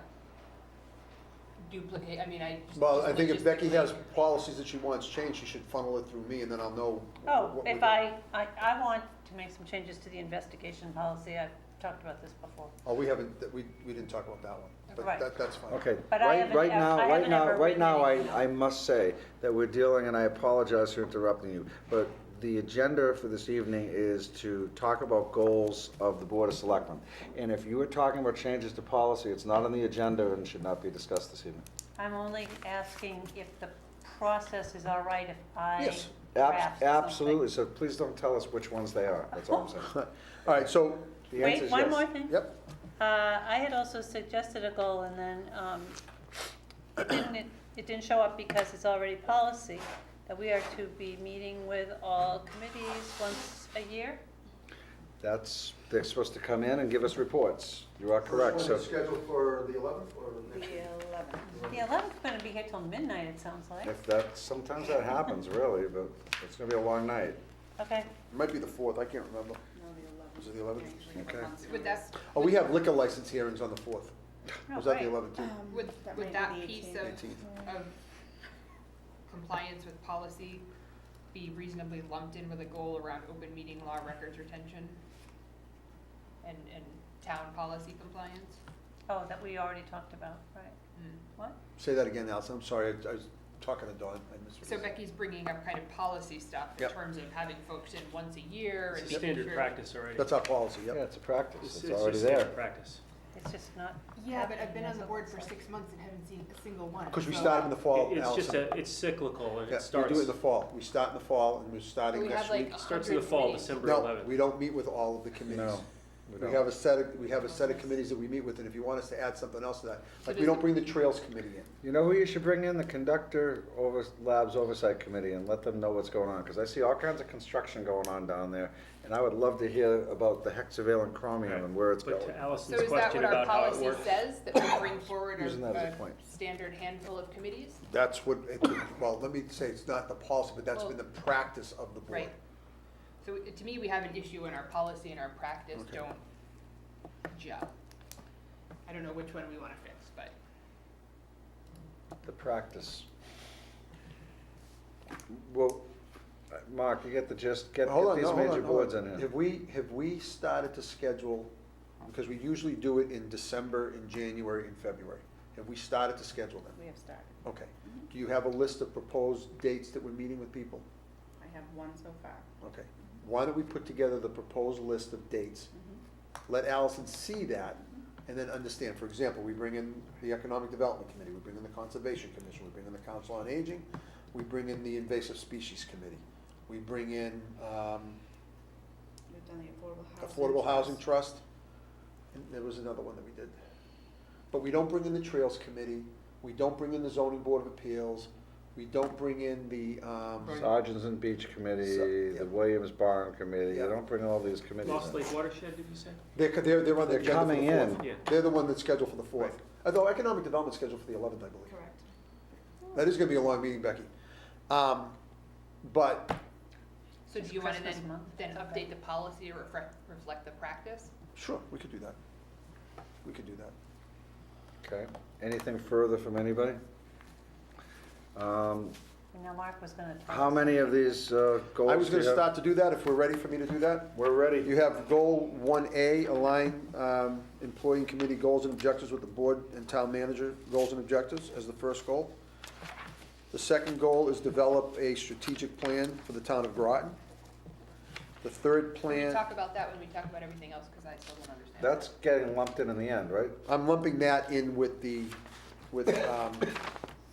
duplicate, I mean, Well, I think if Becky has logistically- policies that she wants changed, she should funnel it through me, and then I'll know. Oh, what we're if doing. I want to make some changes to the investigation policy, I've talked about this before. Oh, we haven't, we didn't talk about that one, but Right. that's fine. Okay, But I haven't right ever- now, I right haven't now, ever right written now, anything I down. must say that we're dealing, and I apologize for interrupting you, but the agenda for this evening is to talk about goals of the Board of Selectmen. And if you were talking about changes to policy, it's not on the agenda and should not be discussed this evening. I'm only asking if the process is all right if I Yes. draft something. Absolutely, so please don't tell us which ones they are, that's all I'm saying. All right, so, The answer Wait, is one yes. more thing. yep, I had also suggested a goal and then it didn't show up because it's already policy, that we are to be meeting with all committees once a year. They're supposed to come in and give us reports. You are correct, so. scheduled for the 11th or The 11th. The 11th's gonna be here till midnight, it sounds like. If that, sometimes that happens, really, but it's gonna be a long night. Okay. It might be the 4th, I can't remember. Was it the 11th? Okay. Would that, Oh, we have liquor license hearings on the 4th. Oh, Was that the great. 11th too? would that piece 18th. of compliance with policy be reasonably lumped in with a goal around open meeting law records retention and town policy compliance? Oh, that we already talked about, right. Mm. What? Say that again, Allison, I'm sorry, I was talking to Dawn. I missed what So you said. Becky's bringing up kind of policy stuff in Yep. terms of having folks in once a year and It's a making standard sure. practice already. That's our policy, Yeah, yep. it's a practice, It's it's just already standard there. practice. It's just not. Yeah, but I've been on happening the as board of for late. 6 months and haven't seen a single one. Because we So- start in the fall, It's just Allison. it's cyclical and Yeah, it starts. we do it in the fall. We start in the fall, and we're starting We next have like week. Starts in the 100 fall, committees. December No, 11th. we don't meet with all of the committees. No, We have a set of committees that we meet with, and if you want us to add something else to that, like we does don't it- bring the Trails Committee in. You know who you should bring in? The Conductor Labs Oversight Committee and let them know what's going on, because I see all kinds of construction going on down there, and I would love to hear about the hexavalent chromium and where it's But going. to So Allison's is that question what our about how it policy works. says, that we bring forward Using that as a a point. standard handful of committees? That's what, well, let me say, it's not the policy, but that's been the practice of the board. Right. So to me, we have an issue in our policy and our practice Okay. don't gel. I don't know which one we wanna fix, but. The practice. Well, Mark, you get the gist, get Hold on, these no, hold major on, boards hold in on. here. Have we started to schedule, because we usually do it in December, in January, and February. Have we started to schedule them? We have started. Okay. Do you have a list of proposed dates that we're meeting with people? I have one so far. Okay. Why don't we put together the proposed list of dates? Let Allison see that, and then understand. For example, we bring in the Economic Development Committee, we bring in the Conservation Commission, we bring in the Council on Aging, we bring in the Invasive Species Committee, we bring in We've done the Affordable Housing Trust, and there was another one that we did. But we don't bring in the Trails Committee, we don't bring in the Zoning Board of Appeals, we don't bring in the, Sergeants and Beach Committee, So- the yeah. Williams Barn Committee, you Yeah. don't bring all these committees Lost in. Lake Watershed, did you say? they're on the They're agenda for the coming in. 4th. Yeah. They're the one that's scheduled for the 4th. Right. Although Economic Development's scheduled for the 11th, I believe. Correct. That is gonna be a long meeting, Becky. But, So do It's you wanna Christmas month. then update the policy to reflect the practice? sure, we could do that. We could do that. Okay, anything further from anybody? You know, Mark was gonna tell How us many of something. these goals I was do gonna you have? start to do that, if we're ready for me to do that. We're ready. You have goal 1A, align employee and committee goals and objectives with the board and town manager goals and objectives as the first goal. The second goal is develop a strategic plan for the town of Groton. The third Can we plan, talk about that when we talk about everything else, cause I still don't understand. That's getting lumped in the end, right? I'm lumping that in with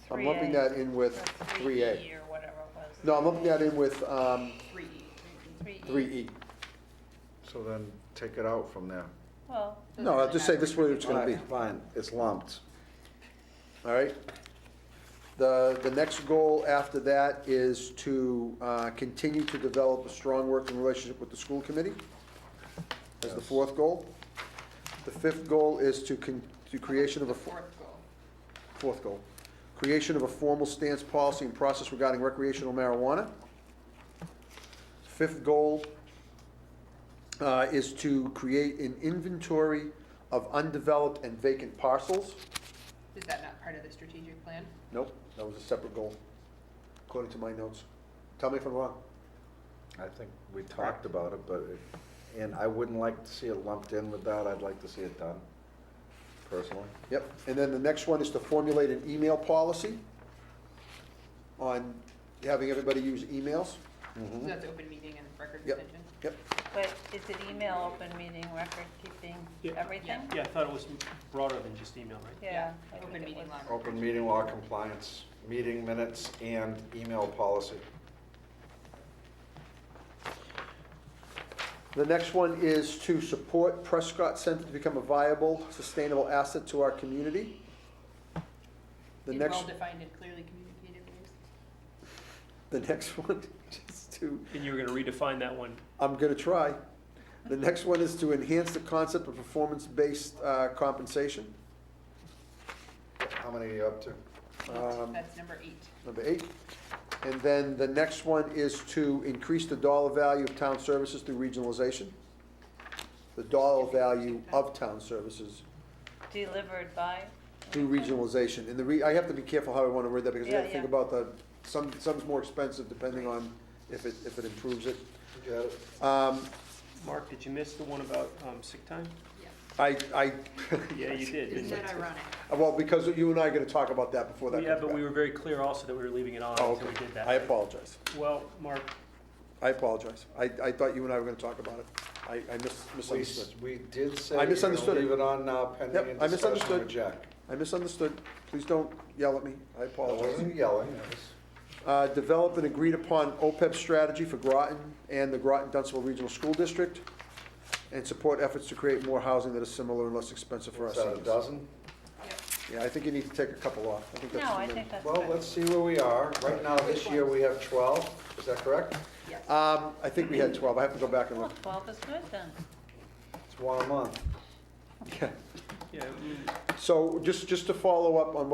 I'm lumping 3A. that in with Or 3A. Or whatever it was. No, I'm lumping that in with 3E. 3E. 3E. So then take it out from there. Well, No, I'll just say this is where it's gonna be. Fine, it's lumped. All right. The next goal after that is to continue to develop a strong working relationship with the school committee as the Yes. fourth goal. The fifth goal is to creation of a, The fourth goal. fourth goal. creation of a formal stance, policy, and process regarding recreational marijuana. Fifth goal is to create an inventory of undeveloped and vacant parcels. Is that not part of the strategic plan? Nope, that was a separate goal, according to my notes. Tell me if I'm wrong. I think we talked about it, but, and I wouldn't like to see it lumped in with that, I'd like to see it done, personally. Yep, and then the next one is to formulate an email policy on having everybody use emails. So that's open meeting and record Yep. retention? Yep, But is it email, open meeting, record keeping, Yeah. everything? Yeah, I thought it was broader than just email, right? Yeah. I Open think it meeting was. law. Open meeting law compliance, meeting minutes, and email policy. the next one is to support Prescott Center to become a viable, sustainable asset to our community. The In next, well-defined and clearly communicated ways. the next one is to, And you were gonna redefine that one. I'm gonna try. The next one is to enhance the concept of performance-based compensation. How many are you up to? That's number 8. Number 8. And then the next one is to increase the dollar value of town services through regionalization. The dollar value of town services Delivered by? through regionalization. And I have to be careful how I want to word that, because I have to Yeah, think yeah. about some's more expensive depending on if it improves it. You got it? Mark, did you miss the one about sick time? I, Yeah, you did, didn't Isn't you? that ironic? well, because you and I are going to talk about that before that Yeah, comes but we back. were very clear also that we were leaving it on Oh, until we okay. did that. I apologize. Well, Mark, I apologize. I thought you and I were going to talk about it. I misunderstood. We did say I we're gonna misunderstood it. leave it on now pending Yep, a I discussion misunderstood. with Jack. I misunderstood. Please don't yell at me. I I apologize. wasn't yelling, it was. Develop an agreed upon OPEB strategy for Groton and the Groton-Dunstable Regional School District, and support efforts to create more housing that is similar and less expensive for our What's that, a seniors. dozen? Yeah, I think you need to take a couple off. I think that's No, too I many. think that's Well, good. let's see where we are. Right now, this year, we have 12, is that correct? Yes. I think we had 12. I have to go back and Well, look. 12 is good then. It's one a month. Yeah. yeah, So just to follow up on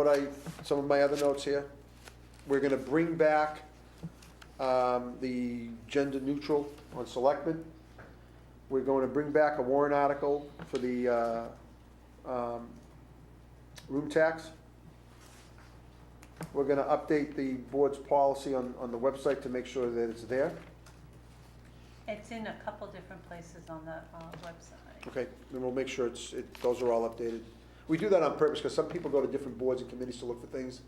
some of my other notes here, we're gonna bring back the gender neutral on Selectmen. We're going to bring back a warrant article for the room tax. We're gonna update the board's policy on the website to make sure that it's there. It's in a couple different places on the website. Okay, then we'll make sure those are all updated. We do that on purpose, because some people go to different boards and committees to look for things.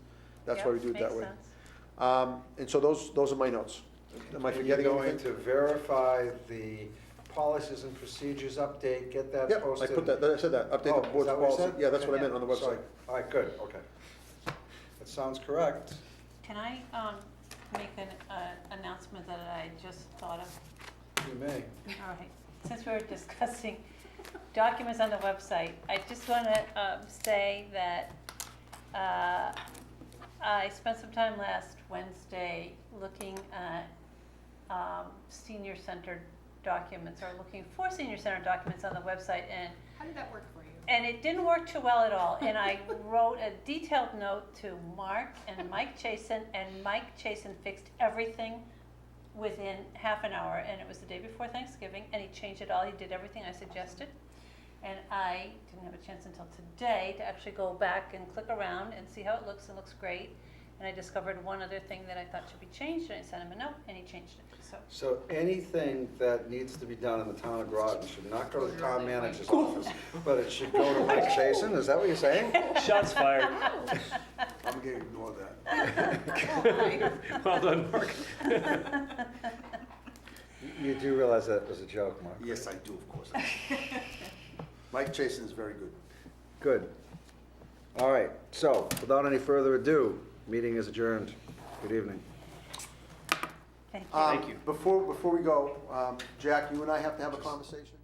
That's why we do it that way. Makes sense. And so those are my notes. Am I And forgetting you're going anything? to verify the policies and procedures update, get that Yep, I posted? put that, I said that, update Oh, the is board's that what you policy. said? Yeah, that's what I Okay. meant on the Sorry. website. All right, good, okay. That sounds correct. Can I make an announcement that I just thought of? You may. All right, since we're discussing documents on the website, I just want to say that I spent some time last Wednesday looking at senior center documents, or looking for senior center documents on the website, How did that work for you? and it didn't work too well at all. And I wrote a detailed note to Mark and Mike Chasen, and Mike Chasen fixed everything within half an hour, and it was the day before Thanksgiving, and he changed it all. He did everything I suggested. And I didn't have a chance until today to actually go back and click around and see how it looks. It looks great. And I discovered one other thing that I thought should be changed, and I sent him a note, and he changed it. So anything that needs to be done in the town of Groton should not go to the town manager's office, but it should go to Mike Chasen, is that what you're saying? shots fired. I'm gonna ignore that. Well done, Mark. You do realize that was a joke, Mark? Yes, I do, of course. Mike Chasen is very good. Good. All right, so without any further ado, meeting is adjourned. Good evening. Thank you. Thank you. Before we go, Jack, you and I have to have a conversation.